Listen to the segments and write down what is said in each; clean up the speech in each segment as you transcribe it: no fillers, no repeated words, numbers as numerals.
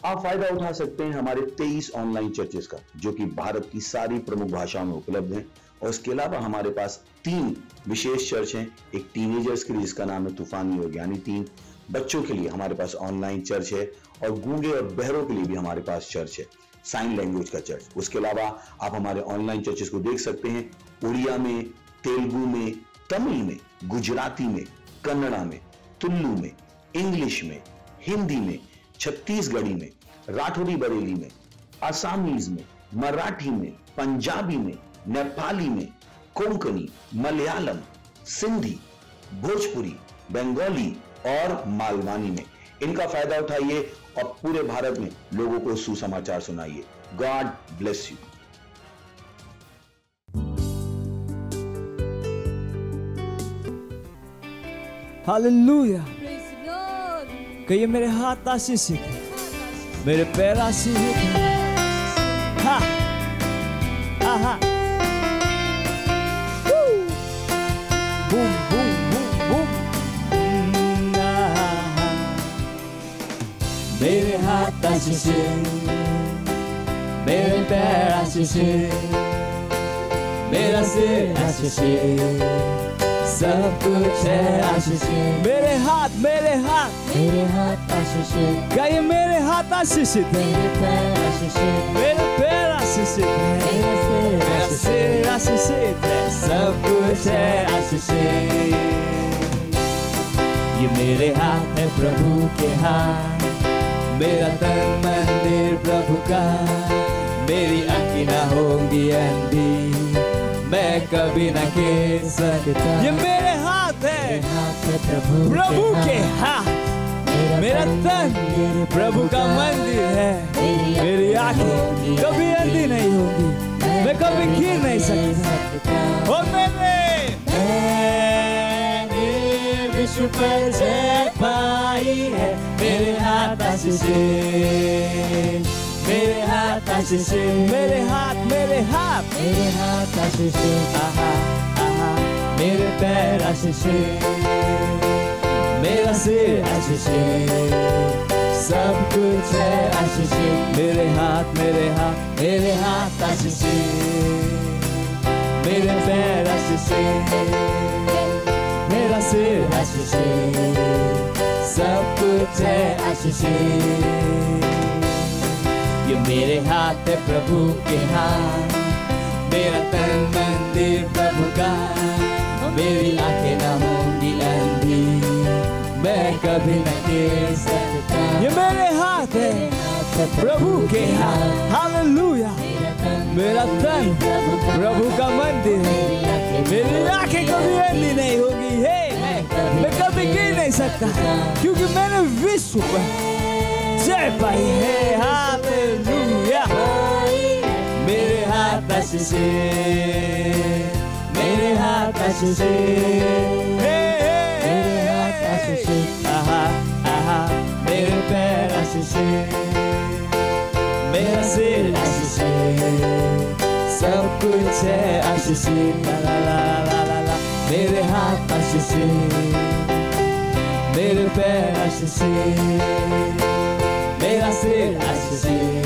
आप फायदा उठा सकते हैं हमारे 23 ऑनलाइन चर्चेस का, जो कि भारत की सारी प्रमुख भाषाओं में उपलब्ध हैं। और इसके अलावा हमारे पास 3 विशेष चर्च हैं। एक टीनेजर्स के लिए जिसका नाम है तूफानी योग, यानी 3 बच्चों के लिए हमारे पास ऑनलाइन चर्च है। और गूंगे और बहरों के लिए भी हमारे पास चर्च है, साइन लैंग्वेज का चर्च। उसके अलावा आप हमारे ऑनलाइन चर्चेस को देख सकते हैं उड़िया में, तेलुगु में, तमिल में, गुजराती में, कन्नड़ा में, तुलु में, इंग्लिश में, हिंदी में, छत्तीसगढ़ी में, राठौड़ी बरेली में, आसामीज में, मराठी में, पंजाबी में, नेपाली में, कोंकणी, मलयालम, सिंधी, भोजपुरी, बंगाली और मालवानी में। इनका फायदा उठाइए और पूरे भारत में लोगों को सुसमाचार सुनाइए। God bless you. हालेलुया। कहिए मेरे हाथ आशीषित है, मेरे पैर आशीषित है। हा आहा बूम बूम बूम बूम। मेरे हाथ आशीषित, मेरे पैर आशीषित, मेरा सिर आशीषित, सब कुछ है आशीषित। मेरे हाथ आशीषित। कहिए मेरे हाथ आशीषित है, मेरे पैर आशीषित, मेरे पैर आशीषित है, मेरा सिर आशीषित है, सब कुछ है आशीषित। ये मेरे हाथ है प्रभु के हाथ, मेरा तन मंदिर प्रभु का, मेरी आँखें ना होंगी अंधी, मैं कभी न कह सकता। ये मेरे हाथ है प्रभु के हाथ, मेरा तन प्रभु का मंदिर है, मेरी आँखें कभी अंधी नहीं होगी, मैं कभी गिर नहीं सकता। और मैंने विश्व पर जय पाई है, मेरे हाथ आशीषित, मेरे हाथ आशीषित, मेरे हाथ आशीषित। आहा आहा मेरे पैर आशीषित, मेरा सिर आशीषित, सब कुछ है आशीषित। मेरे हाथ आशीषित, मेरे पैर आशीषित, मेरा सिर आशीषित, सब कुछ है आशीषित। ये मेरे हाथ है प्रभु के हाथ, मेरा तन मंदिर प्रभु का, मेरी आंखें न होंगी अंधी, मैं कभी न गिर सकता। ये मेरे हाथ है प्रभु के हाथ। हालेलुया। मेरा तन प्रभु का मंदिर है, मेरी आंखें कभी अंधी नहीं होगी है, मैं कभी गिर नहीं सकता, क्योंकि मैंने विश्व पर जय पाई है। हालेलुया। मेरे हाथ आशीषित, मेरे हाथ आशीषित, मेरे हाथ आशीषित। आहा आहा मेरे पैर आशीषित, मेरा सिर आशीषित, सब कुछ है आशीषित। ला ला ला ला ला। मेरे हाथ आशीषित, मेरे पैर आशीषित, मेरा सिर आशीषित,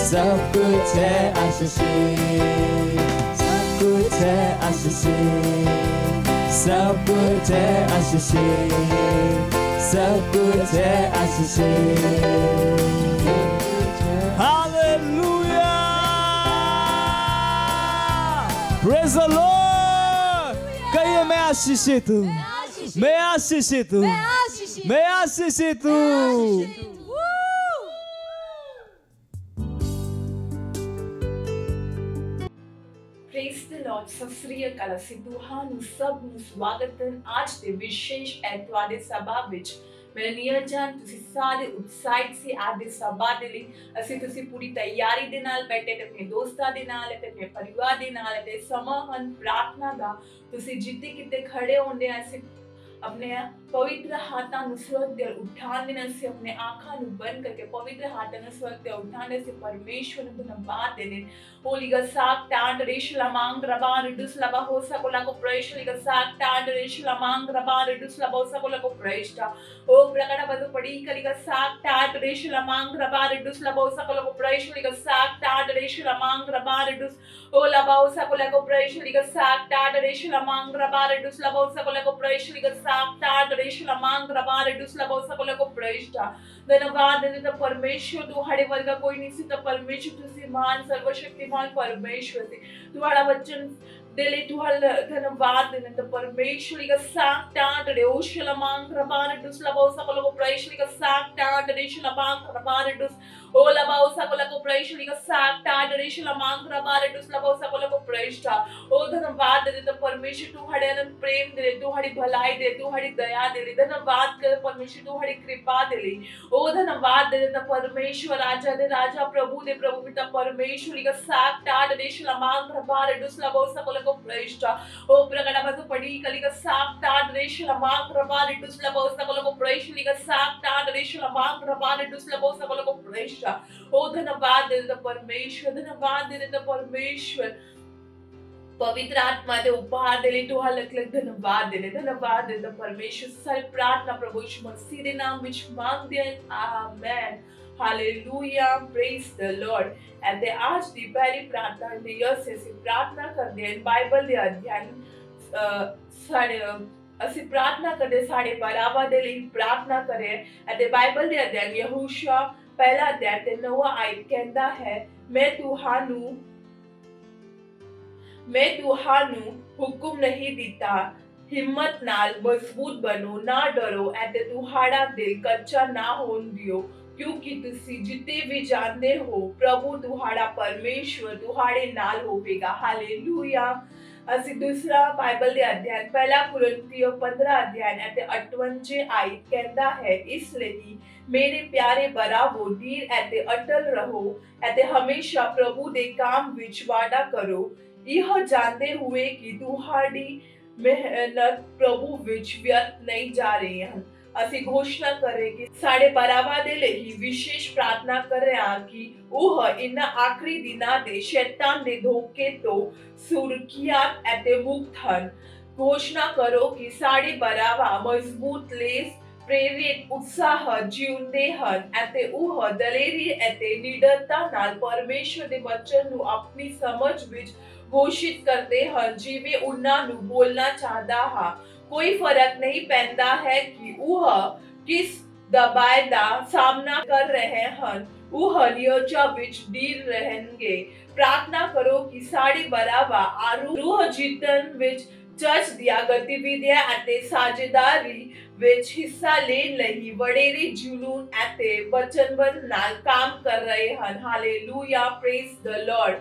सब कुछ है आशीषित, सब कुछ है आशीषित, सब कुछ है आशीषित, सब कुछ है आशीषित। हालेलुया। Praise the Lord. कहिए मैं आशीषित हूँ, मैं आशीषित हूँ, मैं आशीषित हूँ। Praise the Lord. सत श्री अकाल। ਅਸੀਂ ਤੁਹਾਨੂੰ ਸਭ ਨੂੰ ਸਵਾਗਤ ਹੈ ਅੱਜ ਦੇ ਵਿਸ਼ੇਸ਼ ਐਤਵਾਰ ਦੇ ਸਭਾ ਵਿੱਚ। मेरा नियंत्रण ਤੁਸੀਂ ਸਾਰੇ ਉਤਸ਼ਾਹਿਤ ਸੀ ਅੱਜ ਦੇ ਸਭਾ ਦੇ ਲਈ। ਅਸੀਂ ਤੁਸੀਂ ਪੂਰੀ ਤਿਆਰੀ ਦੇ ਨਾਲ ਬੈਠੇ ਤੇ ਆਪਣੇ ਦੋਸਤਾਂ ਦੇ ਨਾਲ ਤੇ ਆਪਣੇ ਪਰਿਵਾਰ ਦੇ ਨਾਲ ਤੇ ਸਮਾਂ ਹਨ ਪ੍ਰਾਰਥਨਾ ਦਾ। ਤੁਸੀਂ ਜਿੱਥੇ ਕਿਤੇ ਖੜੇ ਹੁੰਦੇ ਆ ਅਸੀਂ अपने पवित्र हाथां स्वर्ग उठाने से अपने आँखां बंद करके पवित्र हाथां स्वर्ग उठाने से परमेश्वर को धन्यवाद देने Holy Sak Tan Rishlamang Raban Redus Laba Hosakola को praise Holy Sak Tan Rishlamang Raban Redus Laba Hosakola को praise O प्रकट बंद पड़ी Holy Sak Tan Rishlamang Raban Redus Laba Hosakola को praise Holy Sak Tan Rishlamang Raban Redus O Laba Hosakola को praise Holy Sak Tan Rishlamang Raban Redus Laba Hosakola को praise Holy Sak Tan Rishlamang Raban Redus Laba Hosakola को praise धन्यवाद देते परमेश्वर तुम्हारे वर्ग का कोई नहीं सिर्फ परमेश्वर तुझसे महान सर्वशक्तिमान परमेश्वर से तुम्हारा वचन दिले तुम्हारा धन्यवाद देते परमेश्वर का साक टांट रे ओशलमांग रबान दुस लबाओ सकलो को परमेश्वर का साक टांट रे शलमांग रबान दुस ओ लबाओ सकलो को परमेश्वर का साक टांट रे शलमांग रबान दुस लबाओ सकलो को परमेश्वर ओ धन्यवाद देते परमेश्वर तुम्हारे अनंत प्रेम दे तुम्हारी भलाई दे तुम्हारी दया दे धन्यवाद कर परमेश्वर तुम्हारी कृपा दे ओ धन्यवाद देते परमेश्वर राजा दे राजा प्रभु दे प्रभु पिता परमेश्वर का साक टाट दे शलमांग रबान दुस लबाओ सकलो को प्रविष्ट ओ प्रकट बस पड़ी कली का साक टाट दे शलमांग रबान दुस लबाओ सकलो को प्रविष्ट का साक टाट दे शलमांग रबान दुस लबाओ सकलो को प्रविष्ट ओ धन्यवाद देते परमेश्वर पवित्र आत्मा दे उपहार देले तो हलक धन्यवाद देते परमेश्वर सारी प्रार्थना प्रभु यीशु मसीह दे नाम विच मांगते हैं amen hallelujah praise the Lord and आज दी पहली प्रार्थना ने यसे से प्रार्थना कर दे बाइबल दे अध्ययन सारे ਅਸੀਂ प्रार्थना करदे साढ़े बराबर दे ਲਈ प्रार्थना करे ਅਤੇ ਬਾਈਬਲ ਦੇ ਅਧਿਐਨ ਯਹੂਸ਼ਾ ਪਹਿਲਾ ਅਧਿਆਇ ਤੇ 9ਵਾਂ ਆਇਤ ਕਹਿੰਦਾ ਹੈ मैं ਤੁਹਾਨੂੰ ਹੁਕਮ ਨਹੀਂ ਦਿੱਤਾ हिम्मत नाल मजबूत बनो ना डरो ਅਤੇ ਤੁਹਾਡਾ ਦਿਲ ਕੱਚਾ ਨਾ ਹੋਣ ਦਿਓ क्योंकि तुसी जिते भी जानते हो प्रभु तुम्हारा परमेश्वर तुम्हारे नाल होवेगा हालेलुया ਅਸੀਂ दूसरा बाइबल ਦੇ ਅਧਿਐਨ ਪਹਿਲਾ ਕੁਰਿੰਥੀਓ 15 ਅਧਿਐਨ ਅਤੇ 58 ਆਇਤ ਕਹਿੰਦਾ ਹੈ ਇਸ ਲਈ ਮੇਰੇ ਪਿਆਰੇ ਬਰਾਵੋ ਧੀਰ ਅਤੇ ਅਟਲ ਰਹੋ ਅਤੇ ਹਮੇਸ਼ਾ ਪ੍ਰਭੂ ਦੇ ਕੰਮ ਵਿੱਚ ਵਾਅਦਾ ਕਰੋ ਇਹ ਜਾਣਦੇ ਹੋਏ ਕਿ ਤੁਹਾਡੀ ਮਿਹਨਤ ਪ੍ਰਭੂ ਵਿੱਚ ਵਿਅਰਥ ਨਹੀਂ ਜਾ ਰਹੀ ਹੈ ਅਸੀਂ ਘੋਸ਼ਣਾ ਕਰੇ ਕਿ ਸਾਡੇ ਪਰਿਵਾਰ ਦੇ ਲਈ ਵਿਸ਼ੇਸ਼ ਪ੍ਰਾਰਥਨਾ ਕਰ ਰਹੇ ਹਾਂ ਕਿ ਉਹ ਇਨ੍ਹਾਂ ਆਖਰੀ ਦਿਨਾਂ ਦੇ ਸ਼ੈਤਾਨ ਦੇ ਧੋਖੇ ਤੋਂ ਸੁਰੱਖਿਅਤ ਅਤੇ ਮੁਕਤ ਹਨ ਘੋਸ਼ਣਾ ਕਰੋ ਕਿ ਸਾਡੇ ਪਰਿਵਾਰ ਮਜ਼ਬੂਤ ਲੇਸ प्रेरित उत्साह जीउंदे हन ਅਤੇ ਉਹ ਦਲੇਰੀ ਅਤੇ ਨਿਡਰਤਾ ਨਾਲ ਪਰਮੇਸ਼ਰ ਦੇ ਵਚਨ ਨੂੰ ਆਪਣੀ ਸਮਝ ਵਿੱਚ ਘੋਸ਼ਿਤ ਕਰਦੇ ਹਨ ਜਿਵੇਂ ਉਹਨਾਂ ਨੂੰ ਬੋਲਣਾ ਚਾਹਦਾ ਹਾਂ ਕੋਈ ਫਰਕ ਨਹੀਂ ਪੈਂਦਾ ਹੈ ਕਿ ਉਹ ਕਿਸ ਦਬਾਅ ਦਾ ਸਾਹਮਣਾ ਕਰ ਰਹੇ ਹਨ ਉਹ ਨਿਯੋਜਾ ਵਿੱਚ ਢੀਲ ਰਹਿਣਗੇ ਪ੍ਰਾਰਥਨਾ ਕਰੋ ਕਿ ਸਾਡੇ ਬਰਾਬਰ ਆਰੂਹ ਜਿੱਤਣ ਵਿੱਚ चर्च दिया गतिविधियां ਅਤੇ ਸਾਝੇਦਾਰੀ ਵਿੱਚ ਹਿੱਸਾ ਲੈਣ ਲਈ ਵਡੇਰੇ ਜੁਨੂਨ ਅਤੇ ਵਚਨਬੱਧ ਨਾਲ ਕੰਮ ਕਰ ਰਹੇ ਹਨ hallelujah praise the Lord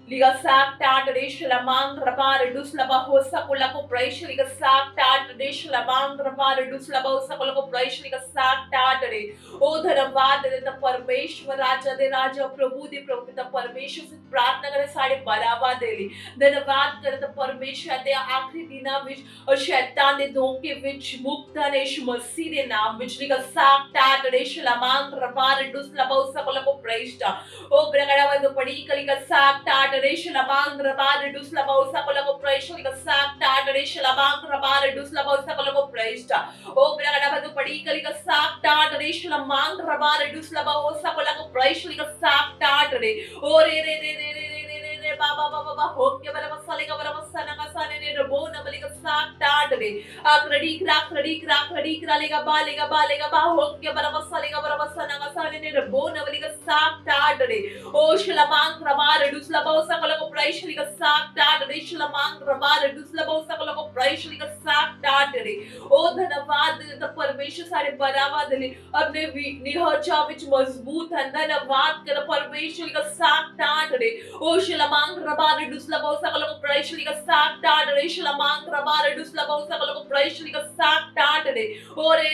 Liga sak tat rishlamang rapar dus laba hosa kula ko praise liga sak tat rishlamang rapar dus laba hosa kula ko praise liga sak tat re ओ धन्यवाद देते परमेश्वर राजा दे राजा प्रभु दे प्रभु पिता परमेश्वर से प्रार्थना करे साडे बराबर दे ਲਈ धन्यवाद करते परमेश्वर दे आखरी दिਨਾਂ ਵਿੱਚ और शैतान दे धोखे ਵਿੱਚ मुक्त यीशु मसीह दे नाम ਵਿੱਚ लिगा sak tat rishlamang rapar dus laba hosa kula ko praise ओ प्रगड़ा वद पड़ी कलिगा sak tat Rishlamang Rabar dus labau sakala ko praise liga sak tat Rishlamang Rabar dus labau sakala ko praise o bragada badu padi kaliga sak tat Rishlamang Rabar dus labau sakala ko praise liga sak tat re o re baba hokke bala masaliga bala masana ka sane ne rabo na baliga sak tat re akradi kra lega ba hokke bala masaliga bala masana ka sane ne rabo na baliga sak tat re o Shlamang Rabar dus labau sakala ko praise liga sak tat Rishlamang Rabar dus labau sakala ko praise liga sak tat re o धन्यवाद देते परमेश्वर सारे बराबर दे अपने निहचा विच मजबूत है धन्यवाद कर परमेश्वर का sak tat re o Shlamang Rabar dus labau sakala ko praise liga sak tat Rishlamang Rabar dus labau sakala ko praise liga sak tat re o re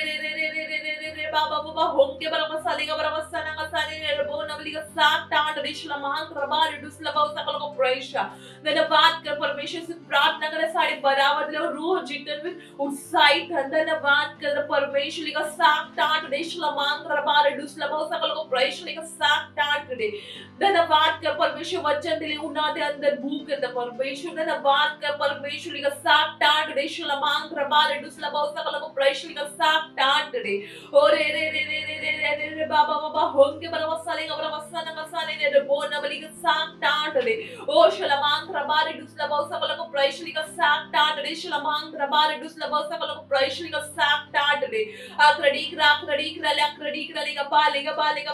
बाबा बाबा होंगे बराबर सालेगा बराबर सना का साले ने रबो नवली का साथ टाट रिश्ला मांग रबार दुसला बाउ सकल को प्रेशा धन्यवाद कर परमेश्वर से प्रार्थना करे सारे बराबर ले रूह जितन में उत्साहित धन्यवाद कर परमेश्वर का साथ टाट रिश्ला मांग रबार दुसला बाउ सकल को प्रेशा का साथ टाट दे धन्यवाद कर परमेश्वर वचन दिले उना दे अंदर भूख कर परमेश्वर धन्यवाद कर परमेश्वर का साथ टाट रिश्ला मांग रबार दुसला बाउ सकल को प्रेशा का साथ टाट दे ओ रे रे रे रे रे रे रे बाबा बाबा होंगे बराबर सालेगा बराबर सना का साले ने रबो नवली का साथ टाट दे ओ शलमांग रबार दुसला बाउ सकल को प्रेशा का साथ टाट दे शलमांग रबार दुसला बाउ सकल को प्रेशा का साथ टाट दे आक्रडीक लेगा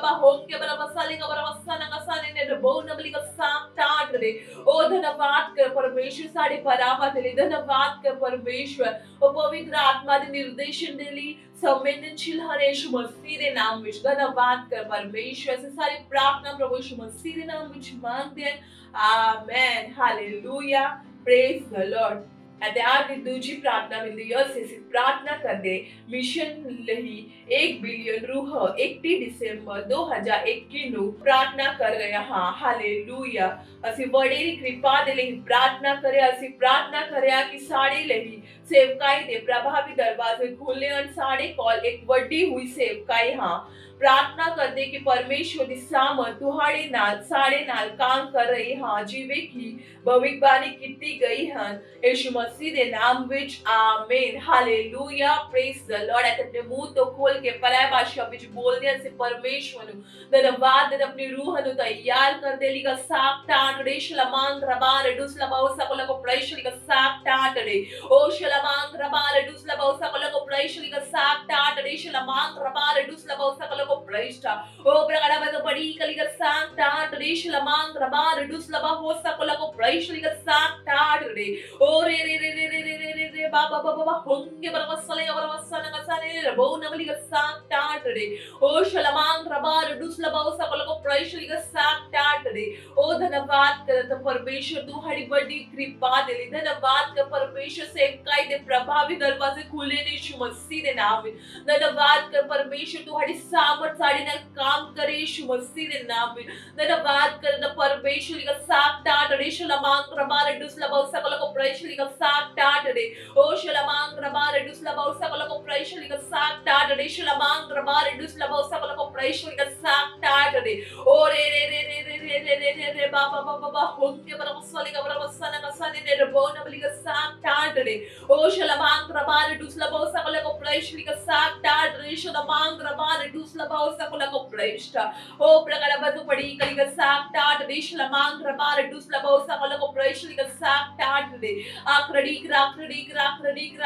बा होंगे बराबर सालेगा बराबर सना का साले ने रबो नवली का साथ टाट दे ओ धन्यवाद कर परमेश्वर सारे बराबर दे धन्यवाद कर परमेश्वर ओ पवित्र आत्मा दे निर्देशन दे संवेदनशील हर यीशु मसीह के नाम में धन्यवाद कर परमेश्वर से सारी प्रार्थना प्रभु यीशु मसीह के नाम में मांगते हैं amen hallelujah praise the Lord ਅਤੇ आज ਦੀ ਦੂਜੀ ਪ੍ਰਾਰਥਨਾ ਮਿਲਦੀ ਹੈ ਅਸੀਂ ਪ੍ਰਾਰਥਨਾ ਕਰਦੇ ਮਿਸ਼ਨ ਲਈ 1 ਬਿਲੀਅਨ ਰੂਹ 31 ਦਸੰਬਰ 2021 ਨੂੰ ਪ੍ਰਾਰਥਨਾ ਕਰ ਰਹੇ ਹਾਂ ਹਾਲੇਲੂਇਆ ਅਸੀਂ ਵਡੇਰੀ ਕਿਰਪਾ ਦੇ ਲਈ ਪ੍ਰਾਰਥਨਾ ਕਰਿਆ ਅਸੀਂ ਪ੍ਰਾਰਥਨਾ ਕਰਿਆ ਕਿ ਸਾਡੇ ਲਈ ਸੇਵਕਾਈ ਦੇ ਪ੍ਰਭਾਵੀ ਦਰਵਾਜ਼ੇ ਖੁੱਲੇ ਹਨ ਸਾਡੇ ਕੋਲ ਇੱਕ ਵੱਡੀ ਹੋਈ ਸੇਵਕਾਈ ਹਾਂ प्रार्थना करते कि परमेश्वर की सामर्थ तुहाड़े नाल साड़े नाल काम कर रही हाँ जिवे की भविष्यवाणी की गई है यीशु मसीह के नाम विच आमीन हालेलुया प्रेज द लॉर्ड अपने मुंह तो खोल के पराय भाषा विच बोलने से परमेश्वर धन्यवाद अपनी रूह नु तैयार कर दे लीगा साफ टाट रे शलमांग रबार दुस लबाओ सकल को प्रेशर का साफ टाट रे ओ शलमांग रबार दुस लबाओ सकल को प्रेशर का साफ टाट रे शलमांग रबार दुस लबाओ सकल को प्रेष्ठा ओ प्रकार में तो बड़ी कली का साथ टाट रे शलमांग रबार दुस लबा हो सकल को प्रेशर का साथ टाट रे ओ रे रे रे रे रे रे रे रे बाबा बाबा होंगे बरबस सलेगा बरबस सना का साले रबो नवली का साथ टाट रे ओ शलमांग रबार दुस लबा हो सकल को प्रेशर का साथ टाट रे ओ धन्यवाद कर तो परमेश्वर तू हरी बड़ी कृपा दे ले धन्यवाद कर परमेश्वर से काई दे प्रभावी दरवाजे खुले ने यीशु मसीह के नाम में धन्यवाद कर परमेश्वर तू हरी सामर्थ साड़ी नाल काम करे यीशु मसीह के नाम में धन्यवाद कर द परमेश्वर का साथ टाट रे शलमांग रबार दुस लबाओ सकल को प्रेशर का साथ टाट रे ओ शलमांग रबार दुस लबाओ सकल को प्रेशर का साथ टाट रे शलमांग रबार दुस लबाओ सकल को प्रेशर का साथ टाट रे ओ रे रे रे रे रे रे रे रे रे रे बाबा बाबा होंगे बरबस सलेगा बरबस सना का साले ने रबो नवली का साथ टाट रे ओ शलमांग रबार दुस लबाओ सकल को प्रेशर का साथ टाट रे शलमांग रबार दुस लबाओ सकल को प्रेष्ठा ओ प्रकार बतु पड़ी कली का साथ टाट रे शलमांग रबार दुस लबाओ सकल को प्रेशर का साथ टाट रे आक्रडी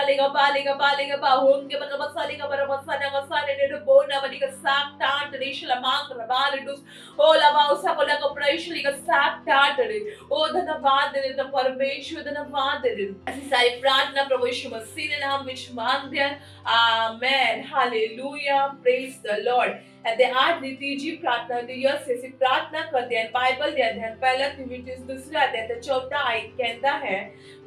लेगा बा होंगे बरबस सलेगा बरबस सना का साले ने रबो नवली का साथ टाट रे शलमांग रबार दुस ओ लबाओ सकल को प्रेशर का साथ टाट रे ओ धन्यवाद दे तो परमेश्वर धन्यवाद दे ऐसी सारी प्रार्थना प्रभु यीशु मसीह के नाम में मांगते हैं amen hallelujah praise the Lord ਅਤੇ आज ਦੀ ਤੀਜੀ प्रार्थना ਦੀ ਅਸੀਂ प्रार्थना करते हैं बाइबल ਦੇ ਅਧਿਐਨ ਪਹਿਲਾ ਤਿਮੋਥੀਉਸ दूसरा अध्याय ਤੇ ਚੌਥਾ ਆਇਤ ਕਹਿੰਦਾ ਹੈ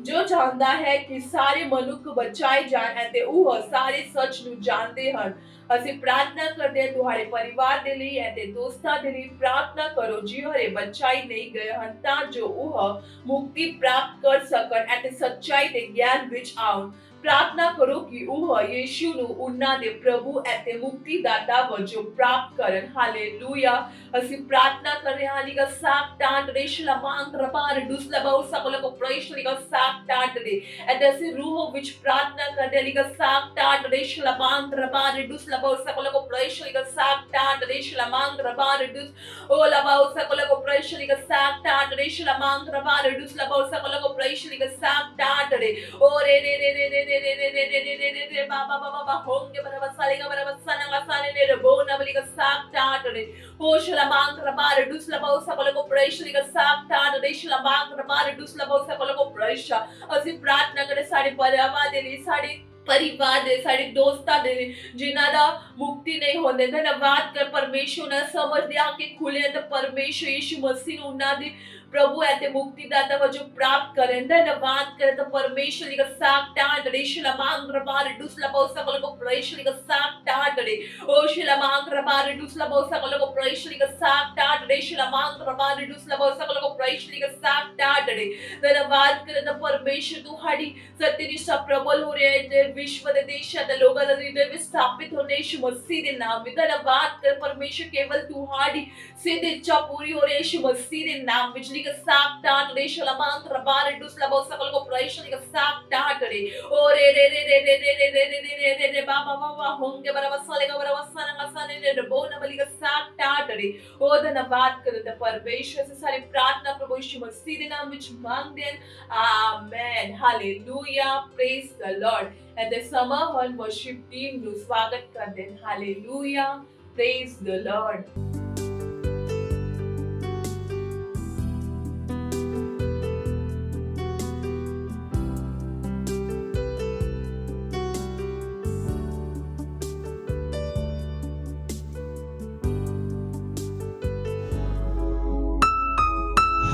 ਜੋ ਚਾਹੁੰਦਾ ਹੈ ਕਿ ਸਾਰੇ ਮਨੁੱਖ ਬਚਾਏ ਜਾਣ ਅਤੇ ਉਹ ਸਾਰੇ ਸੱਚ ਨੂੰ ਜਾਣਦੇ ਹਨ ਅਸੀਂ प्रार्थना करते हैं ਤੁਹਾਡੇ ਪਰਿਵਾਰ ਦੇ ਲਈ ਅਤੇ ਦੋਸਤਾਂ ਦੇ ਲਈ प्रार्थना ਕਰੋ ਜਿਹੜੇ ਬਚਾਏ ਨਹੀਂ ਗਏ ਹਨ ਤਾਂ ਜੋ ਉਹ ਮੁਕਤੀ ਪ੍ਰਾਪਤ ਕਰ ਸਕਣ ਅਤੇ ਸੱਚਾਈ ਦੇ ਗਿਆਨ ਵਿੱਚ ਆਉਣ प्रार्थना करो कि ਉਹ ਯੀਸ਼ੂ ਨੂੰ ਉਹਨਾਂ ਦੇ ਪ੍ਰਭੂ ਅਤੇ ਮੁਕਤੀਦਾਤਾ ਵਜੋਂ ਪ੍ਰਾਪਤ ਕਰਨ ਹਾਲੇਲੂਇਆ ਅਸੀਂ प्रार्थना कर रहे हैं लीगा साफ टाट रे शलमांग रबार दुस लबाओ सकल को प्रेशर का साफ टाट रे ਅਤੇ ਅਸੀਂ रूह ਵਿੱਚ प्रार्थना करते लीगा साफ टाट रे शलमांग रबार दुस लबाओ सकल को प्रेशर का साफ टाट रे शलमांग रबार दुस ओ लबाओ सकल को प्रेशर का साफ टाट रे शलमांग रबार दुस लबाओ सकल को प्रेशर का साफ टाट रे ओ रे रे रे रे रे रे बाबा बाबा होंगे बरबस सलेगा बरबस सना का साले ने रबो नवली का साफ टाट रे ओ शलमांग रबार दुस लबाओ सकल को प्रेशर का साफ टाट रे शलमांग रबार दुस लबाओ सकल को प्रेशर ਅਸੀਂ प्रार्थना करे सारे परिवार ਦੇ ਲਈ ਸਾਡੇ परिवार दे सारे दोस्तां दे जिन्हां दा मुक्ति नहीं होंदे धन्यवाद कर परमेश्वर ने समझ दिया कि खुले ते परमेश्वर यीशु मसीह ਨੂੰ ਉਹਨਾਂ ਦੀ प्रभु ऐसे मुक्तिदाता जो प्राप्त करें धन्यवाद करें तो परमेश्वर का साक टाट रे शिलामांग रबार डुसला बहु सकल को परमेश्वर का साक टाट रे ओ शिलामांग रबार डुसला बहु सकल को परमेश्वर का साक टाट रे शिलामांग रबार डुसला बहु सकल को परमेश्वर का साक टाट रे धन्यवाद करें तो परमेश्वर तू हड़ी सत्यनिष्ठा प्रबल हो रहे हैं विश्व के देशात लोकांच्या हृदय में स्थापित होने यीशु मसीह के नाम में धन्यवाद कर परमेश्वर केवल तू हड़ी सिद्ध इच्छा पूरी हो रही है यीशु मसीह के नाम बिजली का साक टाट रे शिलामांग रबार डुसला बहु सकल को परमेश्वर का साक टाट रे ओ रे रे रे रे रे रे रे रे रे रे रे रे बाबा बाबा होंगे बराबर साले का बराबर साना साने रे बोना बलि का साक टाट रे ओ धन्यवाद करते परमेश्वर से सारी प्रार्थना प्रभु यीशु मसीह के नाम में मांग दें amen hallelujah praise the Lord at the summer hall worship team નું સ્વાગત कर दें hallelujah praise the Lord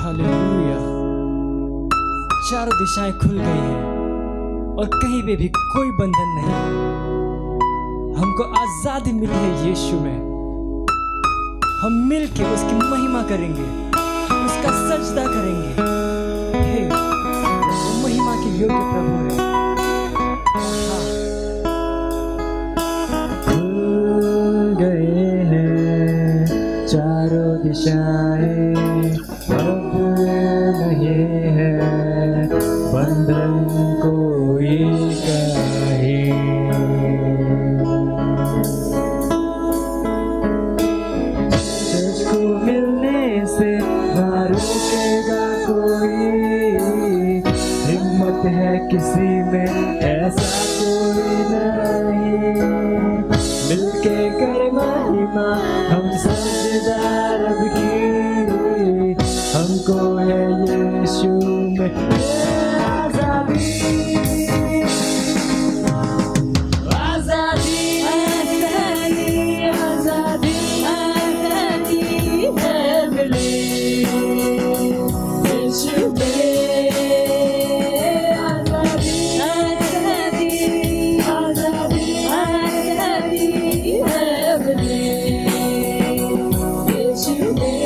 hallelujah. चारों दिशाएं खुल गई हैं और कहीं पे भी कोई बंधन नहीं। हमको आजादी मिली है यीशु में। हम मिलके उसकी महिमा करेंगे, उसका सजदा करेंगे। हे, वो महिमा के योग्य प्रभु है। खुल गए हैं चारों दिशाएं, अब नहीं है बंधन कोई कहीं। तुझको मिलने से ना रुकेगा कोई, हिम्मत है किसी में ऐसा कोई नहीं। मिलके कर महिमा हम सजदा रब की, हमको है यीशु में आजादी। आजादी आजादी आजादी आजादी है मिली यीशु में। आजादी आजादी आजादी आजादी है मिली यीशु में।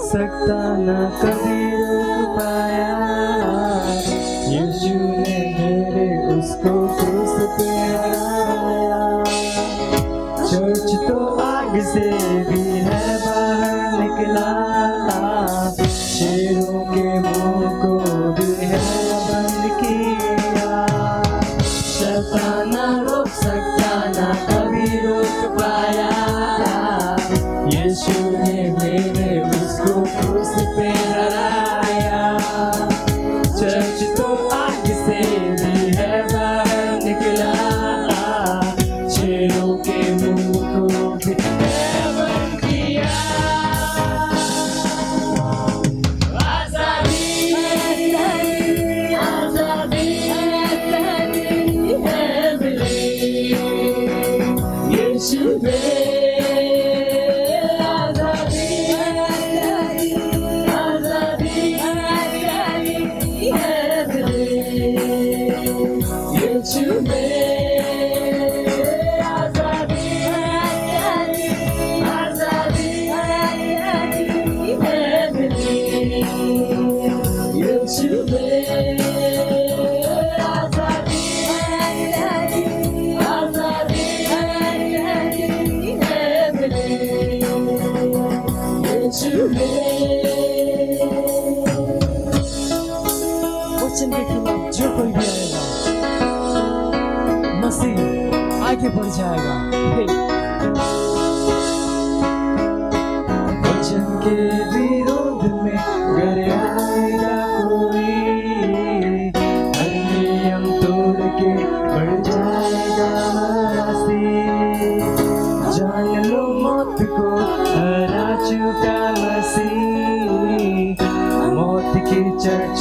सकता ना कभी रोक पाया, यीशु ने मेरे उसको क्रूस पे हराया। चर्च तो आग से भी है बाहर निकला, शेरों के मुंह को भी है बंद किया। शैतान ना रोक सकता ना कभी रोक पाया, यीशु ने मेरे उसको क्रूस पे हराया। चर्च तो आग से भी है बाहर निकला, शेरों के मुंह को भी है बंद किया। आजादी आजादी आजादी है मिली यीशु में। वचन के खिलाफ जो कोई भी आएगा, मसीह आगे बढ़ जाएगा।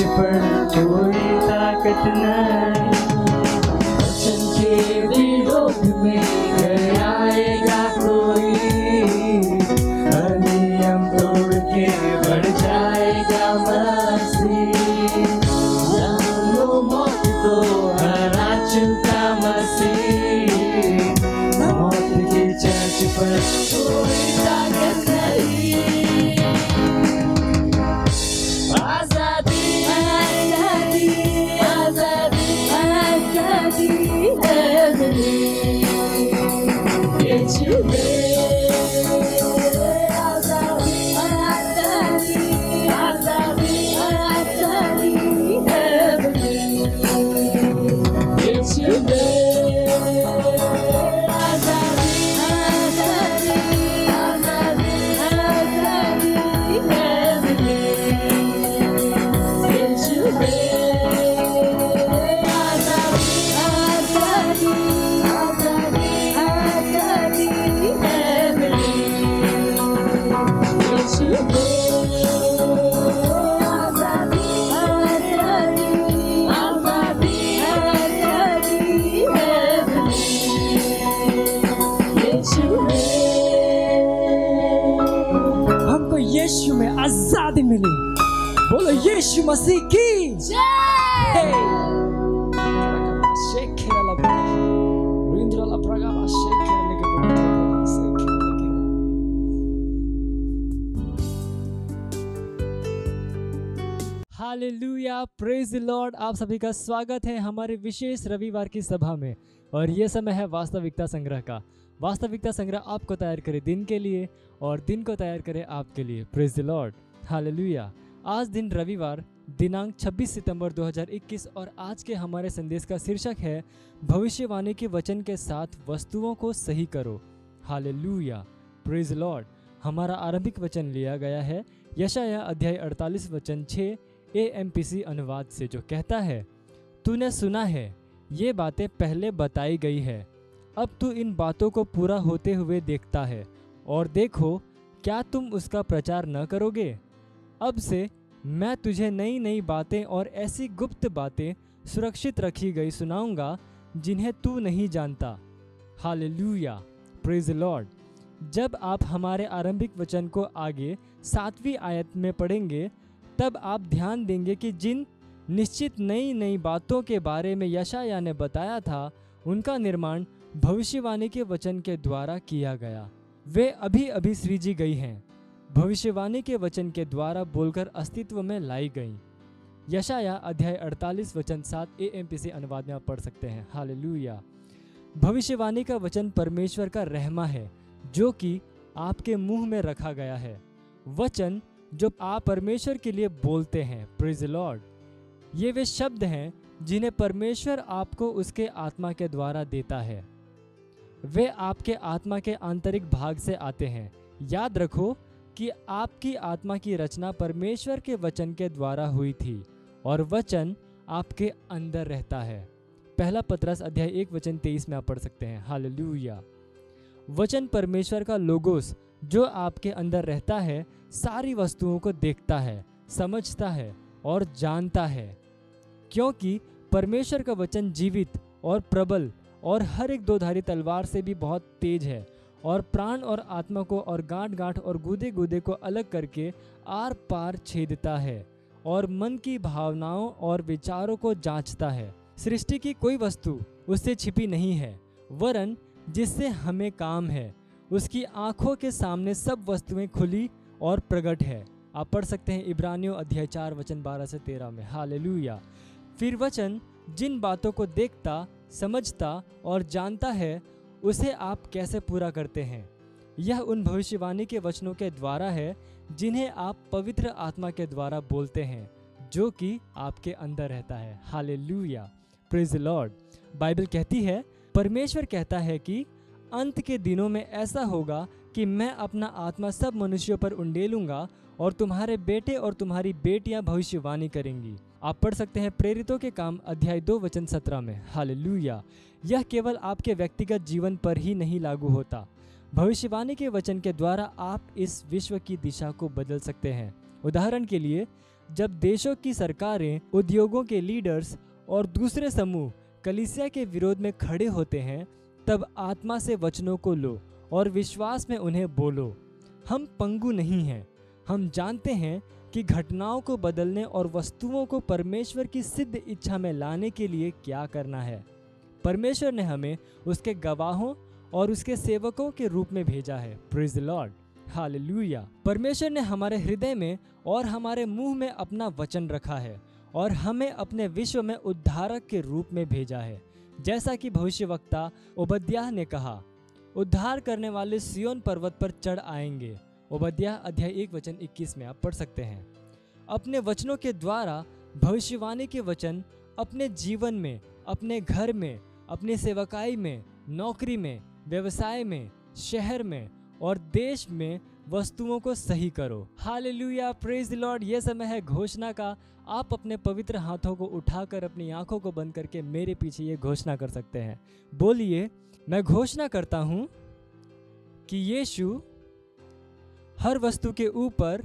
पर कोई ताकत नहीं। वचन के विरोध में आएगा कोई, नियम तोड़ के बढ़ जाएगा मसीह। जानो मौत को हरा चुका मसीह, मौत की चर्च पर कोई ताकत नहीं। आजादी आजादी आजादी आजादी है मिली, ये छुपे आजादी आजादी आजादी आजादी है मिली, ये छुपे आजादी आजादी आजादी आजादी है मिली, ये छुपे आजादी आजादी आजादी आजादी है मिली, ये छुपे आजादी आजादी आजादी आजादी है मिली, ये छुपे। हमको यीशु में आजादी मिली। बोलो यीशु मसीह की जय। Hallelujah, praise the Lord. आप सभी का स्वागत है हमारे विशेष रविवार की सभा में। और ये समय है वास्तविकता संग्रह का। वास्तविकता संग्रह आपको तैयार करे दिन के लिए और दिन को तैयार करे आपके लिए। Praise the Lord, hallelujah. आज दिन रविवार दिनांक 26 सितंबर 2021 और आज के हमारे संदेश का शीर्षक है भविष्यवाणी के वचन के साथ वस्तुओं को सही करो। Hallelujah, praise the Lord. हमारा आरंभिक वचन लिया गया है यशायाह अध्याय 48 वचन 6 AMPC अनुवाद से, जो कहता है, तूने सुना है ये बातें पहले बताई गई है, अब तू इन बातों को पूरा होते हुए देखता है, और देखो क्या तुम उसका प्रचार न करोगे। अब से मैं तुझे नई नई बातें और ऐसी गुप्त बातें सुरक्षित रखी गई सुनाऊंगा जिन्हें तू नहीं जानता। Hallelujah, praise the Lord. जब आप हमारे आरंभिक वचन को आगे 7वीं आयत में पढ़ेंगे तब आप ध्यान देंगे कि जिन निश्चित नई नई बातों के बारे में यशायाह ने बताया था उनका निर्माण भविष्यवाणी के वचन के द्वारा किया गया। वे अभी अभी सृजी गई हैं, भविष्यवाणी के वचन के द्वारा बोलकर अस्तित्व में लाई गई। यशायाह अध्याय 48 वचन 7 AMPC अनुवाद में आप पढ़ सकते हैं। हालेलुया। भविष्यवाणी का वचन परमेश्वर का रहमा है जो कि आपके मुंह में रखा गया है, वचन जो आप परमेश्वर के लिए बोलते हैं। Praise the Lord. ये वे शब्द हैं जिन्हें परमेश्वर आपको उसके आत्मा के द्वारा देता है। वे आपके आत्मा के आंतरिक भाग से आते हैं। याद रखो कि आपकी आत्मा की रचना परमेश्वर के वचन के द्वारा हुई थी और वचन आपके अंदर रहता है। पहला पतरस अध्याय 1 वचन 23 में आप पढ़ सकते हैं। हालेलुया। वचन परमेश्वर का लोगोस जो आपके अंदर रहता है सारी वस्तुओं को देखता है, समझता है और जानता है, क्योंकि परमेश्वर का वचन जीवित और प्रबल और हर एक दोधारी तलवार से भी बहुत तेज है और प्राण और आत्मा को और गांठ गांठ और गूदे गूदे को अलग करके आर पार छेदता है और मन की भावनाओं और विचारों को जांचता है। सृष्टि की कोई वस्तु उससे छिपी नहीं है, वरन जिससे हमें काम है उसकी आंखों के सामने सब वस्तुएं खुली और प्रकट है। आप पढ़ सकते हैं इब्रानियों अध्याय 4 वचन 12 से 13 में। हालेलुया। फिर वचन जिन बातों को देखता, समझता और जानता है उसे आप कैसे पूरा करते हैं। यह उन भविष्यवाणी के वचनों के द्वारा है जिन्हें आप पवित्र आत्मा के द्वारा बोलते हैं जो कि आपके अंदर रहता है। Hallelujah, praise the Lord. Bible कहती है, परमेश्वर कहता है कि अंत के दिनों में ऐसा होगा कि मैं अपना आत्मा सब मनुष्यों पर उंडेलूंगा और तुम्हारे बेटे और तुम्हारी बेटियां भविष्यवाणी करेंगी। आप पढ़ सकते हैं प्रेरितों के काम अध्याय 2 वचन 17 में। हालेलुया। यह केवल आपके व्यक्तिगत जीवन पर ही नहीं लागू होता, भविष्यवाणी के वचन के द्वारा आप इस विश्व की दिशा को बदल सकते हैं। उदाहरण के लिए जब देशों की सरकारें, उद्योगों के लीडर्स और दूसरे समूह कलीसिया के विरोध में खड़े होते हैं, तब आत्मा से वचनों को लो और विश्वास में उन्हें बोलो। हम पंगु नहीं हैं। हम जानते हैं कि घटनाओं को बदलने और वस्तुओं को परमेश्वर की सिद्ध इच्छा में लाने के लिए क्या करना है। परमेश्वर ने हमें उसके गवाहों और उसके सेवकों के रूप में भेजा है। Praise the Lord, hallelujah. परमेश्वर ने हमारे हृदय में और हमारे मुंह में अपना वचन रखा है और हमें अपने विश्व में उद्धारक के रूप में भेजा है। जैसा कि भविष्यवक्ता ओबद्याह ने कहा, उद्धार करने वाले सियोन पर्वत पर चढ़ आएंगे। ओबद्याह अध्याय 1:21 में आप पढ़ सकते हैं। अपने वचनों के द्वारा भविष्यवाणी के वचन अपने जीवन में, अपने घर में, अपनी सेवकाई में, नौकरी में, व्यवसाय में, शहर में और देश में वस्तुओं को सही करो। Hallelujah, praise the Lord. यह समय है घोषणा का। आप अपने पवित्र हाथों को उठाकर अपनी आंखों को बंद करके मेरे पीछे ये घोषणा कर सकते हैं। बोलिए, मैं घोषणा करता हूं कि यीशु हर वस्तु के ऊपर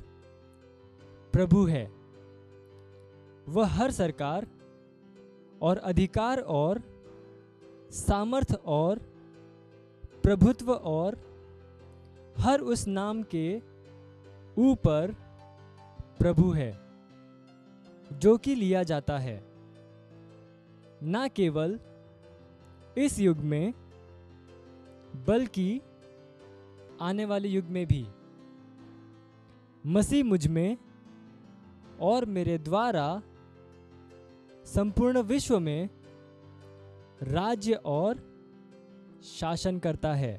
प्रभु है। वह हर सरकार और अधिकार और सामर्थ और प्रभुत्व और हर उस नाम के ऊपर प्रभु है जो कि लिया जाता है, ना केवल इस युग में बल्कि आने वाले युग में भी। मसीह मुझ में और मेरे द्वारा संपूर्ण विश्व में राज्य और शासन करता है।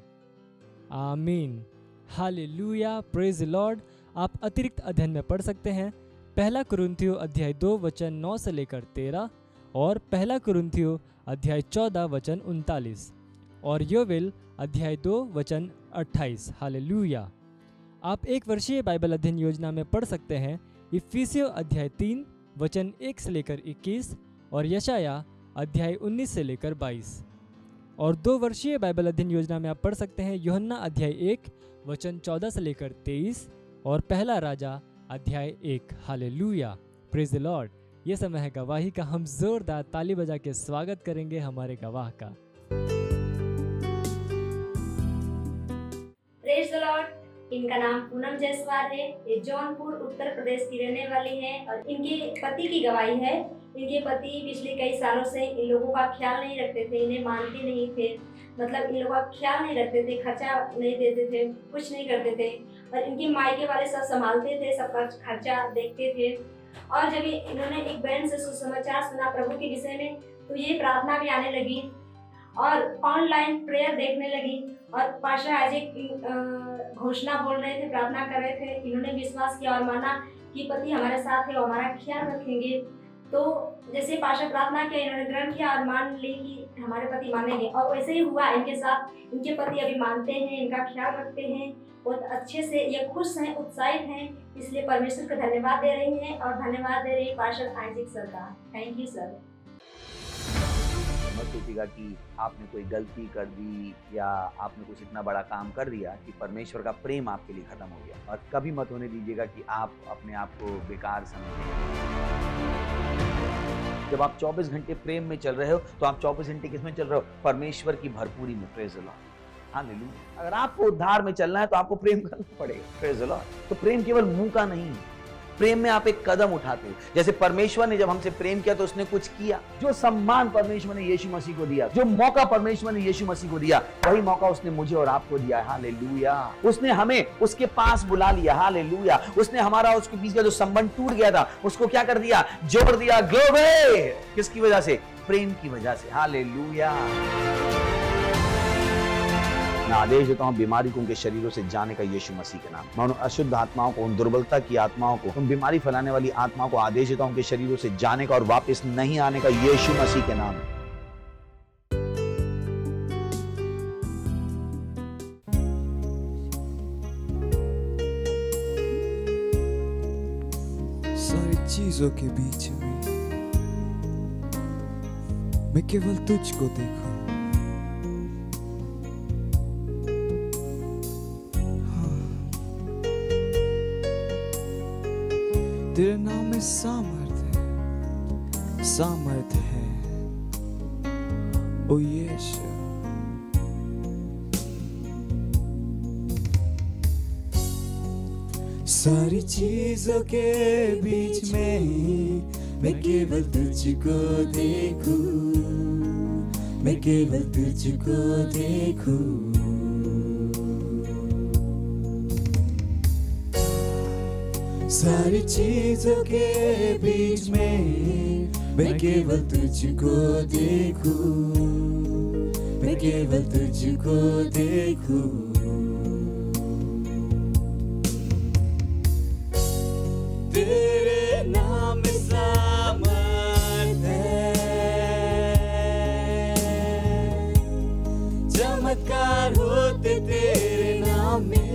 आमीन, हालेलुया, प्रेज द लॉर्ड। आप अतिरिक्त अध्ययन में पढ़ सकते हैं 1 कुरिन्थियों अध्याय 2:9 से लेकर 13 और 1 कुरिन्थियों अध्याय 14:39 और योवेल अध्याय 2:28। हालेलुया। आप एक वर्षीय बाइबल अध्ययन योजना में पढ़ सकते हैं इफिसियों अध्याय 3:1 से लेकर 21 और यशाया अध्याय 19 से लेकर 22 और 2 वर्षीय बाइबल अध्ययन योजना में आप पढ़ सकते हैं यूहन्ना अध्याय 1:14 से लेकर 23 और 1 राजा अध्याय 1। Hallelujah, praise the Lord. ये समय है गवाही का। हम जोरदार ताली बजा के स्वागत करेंगे हमारे गवाह का। Praise the Lord. इनका नाम पूनम जायसवाल है। ये जौनपुर उत्तर प्रदेश की रहने वाली हैं और इनके पति की गवाही है। इनके पति पिछले कई सालों से इन लोगों का ख्याल नहीं रखते थे, इन्हें मानते नहीं थे, मतलब इन लोगों का ख्याल नहीं रखते थे, खर्चा नहीं देते थे, कुछ नहीं करते थे और इनके मायके वाले सब संभालते थे, सबका खर्चा देखते थे। और जब इन्होंने एक बहन से सुसमाचार सुना प्रभु के विषय में, तो ये प्रार्थना भी आने लगी और ऑनलाइन प्रेयर देखने लगी और पास्टर आइजैक घोषणा बोल रहे थे, प्रार्थना कर रहे थे। इन्होंने विश्वास किया और माना कि पति हमारे साथ है, वो हमारा ख्याल रखेंगे। तो जैसे पास्टर प्रार्थना किया, इन्होंने ग्रहण किया और मान ली कि हमारे पति मानेंगे और वैसे ही हुआ इनके साथ। इनके पति अभी मानते हैं, इनका ख्याल रखते हैं, बहुत अच्छे से ये खुश हैं, उत्साहित हैं। इसलिए परमेश्वर को धन्यवाद दे रही हैं और धन्यवाद दे रही है पास्टर आइजैक सर का। Thank you sir. मत सोचिएगा कि आपने कोई गलती कर दी या आपने कुछ इतना बड़ा काम कर दिया कि परमेश्वर का प्रेम आपके लिए खत्म हो गया। और कभी मत होने दीजिएगा कि आप अपने आप को बेकार समझें। जब आप 24 घंटे प्रेम में चल रहे हो तो आप 24 घंटे किसमें चल रहे हो? परमेश्वर की भरपूरी में। Praise the Lord, hallelujah. अगर आपको उद्धार में चलना है तो आपको प्रेम करना पड़ेगा। Praise the Lord. तो प्रेम केवल मुंह का नहीं है, प्रेम में आप एक कदम उठाते हो। जैसे परमेश्वर ने जब हमसे प्रेम किया तो उसने कुछ किया। जो सम्मान परमेश्वर ने यीशु मसीह को दिया, जो मौका परमेश्वर ने यीशु मसीह को दिया, वही मौका उसने मुझे और आपको दिया। हालेलुया। उसने हमें उसके पास बुला लिया। हालेलुया। उसने हमारा उसके बीच का जो संबंध टूट गया था उसको क्या कर दिया? जोड़ दिया। ग्लोरी। किसकी वजह से? प्रेम की वजह से। हालेलुया। मैं आदेश देता हूं बीमारी को उनके शरीरों से जाने का यीशु मसीह के नाम। मैं उन अशुद्ध आत्माओं को, उन दुर्बलता की आत्माओं को, उन बीमारी फैलाने वाली आत्माओं को आदेश देता हूं उनके शरीरों से जाने का और वापस नहीं आने का यीशु मसीह के नाम। सारी चीजों के बीच में मैं केवल तुझको देखूं। तेरे नाम में सामर्थ है ओ यीशु। सारी चीजों के बीच में मैं केवल तुझको देखूं, मैं केवल तुझको देखूं। सारी चीजों के बीच में मैं केवल तुझको देखूं, मैं केवल तुझको देखूं। तेरे नाम में सामर्थ है, चमत्कार होते तेरे नाम में।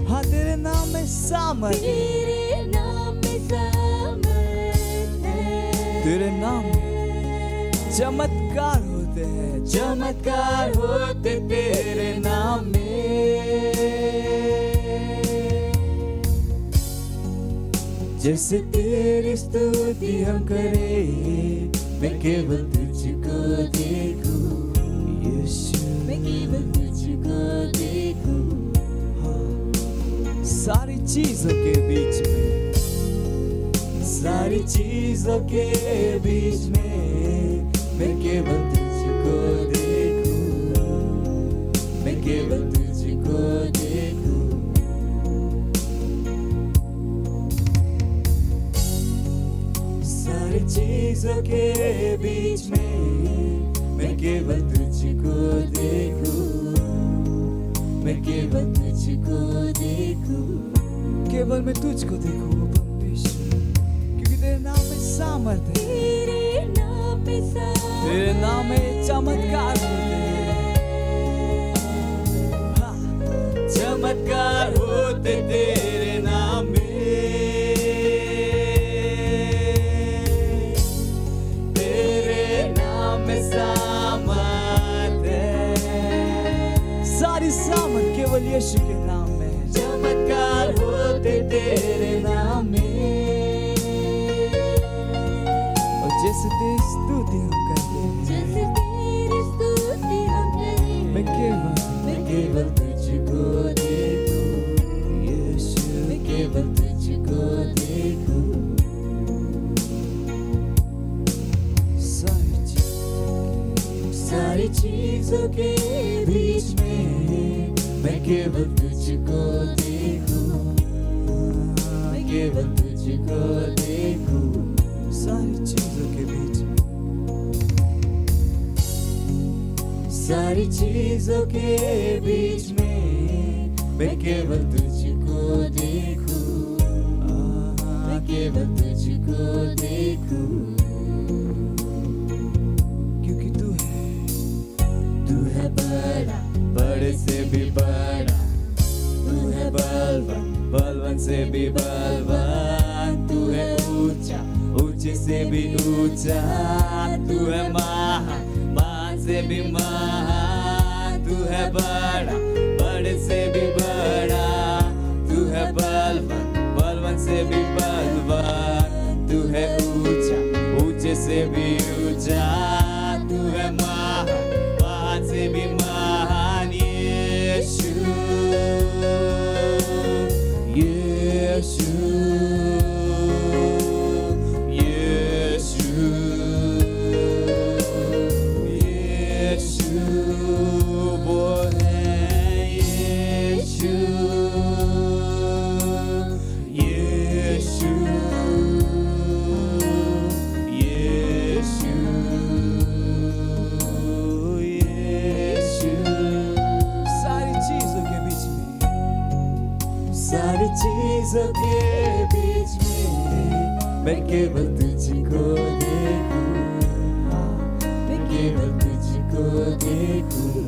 हाँ तेरे नाम में सामर्थ, तेरे नाम में सामर्थ है, तेरे नाम में चमत्कार होते हैं, चमत्कार होते तेरे नाम में। जैसे तेरी स्तुति हम करें, मैं केवल तुझको देखूं यीशु, मैं केवल तुझको देखूं। हाँ सारी चीजों के बीच में, सारी चीजों के बीच में मैं केवल तुझको देखूं, मैं केवल तुझको देखूं। सारी चीजों के बीच में मैं केवल तुझको देखूं, मैं केवल तुझको देखूं। केवल मैं तुझको देखूं परमेश्वर, क्योंकि तेरे नाम में सामर्थ है, तेरे नाम में सामर्थ, तेरे नाम में चमत्कार होते हैं। हाँ चमत्कार होते तेरे नाम में। सारी सामर्थ केवल यीशु के नाम में, चमत्कार होते तेरे नाम में। और जैसे तेरी स्तुति हम करते हैं, जैसे तेरी स्तुति हम करते हैं, मैं केवल तुझको देखूं यीशु, मैं केवल तुझको देखूं। सारी चीजों के बीच में मैं केवल तुझको देखूं, मैं केवल तुझको देखूं। सारी चीजों के बीच में, सारी चीजों के बीच में मैं केवल तुझको देखूं, मैं केवल तुझको देखूं। बड़ा बड़े से भी बड़ा, तू है बलवान बलवान से भी बलवान, तू है ऊंचा ऊंचे से भी ऊंचा, तू है महान महान से भी महान, तू है बड़ा बड़े से भी बड़ा, तू है बलवान बलवान से भी बलवान, तू है ऊंचा ऊंचे से भी ऊंचा, तू है महान से भी महान यीशु यीशु यीशु यीशु वो है यीशु यीशु चीजों के बीच में मैं केवल तुझको देखूं, मैं केवल तुझको देखूं,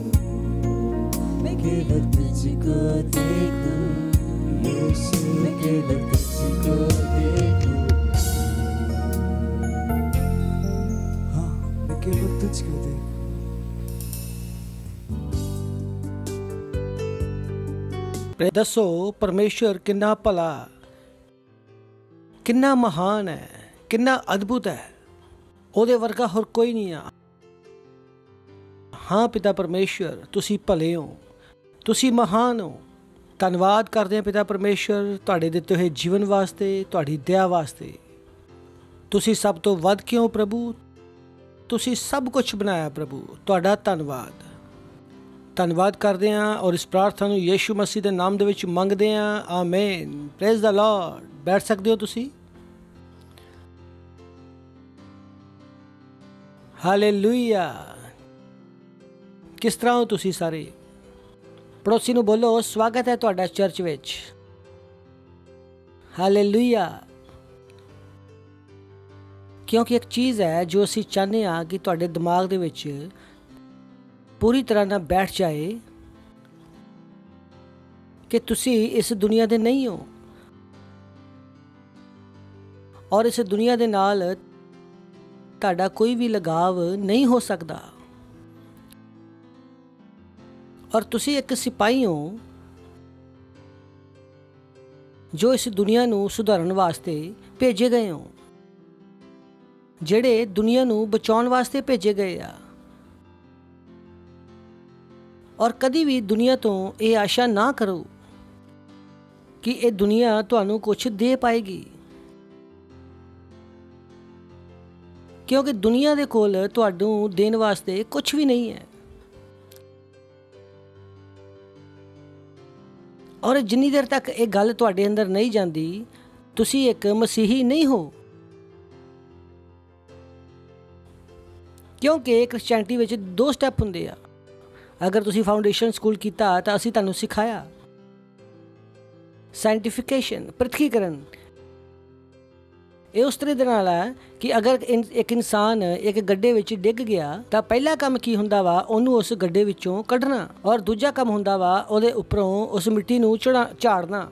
मैं केवल तुझको देखूं यीशु, मैं केवल तुझको देखूं। हाँ मैं केवल तुझको देखूं। दसो परमेश्वर किन्ना भला, किन्ना महान है, किन्ना अद्भुत है। ਉਹਦੇ ਵਰਗਾ ਹੋਰ ਕੋਈ ਨਹੀਂ ਆ। ਹਾਂ ਪਿਤਾ ਪਰਮੇਸ਼ਵਰ, ਤੁਸੀਂ ਭਲੇ ਹੋ, ਤੁਸੀਂ ਮਹਾਨ ਹੋ। ਧੰਨਵਾਦ ਕਰਦੇ ਹਾਂ ਪਿਤਾ ਪਰਮੇਸ਼ਵਰ ਤੁਹਾਡੇ ਦਿੱਤੇ ਹੋਏ ਜੀਵਨ ਵਾਸਤੇ, ਤੁਹਾਡੀ ਦਇਆ ਵਾਸਤੇ। ਤੁਸੀਂ ਸਭ ਤੋਂ ਵੱਧ ਕਿਉਂ ਪ੍ਰਭੂ, ਤੁਸੀਂ ਸਭ ਕੁਝ ਬਣਾਇਆ ਪ੍ਰਭੂ, ਤੁਹਾਡਾ ਧੰਨਵਾਦ। ਧੰਨਵਾਦ ਕਰਦੇ ਹਾਂ ਔਰ ਇਸ ਪ੍ਰਾਰਥਨਾ ਨੂੰ ਯੀਸ਼ੂ ਮਸੀਹ ਦੇ ਨਾਮ ਦੇ ਵਿੱਚ ਮੰਗਦੇ ਹਾਂ, ਆਮੇਨ। Praise the Lord. ਬੈਠ ਸਕਦੇ ਹੋ ਤੁਸੀਂ। ਹਾਲੇਲੂਇਆ। ਕਿਸ ਤਰ੍ਹਾਂ ਹੋ ਤੁਸੀਂ ਸਾਰੇ? ਪੜੋਸੀ ਨੂੰ ਬੋਲੋ, ਸਵਾਗਤ ਹੈ ਤੁਹਾਡਾ ਚਰਚ ਵਿੱਚ। ਹਾਲੇਲੂਇਆ। ਕਿਉਂਕਿ ਇੱਕ ਚੀਜ਼ ਹੈ ਜੋ ਅਸੀਂ ਚਾਹੁੰਦੇ ਹਾਂ ਕਿ ਤੁਹਾਡੇ ਦਿਮਾਗ ਦੇ ਵਿੱਚ ਪੂਰੀ ਤਰ੍ਹਾਂ ਨਾਲ ਬੈਠ ਜਾਏ ਕਿ ਤੁਸੀਂ ਇਸ ਦੁਨੀਆ ਦੇ ਨਹੀਂ ਹੋ ਔਰ ਇਸ ਦੁਨੀਆ ਦੇ ਨਾਲ ਤੁਹਾਡਾ ਕੋਈ ਵੀ ਲਗਾਵ ਨਹੀਂ ਹੋ ਸਕਦਾ ਔਰ ਤੁਸੀਂ ਇੱਕ ਸਿਪਾਹੀ ਹੋ ਜੋ ਇਸ ਦੁਨੀਆ ਨੂੰ ਸੁਧਾਰਨ ਵਾਸਤੇ ਭੇਜੇ ਗਏ ਹੋ, ਜਿਹੜੇ ਦੁਨੀਆ ਨੂੰ ਬਚਾਉਣ ਵਾਸਤੇ ਭੇਜੇ ਗਏ ਆ। ਔਰ ਕਦੀ ਵੀ ਦੁਨੀਆ ਤੋਂ ਇਹ ਆਸ਼ਾ ਨਾ ਕਰੋ ਕਿ ਇਹ ਦੁਨੀਆ ਤੁਹਾਨੂੰ ਕੁਝ ਦੇ ਪਾਏਗੀ, ਕਿਉਂਕਿ ਦੁਨੀਆ ਦੇ ਕੋਲ ਤੁਹਾਨੂੰ ਦੇਣ ਵਾਸਤੇ ਕੁਝ ਵੀ ਨਹੀਂ ਹੈ। ਔਰ ਜਿੰਨੀ ਦੇਰ ਤੱਕ ਇਹ ਗੱਲ ਤੁਹਾਡੇ ਅੰਦਰ ਨਹੀਂ ਜਾਂਦੀ, ਤੁਸੀਂ ਇੱਕ ਮਸੀਹੀ ਨਹੀਂ ਹੋ। ਕਿਉਂਕਿ ਕ੍ਰਿਸਚੈਨਿਟੀ ਵਿੱਚ 2 ਸਟੈਪ ਹੁੰਦੇ ਆ। ਅਗਰ ਤੁਸੀਂ ਫਾਊਂਡੇਸ਼ਨ ਸਕੂਲ ਕੀਤਾ ਤਾਂ ਅਸੀਂ ਤੁਹਾਨੂੰ ਸਿਖਾਇਆ ਸਾਇੰਟੀਫਿਕੇਸ਼ਨ, ਪ੍ਰਤੱਖੀਕਰਨ। ਇਹ ਉਸ ਤਰ੍ਹਾਂ ਦੇ ਨਾਲ ਹੈ ਕਿ ਅਗਰ ਇੱਕ ਇਨਸਾਨ ਇੱਕ ਗੱਡੇ ਵਿੱਚ ਡਿੱਗ ਗਿਆ ਤਾਂ ਪਹਿਲਾ ਕੰਮ ਕੀ ਹੁੰਦਾ ਵਾ, ਉਹਨੂੰ ਉਸ ਗੱਡੇ ਵਿੱਚੋਂ ਕੱਢਣਾ, ਔਰ ਦੂਜਾ ਕੰਮ ਹੁੰਦਾ ਵਾ ਉਹਦੇ ਉੱਪਰੋਂ ਉਸ ਮਿੱਟੀ ਨੂੰ ਝਾੜਨਾ।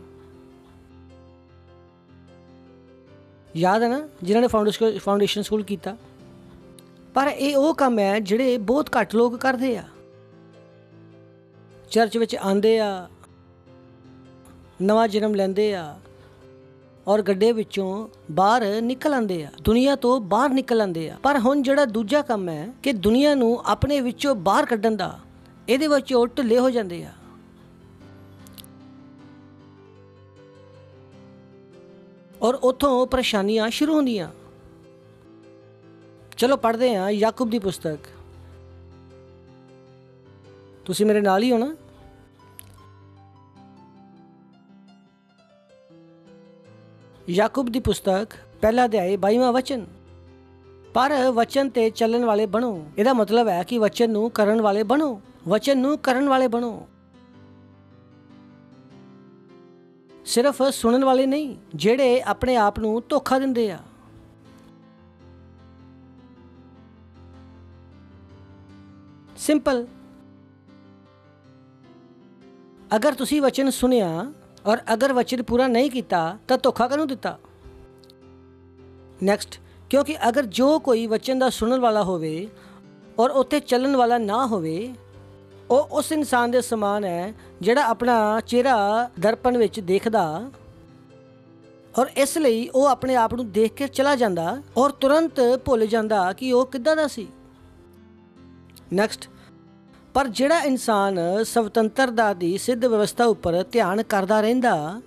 ਯਾਦ ਹੈ ਨਾ ਜਿਨ੍ਹਾਂ ਨੇ ਫਾਊਂਡੇਸ਼ਨ ਸਕੂਲ ਕੀਤਾ? ਪਰ ਇਹ ਉਹ ਕੰਮ ਹੈ ਜਿਹੜੇ ਬਹੁਤ ਘੱਟ ਲੋਕ ਕਰਦੇ ਆ। ਚਰਚ ਵਿੱਚ ਆਉਂਦੇ ਆ, ਨਵਾਂ ਜਨਮ ਲੈਂਦੇ ਆ ਔਰ ਗੱਡੇ ਵਿੱਚੋਂ ਬਾਹਰ ਨਿਕਲ ਆਉਂਦੇ ਆ, ਦੁਨੀਆ ਤੋਂ ਬਾਹਰ ਨਿਕਲ ਆਉਂਦੇ ਆ। ਪਰ ਹੁਣ ਜਿਹੜਾ ਦੂਜਾ ਕੰਮ ਹੈ ਕਿ ਦੁਨੀਆ ਨੂੰ ਆਪਣੇ ਵਿੱਚੋਂ ਬਾਹਰ ਕੱਢਣ ਦਾ, ਇਹਦੇ ਵਿੱਚ ਉਹ ਢਿੱਲੇ ਹੋ ਜਾਂਦੇ ਆ। ਔਰ ਉੱਥੋਂ ਪਰੇਸ਼ਾਨੀਆਂ ਸ਼ੁਰੂ ਹੁੰਦੀਆਂ। ਚਲੋ ਪੜ੍ਹਦੇ ਹਾਂ ਯਾਕੂਬ ਦੀ ਪੁਸਤਕ। ਤੁਸੀਂ ਮੇਰੇ ਨਾਲ ਹੀ ਹੋ ਨਾ? ਯਾਕੂਬ ਦੀ ਪੁਸਤਕ ਪਹਿਲਾ ਅਧਿਆਇ 22ਵਾਂ ਵਚਨ। ਪਰ ਵਚਨ ਤੇ ਚੱਲਣ ਵਾਲੇ ਬਣੋ। ਇਹਦਾ ਮਤਲਬ ਹੈ ਕਿ ਵਚਨ ਨੂੰ ਕਰਨ ਵਾਲੇ ਬਣੋ, ਵਚਨ ਨੂੰ ਕਰਨ ਵਾਲੇ ਬਣੋ। ਸਿਰਫ ਸੁਣਨ ਵਾਲੇ ਨਹੀਂ, ਜਿਹੜੇ ਆਪਣੇ ਆਪ ਨੂੰ ਧੋਖਾ ਦਿੰਦੇ ਆ। ਸਿੰਪਲ। ਅਗਰ ਤੁਸੀਂ ਵਚਨ ਸੁਣਿਆ ਔਰ ਅਗਰ ਵਚਨ ਪੂਰਾ ਨਹੀਂ ਕੀਤਾ ਤਾਂ ਧੋਖਾ ਕਿਹਨੂੰ ਦਿੱਤਾ? ਨੈਕਸਟ, ਕਿਉਂਕਿ ਅਗਰ ਜੋ ਕੋਈ ਵਚਨ ਦਾ ਸੁਣਨ ਵਾਲਾ ਹੋਵੇ ਔਰ ਉੱਥੇ ਚੱਲਣ ਵਾਲਾ ਨਾ ਹੋਵੇ, ਉਹ ਉਸ ਇਨਸਾਨ ਦੇ ਸਮਾਨ ਹੈ ਜਿਹੜਾ ਆਪਣਾ ਚਿਹਰਾ ਦਰਪਣ ਵਿੱਚ ਦੇਖਦਾ ਔਰ ਇਸ ਲਈ ਉਹ ਆਪਣੇ ਆਪ ਨੂੰ ਦੇਖ ਕੇ ਚਲਾ ਜਾਂਦਾ ਔਰ ਤੁਰੰਤ ਭੁੱਲ ਜਾਂਦਾ ਕਿ ਉਹ ਕਿੱਦਾਂ ਦਾ ਸੀ। ਨੈਕਸਟ, ਪਰ ਜਿਹੜਾ ਇਨਸਾਨ ਸੁਤੰਤਰਤਾ ਦੀ ਸਿੱਧ ਵਿਵਸਥਾ ਉੱਪਰ ਧਿਆਨ ਕਰਦਾ ਰਹਿੰਦਾ,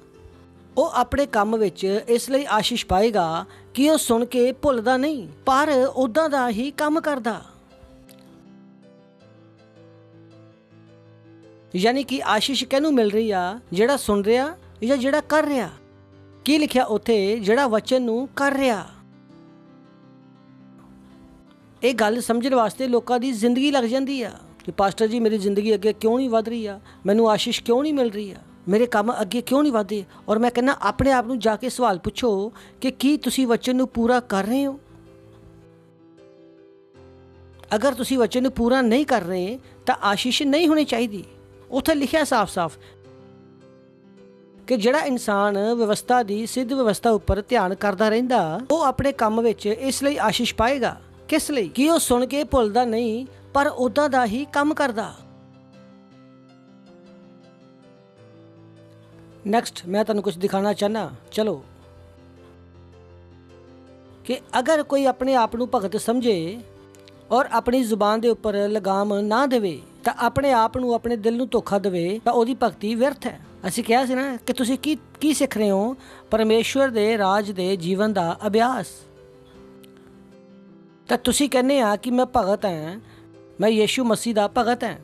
ਉਹ ਆਪਣੇ ਕੰਮ ਵਿੱਚ ਇਸ ਲਈ ਆਸ਼ੀਸ਼ ਪਾਏਗਾ ਕਿ ਉਹ ਸੁਣ ਕੇ ਭੁੱਲਦਾ ਨਹੀਂ ਪਰ ਉੱਦਾਂ ਦਾ ਹੀ ਕੰਮ ਕਰਦਾ। ਯਾਨੀ ਕਿ ਆਸ਼ੀਸ਼ ਕਿਹਨੂੰ ਮਿਲ ਰਹੀ ਆ? ਜਿਹੜਾ ਸੁਣ ਰਿਹਾ ਜਾਂ ਜਿਹੜਾ ਕਰ ਰਿਹਾ? ਕੀ ਲਿਖਿਆ ਉੱਥੇ? ਜਿਹੜਾ ਵਚਨ ਨੂੰ ਕਰ ਰਿਹਾ। ਇਹ ਗੱਲ ਸਮਝਣ ਵਾਸਤੇ ਲੋਕਾਂ ਦੀ ਜ਼ਿੰਦਗੀ ਲੱਗ ਜਾਂਦੀ ਆ ਕਿ ਪਾਸਟਰ ਜੀ ਮੇਰੀ ਜ਼ਿੰਦਗੀ ਅੱਗੇ ਕਿਉਂ ਨਹੀਂ ਵਧ ਰਹੀ ਆ, ਮੈਨੂੰ ਆਸ਼ੀਸ਼ ਕਿਉਂ ਨਹੀਂ ਮਿਲ ਰਹੀ ਆ, ਮੇਰੇ ਕੰਮ ਅੱਗੇ ਕਿਉਂ ਨਹੀਂ ਵਧਦੇ। ਔਰ ਮੈਂ ਕਹਿੰਦਾ ਆਪਣੇ ਆਪ ਨੂੰ ਜਾ ਕੇ ਸਵਾਲ ਪੁੱਛੋ ਕਿ ਕੀ ਤੁਸੀਂ ਵਚਨ ਨੂੰ ਪੂਰਾ ਕਰ ਰਹੇ ਹੋ? ਅਗਰ ਤੁਸੀਂ ਵਚਨ ਨੂੰ ਪੂਰਾ ਨਹੀਂ ਕਰ ਰਹੇ ਤਾਂ ਆਸ਼ੀਸ਼ ਨਹੀਂ ਹੋਣੀ ਚਾਹੀਦੀ। ਉੱਥੇ ਲਿਖਿਆ ਸਾਫ਼-ਸਾਫ਼ ਕਿ ਜਿਹੜਾ ਇਨਸਾਨ ਵਿਵਸਥਾ ਦੀ ਸਿੱਧ ਵਿਵਸਥਾ ਉੱਪਰ ਧਿਆਨ ਕਰਦਾ ਰਹਿੰਦਾ, ਉਹ ਆਪਣੇ ਕੰਮ ਵਿੱਚ ਇਸ ਲਈ ਆਸ਼ੀਸ਼ ਪਾਏਗਾ। ਕਿਸ ਲਈ? ਕਿ ਉਹ ਸੁਣ ਕੇ ਭੁੱਲਦਾ ਨਹੀਂ ਪਰ ਉੱਦਾਂ ਦਾ ਹੀ ਕੰਮ ਕਰਦਾ। ਨੈਕਸਟ ਮੈਂ ਤੁਹਾਨੂੰ ਕੁਝ ਦਿਖਾਣਾ ਚਾਹਨਾ। ਚਲੋ ਕਿ ਅਗਰ ਕੋਈ ਆਪਣੇ ਆਪ ਨੂੰ ਭਗਤ ਸਮਝੇ ਔਰ ਆਪਣੀ ਜ਼ੁਬਾਨ ਦੇ ਉੱਪਰ ਲਗਾਮ ਨਾ ਦੇਵੇ ਤਾਂ ਆਪਣੇ ਆਪ ਨੂੰ ਆਪਣੇ ਦਿਲ ਨੂੰ ਧੋਖਾ ਦੇਵੇ ਤਾਂ ਉਹਦੀ ਭਗਤੀ ਵਿਅਰਥ ਹੈ। ਅਸੀਂ ਕਿਹਾ ਸੀ ਨਾ ਕਿ ਤੁਸੀਂ ਕੀ ਸਿੱਖ ਰਹੇ ਹੋ? ਪਰਮੇਸ਼ਵਰ ਦੇ ਰਾਜ ਦੇ ਜੀਵਨ ਦਾ ਅਭਿਆਸ। ਤਾਂ ਤੁਸੀਂ ਕਹਿੰਦੇ ਆ ਕਿ ਮੈਂ ਭਗਤ ਹਾਂ, ਮੈਂ ਯੀਸ਼ੂ ਮਸੀਹ ਦਾ ਭਗਤ ਹਾਂ,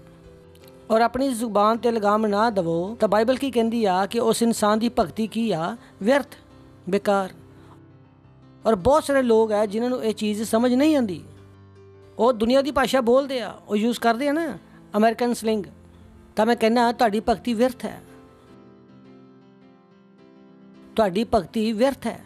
ਔਰ ਆਪਣੀ ਜ਼ੁਬਾਨ ਤੇ ਲਗਾਮ ਨਾ ਦੇਵੋ ਤਾਂ ਬਾਈਬਲ ਕੀ ਕਹਿੰਦੀ ਆ ਕਿ ਉਸ ਇਨਸਾਨ ਦੀ ਭਗਤੀ ਕੀ ਆ? ਵਿਅਰਥ, ਬੇਕਾਰ। ਔਰ ਬਹੁਤ ਸਾਰੇ ਲੋਕ ਹੈ ਜਿਨ੍ਹਾਂ ਨੂੰ ਇਹ ਚੀਜ਼ ਸਮਝ ਨਹੀਂ ਆਉਂਦੀ। ਉਹ ਦੁਨੀਆ ਦੀ ਭਾਸ਼ਾ ਬੋਲਦੇ ਆ, ਉਹ ਯੂਜ਼ ਕਰਦੇ ਆ ਨਾ ਅਮਰੀਕਨ ਸਲਿੰਗ। ਤਾਂ ਮੈਂ ਕਹਿੰਦਾ ਤੁਹਾਡੀ ਭਗਤੀ ਵਿਅਰਥ ਹੈ, ਤੁਹਾਡੀ ਭਗਤੀ ਵਿਅਰਥ ਹੈ।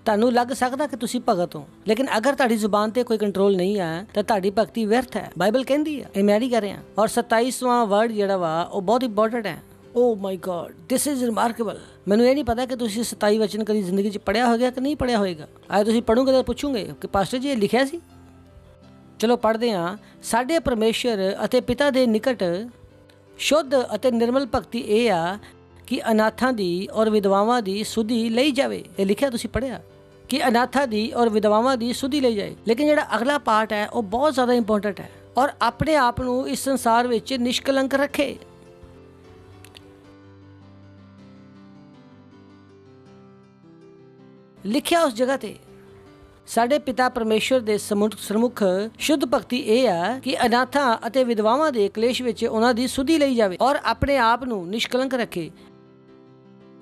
ਤੁਹਾਨੂੰ ਲੱਗ ਸਕਦਾ ਕਿ ਤੁਸੀਂ ਭਗਤ ਹੋ, ਲੇਕਿਨ ਅਗਰ ਤੁਹਾਡੀ ਜ਼ੁਬਾਨ ਤੇ ਕੋਈ ਕੰਟਰੋਲ ਨਹੀਂ ਹੈ ਤਾਂ ਤੁਹਾਡੀ ਭਗਤੀ ਵਿਅਰਥ ਹੈ। ਬਾਈਬਲ ਕਹਿੰਦੀ ਹੈ, ਇਹ ਮੈਂ ਨਹੀਂ ਕਰ ਰਿਹਾ। ਔਰ 27ਵਾਂ ਵਰਡ ਜਿਹੜਾ ਵਾ ਉਹ ਬਹੁਤ ਇੰਪੋਰਟੈਂਟ ਹੈ। ਓ ਮਾਈ ਗॉड, ਦਿਸ ਇਜ਼ ਰਿਮਾਰਕੇਬਲ। ਮੈਨੂੰ ਇਹ ਨਹੀਂ ਪਤਾ ਕਿ ਤੁਸੀਂ 27 ਵਚਨ ਕਦੀ ਜ਼ਿੰਦਗੀ 'ਚ ਪੜ੍ਹਿਆ ਹੋਵੇਗਾ ਕਿ ਨਹੀਂ ਪੜ੍ਹਿਆ ਹੋਵੇਗਾ। ਅੱਜ ਤੁਸੀਂ ਪੜ੍ਹੋਗੇ ਤਾਂ ਪੁੱਛੋਗੇ ਕਿ ਪਾਸਟਰ ਜੀ ਇਹ ਲਿਖਿਆ ਸੀ। ਚਲੋ ਪੜ੍ਹਦੇ ਹਾਂ। ਸਾਡੇ ਪਰਮੇਸ਼ਰ ਅਤੇ ਪਿਤਾ ਦੇ ਨਿਕਟ ਸ਼ੁੱਧ ਅਤੇ ਨਿਰਮਲ ਭਗਤੀ ਇਹ ਆ ਕਿ ਅਨਾਥਾਂ ਦੀ ਔਰ ਵਿਧਵਾਵਾਂ ਦੀ ਸੁਧੀ ਲਈ ਜਾਵੇ। ਇਹ ਲਿਖਿਆ, ਤੁਸੀਂ ਪੜ੍ਹਿਆ ਕਿ ਅਨਾਥਾਂ ਦੀ ਔਰ ਵਿਧਵਾਵਾਂ ਦੀ ਸੁਧੀ ਲਈ ਜਾਏ। ਲੇਕਿਨ ਜਿਹੜਾ ਅਗਲਾ ਪਾਰਟ ਹੈ ਉਹ ਬਹੁਤ ਜ਼ਿਆਦਾ ਇੰਪੋਰਟੈਂਟ ਹੈ। ਔਰ ਆਪਣੇ ਆਪ ਨੂੰ ਇਸ ਸੰਸਾਰ ਵਿੱਚ ਨਿਸ਼ਕਲੰਕ ਰੱਖੇ। ਲਿਖਿਆ ਉਸ ਜਗ੍ਹਾ ਤੇ ਸਾਡੇ ਪਿਤਾ ਪਰਮੇਸ਼ਵਰ ਦੇ ਸਰਮੁਖ ਸ਼ੁੱਧ ਭਗਤੀ ਇਹ ਆ ਕਿ ਅਨਾਥਾਂ ਅਤੇ ਵਿਧਵਾਵਾਂ ਦੇ ਕਲੇਸ਼ ਵਿੱਚ ਉਹਨਾਂ ਦੀ ਸੁਧੀ ਲਈ ਜਾਵੇ ਔਰ ਆਪਣੇ ਆਪ ਨੂੰ ਨਿਸ਼ਕਲੰਕ ਰੱਖੇ।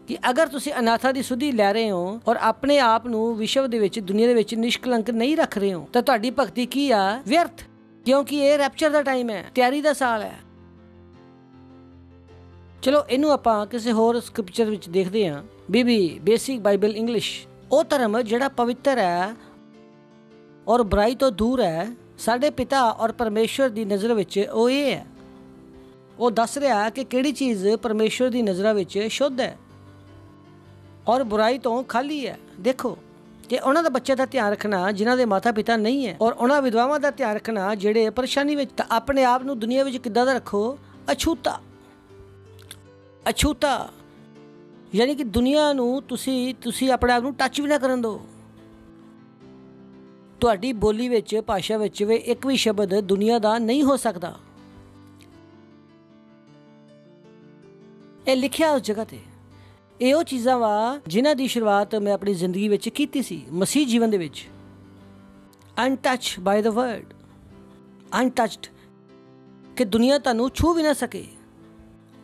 ਕਿ ਅਗਰ ਤੁਸੀਂ ਅਨਾਥਾਂ ਦੀ ਸੁਧੀ ਲੈ ਰਹੇ ਹੋ ਔਰ ਆਪਣੇ ਆਪ ਨੂੰ ਵਿਸ਼ਵ ਦੇ ਵਿੱਚ, ਦੁਨੀਆ ਦੇ ਵਿੱਚ ਨਿਸ਼ਕਲੰਕ ਨਹੀਂ ਰੱਖ ਰਹੇ ਹੋ ਤਾਂ ਤੁਹਾਡੀ ਭਗਤੀ ਕੀ ਆ? ਵਿਅਰਥ। ਕਿਉਂਕਿ ਇਹ ਰੈਪਚਰ ਦਾ ਟਾਈਮ ਹੈ, ਤਿਆਰੀ ਦਾ ਸਾਲ ਹੈ। ਚਲੋ ਇਹਨੂੰ ਆਪਾਂ ਕਿਸੇ ਹੋਰ ਸਕ੍ਰਿਪਚਰ ਵਿੱਚ ਦੇਖਦੇ ਹਾਂ। ਬੀਬੀ ਬੇਸਿਕ ਬਾਈਬਲ ਇੰਗਲਿਸ਼। ਉਹ ਧਰਮ ਜਿਹੜਾ ਪਵਿੱਤਰ ਹੈ ਔਰ ਬੁਰਾਈ ਤੋਂ ਦੂਰ ਹੈ, ਸਾਡੇ ਪਿਤਾ ਔਰ ਪਰਮੇਸ਼ਵਰ ਦੀ ਨਜ਼ਰ ਵਿੱਚ ਉਹ ਇਹ ਹੈ। ਉਹ ਦੱਸ ਰਿਹਾ ਕਿ ਕਿਹੜੀ ਚੀਜ਼ ਪਰਮੇਸ਼ਵਰ ਦੀ ਨਜ਼ਰਾਂ ਵਿੱਚ ਸ਼ੁੱਧ ਹੈ ਔਰ ਬੁਰਾਈ ਤੋਂ ਖਾਲੀ ਹੈ। ਦੇਖੋ ਕਿ ਉਹਨਾਂ ਦੇ ਬੱਚੇ ਦਾ ਧਿਆਨ ਰੱਖਣਾ ਜਿਨ੍ਹਾਂ ਦੇ ਮਾਤਾ ਪਿਤਾ ਨਹੀਂ ਹੈ, ਔਰ ਉਹਨਾਂ ਵਿਧਵਾਵਾਂ ਦਾ ਧਿਆਨ ਰੱਖਣਾ ਜਿਹੜੇ ਪਰੇਸ਼ਾਨੀ ਵਿੱਚ। ਤਾਂ ਆਪਣੇ ਆਪ ਨੂੰ ਦੁਨੀਆ ਵਿੱਚ ਕਿੱਦਾਂ ਦਾ ਰੱਖੋ? ਅਛੂਤਾ। ਅਛੂਤਾ ਯਾਨੀ ਕਿ ਦੁਨੀਆ ਨੂੰ ਤੁਸੀਂ ਆਪਣੇ ਆਪ ਨੂੰ ਟੱਚ ਵੀ ਨਾ ਕਰਨ ਦਿਓ। ਤੁਹਾਡੀ ਬੋਲੀ ਵਿੱਚ, ਭਾਸ਼ਾ ਵਿੱਚ ਵੀ ਇੱਕ ਵੀ ਸ਼ਬਦ ਦੁਨੀਆ ਦਾ ਨਹੀਂ ਹੋ ਸਕਦਾ। ਇਹ ਲਿਖਿਆ ਉਸ ਜਗ੍ਹਾ ਤੇ। ਇਹ ਉਹ ਚੀਜ਼ਾਂ ਵਾ ਜਿਨ੍ਹਾਂ ਦੀ ਸ਼ੁਰੂਆਤ ਮੈਂ ਆਪਣੀ ਜ਼ਿੰਦਗੀ ਵਿੱਚ ਕੀਤੀ ਸੀ, ਮਸੀਹ ਜੀਵਨ ਦੇ ਵਿੱਚ। ਅਨਟੱਚ ਬਾਈ ਦਾ ਵਰਡ, ਅਨਟੱਚਡ, ਕਿ ਦੁਨੀਆ ਤੁਹਾਨੂੰ ਛੂ ਵੀ ਨਾ ਸਕੇ।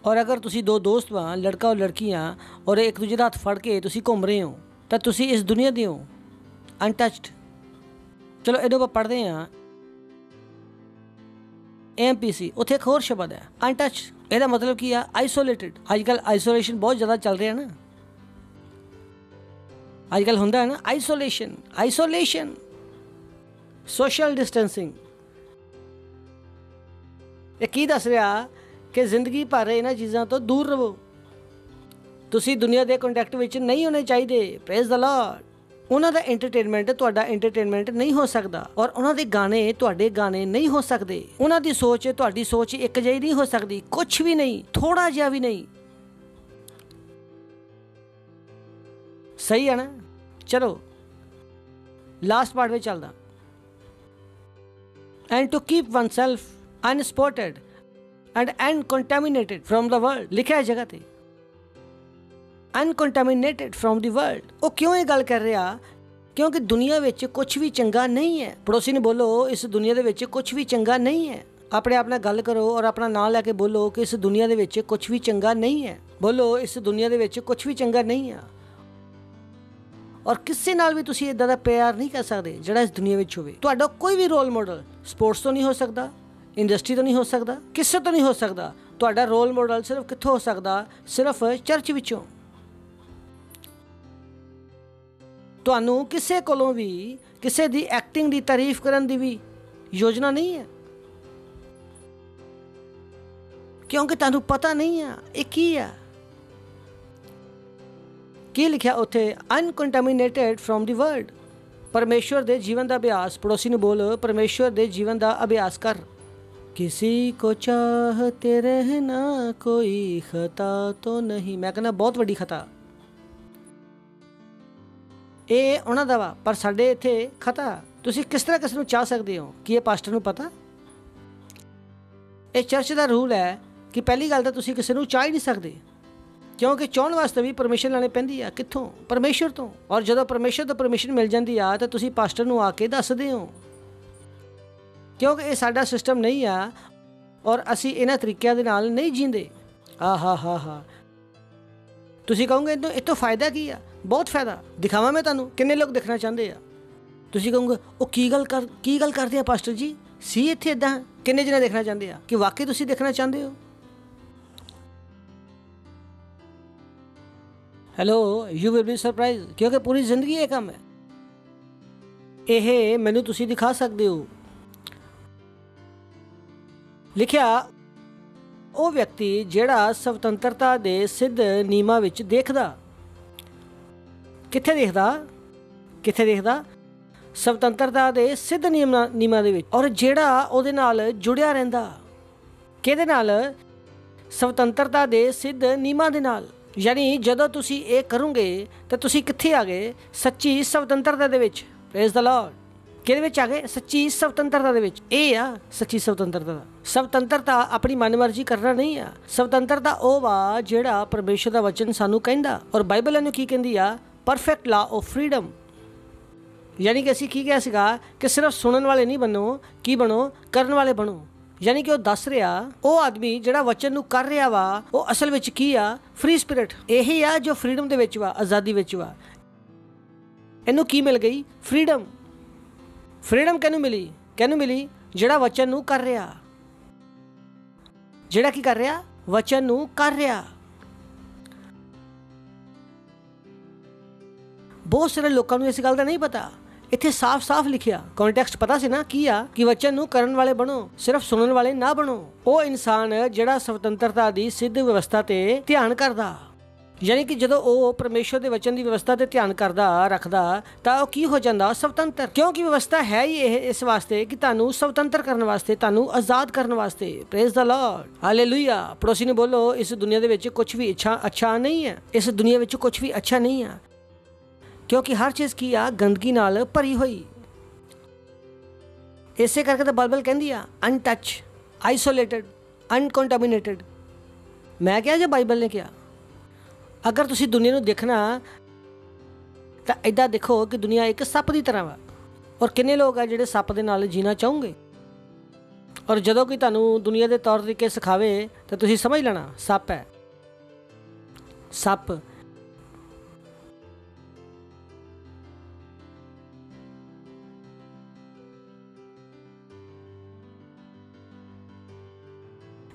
ਔਰ ਅਗਰ ਤੁਸੀਂ ਦੋ ਦੋਸਤ ਵਾਂ, ਲੜਕਾ ਔਰ ਲੜਕੀਆਂ, ਔਰ ਇੱਕ ਦੂਜੇ ਦਾ ਹੱਥ ਫੜ ਕੇ ਤੁਸੀਂ ਘੁੰਮ ਰਹੇ ਹੋ ਤਾਂ ਤੁਸੀਂ ਇਸ ਦੁਨੀਆ ਦੇ ਹੋ, ਅਨਟੱਚਡ। ਚਲੋ ਇਹਨੂੰ ਆਪਾਂ ਪੜ੍ਹਦੇ ਹਾਂ। AMPC, ਉੱਥੇ ਇੱਕ ਹੋਰ ਸ਼ਬਦ ਹੈ ਅਨਟੱਚ। ਇਹਦਾ ਮਤਲਬ ਕੀ ਆ? ਆਈਸੋਲੇਟਿਡ। ਅੱਜ ਕੱਲ੍ਹ ਆਈਸੋਲੇਸ਼ਨ ਬਹੁਤ ਜ਼ਿਆਦਾ ਚੱਲ ਰਿਹਾ ਨਾ। ਅੱਜ ਕੱਲ੍ਹ ਹੁੰਦਾ ਹੈ ਨਾ ਆਈਸੋਲੇਸ਼ਨ, ਸੋਸ਼ਲ ਡਿਸਟੈਂਸਿੰਗ। ਇਹ ਕੀ ਦੱਸ ਰਿਹਾ ਕਿ ਜ਼ਿੰਦਗੀ ਭਰ ਇਹਨਾਂ ਚੀਜ਼ਾਂ ਤੋਂ ਦੂਰ ਰਹੋ। ਤੁਸੀਂ ਦੁਨੀਆ ਦੇ ਕੰਟੈਕਟ ਵਿੱਚ ਨਹੀਂ ਹੋਣੇ ਚਾਹੀਦੇ। Praise the Lord. ਉਹਨਾਂ ਦਾ ਐਂਟਰਟੇਨਮੈਂਟ ਤੁਹਾਡਾ ਐਂਟਰਟੇਨਮੈਂਟ ਨਹੀਂ ਹੋ ਸਕਦਾ, ਔਰ ਉਹਨਾਂ ਦੇ ਗਾਣੇ ਤੁਹਾਡੇ ਗਾਣੇ ਨਹੀਂ ਹੋ ਸਕਦੇ। ਉਹਨਾਂ ਦੀ ਸੋਚ ਤੁਹਾਡੀ ਸੋਚ ਇੱਕ ਜਿਹੀ ਨਹੀਂ ਹੋ ਸਕਦੀ, ਕੁਛ ਵੀ ਨਹੀਂ, ਥੋੜਾ ਜਿਹਾ ਵੀ ਨਹੀਂ। ਸਹੀ ਹੈ ਨਾ? ਚਲੋ ਲਾਸਟ ਪਾਰਟ ਵਿੱਚ ਚੱਲਦਾ। And to keep oneself unspotted and uncontaminated from the world. ਲਿਖਿਆ ਜਗ੍ਹਾ ਤੇ ਅਨਕੰਟੈਮੀਨੇਟਡ ਫਰੋਮ ਦੀ ਵਰਲਡ। ਉਹ ਕਿਉਂ ਇਹ ਗੱਲ ਕਰ ਰਿਹਾ? ਕਿਉਂਕਿ ਦੁਨੀਆ ਵਿੱਚ ਕੁਛ ਵੀ ਚੰਗਾ ਨਹੀਂ ਹੈ। ਪੜੋਸੀ ਨੂੰ ਬੋਲੋ, ਇਸ ਦੁਨੀਆ ਦੇ ਵਿੱਚ ਕੁਛ ਵੀ ਚੰਗਾ ਨਹੀਂ ਹੈ। ਆਪਣੇ ਆਪ ਨਾਲ ਗੱਲ ਕਰੋ ਔਰ ਆਪਣਾ ਨਾਂ ਲੈ ਕੇ ਬੋਲੋ ਕਿ ਇਸ ਦੁਨੀਆ ਦੇ ਵਿੱਚ ਕੁਛ ਵੀ ਚੰਗਾ ਨਹੀਂ ਹੈ। ਬੋਲੋ, ਇਸ ਦੁਨੀਆ ਦੇ ਵਿੱਚ ਕੁਛ ਵੀ ਚੰਗਾ ਨਹੀਂ ਹੈ। ਔਰ ਕਿਸੇ ਨਾਲ ਵੀ ਤੁਸੀਂ ਇੱਦਾਂ ਦਾ ਪਿਆਰ ਨਹੀਂ ਕਰ ਸਕਦੇ ਜਿਹੜਾ ਇਸ ਦੁਨੀਆ ਵਿੱਚ ਹੋਵੇ। ਤੁਹਾਡਾ ਕੋਈ ਵੀ ਰੋਲ ਮਾਡਲ ਸਪੋਰਟਸ ਤੋਂ ਨਹੀਂ ਹੋ ਸਕਦਾ, ਇੰਡਸਟਰੀ ਤੋਂ ਨਹੀਂ ਹੋ ਸਕਦਾ, ਕਿਸੇ ਤੋਂ ਨਹੀਂ ਹੋ ਸਕਦਾ। ਤੁਹਾਡਾ ਰੋਲ ਮਾਡਲ ਸਿਰਫ ਕਿੱਥੋਂ ਹੋ ਸਕਦਾ? ਸਿਰਫ ਚਰਚ ਵਿੱਚੋਂ। ਤੁਹਾਨੂੰ ਕਿਸੇ ਕੋਲੋਂ ਵੀ ਕਿਸੇ ਦੀ ਐਕਟਿੰਗ ਦੀ ਤਾਰੀਫ ਕਰਨ ਦੀ ਵੀ ਯੋਜਨਾ ਨਹੀਂ ਹੈ, ਕਿਉਂਕਿ ਤੁਹਾਨੂੰ ਪਤਾ ਨਹੀਂ ਆ ਇਹ ਕੀ ਆ। ਕੀ ਲਿਖਿਆ ਉੱਥੇ? ਅਨਕੰਟੈਮੀਨੇਟਡ ਫਰੋਮ ਦੀ ਵਰਲਡ। ਪਰਮੇਸ਼ਵਰ ਦੇ ਜੀਵਨ ਦਾ ਅਭਿਆਸ। ਪੜੋਸੀ ਨੂੰ ਬੋਲ, ਪਰਮੇਸ਼ਵਰ ਦੇ ਜੀਵਨ ਦਾ ਅਭਿਆਸ ਕਰ। किसी को चाहते रहना कोई खता तो नहीं। मैं कहना बहुत वड्डी खता ਇਹ ਉਹਨਾਂ ਦਾ ਵਾ, ਪਰ ਸਾਡੇ ਇੱਥੇ ਖਤਾ। ਤੁਸੀਂ ਕਿਸ ਤਰ੍ਹਾਂ ਕਿਸ ਨੂੰ ਚਾਹ ਸਕਦੇ ਹੋ? ਕੀ ਇਹ ਪਾਸਟਰ ਨੂੰ ਪਤਾ? ਇਹ ਚਰਚ ਦਾ ਰੂਲ ਹੈ ਕਿ ਪਹਿਲੀ ਗੱਲ ਤਾਂ ਤੁਸੀਂ ਕਿਸੇ ਨੂੰ ਚਾਹ ਹੀ ਨਹੀਂ ਸਕਦੇ, ਕਿਉਂਕਿ ਚਾਹਣ ਵਾਸਤੇ ਵੀ ਪਰਮਿਸ਼ਨ ਲੈਣੀ ਪੈਂਦੀ ਆ। ਕਿੱਥੋਂ? ਪਰਮੇਸ਼ਰ ਤੋਂ। ਔਰ ਜਦੋਂ ਪਰਮੇਸ਼ਰ ਤੋਂ ਪਰਮਿਸ਼ਨ ਮਿਲ ਜਾਂਦੀ ਆ ਤਾਂ ਤੁਸੀਂ ਪਾਸਟਰ ਨੂੰ ਆ ਕੇ ਦੱਸਦੇ ਹੋ, ਕਿਉਂਕਿ ਇਹ ਸਾਡਾ ਸਿਸਟਮ ਨਹੀਂ ਆ ਔਰ ਅਸੀਂ ਇਹਨਾਂ ਤਰੀਕਿਆਂ ਦੇ ਨਾਲ ਨਹੀਂ ਜੀਂਦੇ। ਹਾ ਤੁਸੀਂ ਕਹੋਗੇ ਇਹ ਤੋਂ ਫਾਇਦਾ ਕੀ ਆ? ਬਹੁਤ ਫਾਇਦਾ। ਦਿਖਾਵਾਂ ਮੈਂ ਤੁਹਾਨੂੰ ਕਿੰਨੇ ਲੋਕ ਦੇਖਣਾ ਚਾਹੁੰਦੇ ਆ। ਤੁਸੀਂ ਕਹੋਗੇ ਉਹ ਕੀ ਗੱਲ ਕਰਦੇ ਆ ਪਾਸਟਰ ਜੀ? ਸੀ ਇੱਥੇ ਇੱਦਾਂ ਕਿੰਨੇ ਜਣੇ ਦੇਖਣਾ ਚਾਹੁੰਦੇ ਆ? ਕਿ ਵਾਕਈ ਤੁਸੀਂ ਦੇਖਣਾ ਚਾਹੁੰਦੇ ਹੋ? Hello, you will be surprise, ਕਿਉਂਕਿ ਪੂਰੀ ਜ਼ਿੰਦਗੀ ਇਹ ਕੰਮ ਹੈ। ਇਹ ਮੈਨੂੰ ਤੁਸੀਂ ਦਿਖਾ ਸਕਦੇ ਹੋ। ਲਿਖਿਆ ਉਹ ਵਿਅਕਤੀ ਜਿਹੜਾ ਸੁਤੰਤਰਤਾ ਦੇ ਸਿੱਧ ਨਿਯਮਾਂ ਵਿੱਚ ਦੇਖਦਾ। ਕਿੱਥੇ ਦੇਖਦਾ? ਸੁਤੰਤਰਤਾ ਦੇ ਸਿੱਧ ਨਿਯਮਾਂ ਦੇ ਵਿੱਚ। ਔਰ ਜਿਹੜਾ ਉਹਦੇ ਨਾਲ ਜੁੜਿਆ ਰਹਿੰਦਾ। ਕਿਹਦੇ ਨਾਲ? ਸੁਤੰਤਰਤਾ ਦੇ ਸਿੱਧ ਨਿਯਮਾਂ ਦੇ ਨਾਲ। ਯਾਨੀ ਜਦੋਂ ਤੁਸੀਂ ਇਹ ਕਰੋਗੇ ਤਾਂ ਤੁਸੀਂ ਕਿੱਥੇ ਆ ਗਏ? ਸੱਚੀ ਸੁਤੰਤਰਤਾ ਦੇ ਵਿੱਚ। Praise the Lord. ਕਿਹਦੇ ਵਿੱਚ ਆ ਗਏ? ਸੱਚੀ ਸੁਤੰਤਰਤਾ ਦੇ ਵਿੱਚ। ਇਹ ਆ ਸੱਚੀ ਸੁਤੰਤਰਤਾ। ਸੁਤੰਤਰਤਾ ਆਪਣੀ ਮਨਮਰਜ਼ੀ ਕਰਨਾ ਨਹੀਂ ਆ। ਸੁਤੰਤਰਤਾ ਉਹ ਵਾ ਜਿਹੜਾ ਪਰਮੇਸ਼ਰ ਦਾ ਵਚਨ ਸਾਨੂੰ ਕਹਿੰਦਾ। ਔਰ ਬਾਈਬਲ ਇਹਨੂੰ ਕੀ ਕਹਿੰਦੀ ਆ? Perfect law of freedom. ਯਾਨੀ ਕਿ ਅਸੀਂ ਕੀ ਕਿਹਾ ਸੀਗਾ ਕਿ ਸਿਰਫ ਸੁਣਨ ਵਾਲੇ ਨਹੀਂ ਬਣੋ, ਕੀ ਬਣੋ? ਕਰਨ ਵਾਲੇ ਬਣੋ। ਯਾਨੀ ਕਿ ਉਹ ਦੱਸ ਰਿਹਾ ਉਹ ਆਦਮੀ ਜਿਹੜਾ ਵਚਨ ਨੂੰ ਕਰ ਰਿਹਾ ਵਾ ਉਹ ਅਸਲ ਵਿੱਚ ਕੀ ਆ? Free spirit. ਇਹੀ ਆ ਜੋ ਫਰੀडम ਦੇ ਵਿੱਚ ਵਾ, ਆਜ਼ਾਦੀ ਵਿੱਚ ਵਾ। ਇਹਨੂੰ ਕੀ ਮਿਲ ਗਈ? ਫਰੀडम ਕਿਹਨੂੰ ਮਿਲੀ? ਜਿਹੜਾ ਵਚਨ ਨੂੰ ਕਰ ਰਿਹਾ। ਜਿਹੜਾ ਕੀ ਕਰ ਰਿਹਾ? ਵਚਨ ਨੂੰ ਕਰ ਰਿਹਾ। ਬਹੁਤ ਸਾਰੇ ਲੋਕਾਂ ਨੂੰ ਇਸ ਗੱਲ ਦਾ ਨਹੀਂ ਪਤਾ। ਇੱਥੇ ਸਾਫ਼ ਲਿਖਿਆ, ਕੰਟੈਕਸਟ ਪਤਾ ਸੀ ਨਾ ਕੀ ਆ? ਕਿ ਵਚਨ ਨੂੰ ਕਰਨ ਵਾਲੇ ਬਣੋ, ਸਿਰਫ ਸੁਣਨ ਵਾਲੇ ਨਾ ਬਣੋ। ਉਹ ਇਨਸਾਨ ਜਿਹੜਾ ਸੁਤੰਤਰਤਾ ਦੀ ਸਿੱਧ ਵਿਵਸਥਾ ਤੇ ਧਿਆਨ ਕਰਦਾ। ਯਾਨੀ ਕਿ ਜਦੋਂ ਉਹ ਪਰਮੇਸ਼ਰ ਦੇ ਵਚਨ ਦੀ ਵਿਵਸਥਾ ਤੇ ਧਿਆਨ ਰੱਖਦਾ ਤਾਂ ਉਹ ਕੀ ਹੋ ਜਾਂਦਾ? ਸੁਤੰਤਰ। ਕਿਉਂਕਿ ਵਿਵਸਥਾ ਹੈ ਹੀ ਇਹ ਇਸ ਵਾਸਤੇ ਕਿ ਤੁਹਾਨੂੰ ਸੁਤੰਤਰ ਕਰਨ ਵਾਸਤੇ, ਤੁਹਾਨੂੰ ਆਜ਼ਾਦ ਕਰਨ ਵਾਸਤੇ। Praise the Lord, hallelujah. ਪੜੋਸੀ ਨੂੰ ਬੋਲੋ, ਇਸ ਦੁਨੀਆ ਦੇ ਵਿੱਚ ਕੁਝ ਵੀ ਅੱਛਾ ਨਹੀਂ ਹੈ। ਇਸ ਦੁਨੀਆ ਵਿੱਚ ਕੁਝ ਵੀ ਅੱਛਾ ਨਹੀਂ ਹੈ, ਕਿਉਂਕਿ ਹਰ ਚੀਜ਼ ਕੀ ਆ? ਗੰਦਗੀ ਨਾਲ ਭਰੀ ਹੋਈ। ਇਸੇ ਕਰਕੇ ਤਾਂ ਬਾਈਬਲ ਕਹਿੰਦੀ ਆ ਅਨਟੱਚ, ਆਈਸੋਲੇਟਡ, ਅਨਕੰਟਾਮਿਨੇਟਡ। ਮੈਂ ਕਿਹਾ ਜਾਂ ਬਾਈਬਲ ਨੇ ਕਿਹਾ? ਅਗਰ ਤੁਸੀਂ ਦੁਨੀਆ ਨੂੰ ਦੇਖਣਾ ਤਾਂ ਇੱਦਾਂ ਦੇਖੋ ਕਿ ਦੁਨੀਆ ਇੱਕ ਸੱਪ ਦੀ ਤਰ੍ਹਾਂ ਵਾ। ਔਰ ਕਿੰਨੇ ਲੋਕ ਆ ਜਿਹੜੇ ਸੱਪ ਦੇ ਨਾਲ ਜੀਣਾ ਚਾਹੋਗੇ? ਔਰ ਜਦੋਂ ਕੋਈ ਤੁਹਾਨੂੰ ਦੁਨੀਆ ਦੇ ਤੌਰ ਤਰੀਕੇ ਸਿਖਾਵੇ ਤਾਂ ਤੁਸੀਂ ਸਮਝ ਲੈਣਾ ਸੱਪ ਹੈ। ਸੱਪ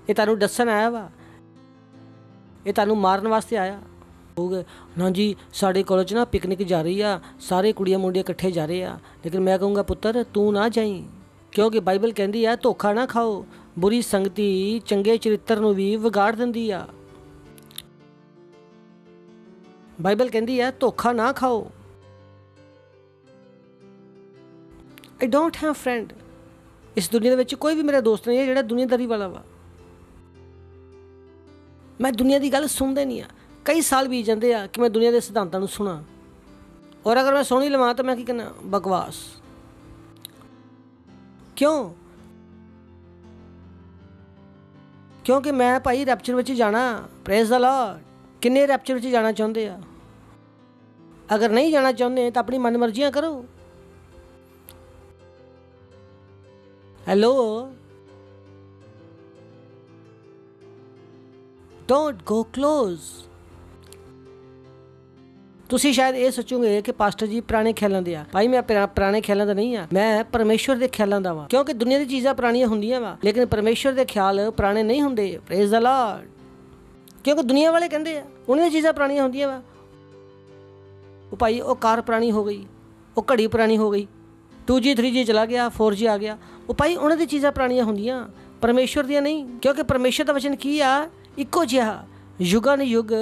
ਇਹ ਤੁਹਾਨੂੰ ਦੱਸਣ ਆਇਆ ਵਾ, ਇਹ ਤੁਹਾਨੂੰ ਮਾਰਨ ਵਾਸਤੇ ਆਇਆ ਹੋਊਗਾ ਨਾ ਜੀ। ਸਾਡੇ ਕਾਲਜ 'ਚ ਨਾ ਪਿਕਨਿਕ ਜਾ ਰਹੀ ਆ, ਸਾਰੇ ਕੁੜੀਆਂ ਮੁੰਡੇ ਇਕੱਠੇ ਜਾ ਰਹੇ ਆ। ਲੇਕਿਨ ਮੈਂ ਕਹੂੰਗਾ ਪੁੱਤਰ ਤੂੰ ਨਾ ਜਾਈਂ, ਕਿਉਂਕਿ ਬਾਈਬਲ ਕਹਿੰਦੀ ਆ ਧੋਖਾ ਨਾ ਖਾਓ। ਬੁਰੀ ਸੰਗਤੀ ਚੰਗੇ ਚਰਿੱਤਰ ਨੂੰ ਵੀ ਵਿਗਾੜ ਦਿੰਦੀ ਆ। ਬਾਈਬਲ ਕਹਿੰਦੀ ਆ ਧੋਖਾ ਨਾ ਖਾਓ। I don't have friend. ਇਸ ਦੁਨੀਆ ਦੇ ਵਿੱਚ ਕੋਈ ਵੀ ਮੇਰਾ ਦੋਸਤ ਨਹੀਂ ਹੈ ਜਿਹੜਾ ਦੁਨੀਆਦਾਰੀ ਵਾਲਾ ਵਾ। ਮੈਂ ਦੁਨੀਆ ਦੀ ਗੱਲ ਸੁਣਦੇ ਨਹੀਂ ਆ। ਕਈ ਸਾਲ ਬੀਤ ਜਾਂਦੇ ਆ ਕਿ ਮੈਂ ਦੁਨੀਆ ਦੇ ਸਿਧਾਂਤਾਂ ਨੂੰ ਸੁਣਾ। ਔਰ ਅਗਰ ਮੈਂ ਸੁਣ ਹੀ ਲਵਾਂ ਤਾਂ ਮੈਂ ਕੀ ਕਰਨਾ? ਬਕਵਾਸ। ਕਿਉਂ? ਕਿਉਂਕਿ ਮੈਂ ਭਾਈ ਰੈਪਚਰ ਵਿੱਚ ਜਾਣਾ। Praise the Lord. ਕਿੰਨੇ ਰੈਪਚਰ ਵਿੱਚ ਜਾਣਾ ਚਾਹੁੰਦੇ ਆ? ਅਗਰ ਨਹੀਂ ਜਾਣਾ ਚਾਹੁੰਦੇ ਤਾਂ ਆਪਣੀ ਮਨਮਰਜ਼ੀਆਂ ਕਰੋ। Hello, don't go close. ਤੁਸੀਂ ਸ਼ਾਇਦ ਇਹ ਸੋਚੋਗੇ ਕਿ ਪਾਸਟਰ ਜੀ ਪੁਰਾਣੇ ਖਿਆਲਾਂ ਦੇ ਆ। ਭਾਈ ਮੈਂ ਪੁਰਾਣੇ ਖਿਆਲਾਂ ਦਾ ਨਹੀਂ ਆ, ਮੈਂ ਪਰਮੇਸ਼ਵਰ ਦੇ ਖਿਆਲਾਂ ਦਾ ਵਾ। ਕਿਉਂਕਿ ਦੁਨੀਆ ਦੀ ਚੀਜ਼ਾਂ ਪੁਰਾਣੀਆਂ ਹੁੰਦੀਆਂ ਵਾ, ਲੇਕਿਨ ਪਰਮੇਸ਼ਵਰ ਦੇ ਖਿਆਲ ਪੁਰਾਣੇ ਨਹੀਂ ਹੁੰਦੇ। Praise the Lord. ਕਿਉਂਕਿ ਦੁਨੀਆ ਵਾਲੇ ਕਹਿੰਦੇ ਆ ਉਹਨਾਂ ਦੀਆਂ ਚੀਜ਼ਾਂ ਪੁਰਾਣੀਆਂ ਹੁੰਦੀਆਂ ਵਾ। ਉਹ ਭਾਈ ਉਹ ਕਾਰ ਪੁਰਾਣੀ ਹੋ ਗਈ, ਉਹ ਘੜੀ ਪੁਰਾਣੀ ਹੋ ਗਈ, 2G 3G ਚਲਾ ਗਿਆ, 4G ਆ ਗਿਆ। ਉਹ ਭਾਈ ਉਹਨਾਂ ਦੀ ਚੀਜ਼ਾਂ ਪੁਰਾਣੀਆਂ ਹੁੰਦੀਆਂ, ਪਰਮੇਸ਼ਵਰ ਦੀਆਂ ਨਹੀਂ। ਕਿਉਂਕਿ ਪਰਮੇਸ਼ਵਰ ਦਾ ਵਚਨ ਕੀ ਆ? ਇੱਕੋ ਜਿਹਾ, ਯੁਗਾਂ ਨੇ ਯੁੱਗ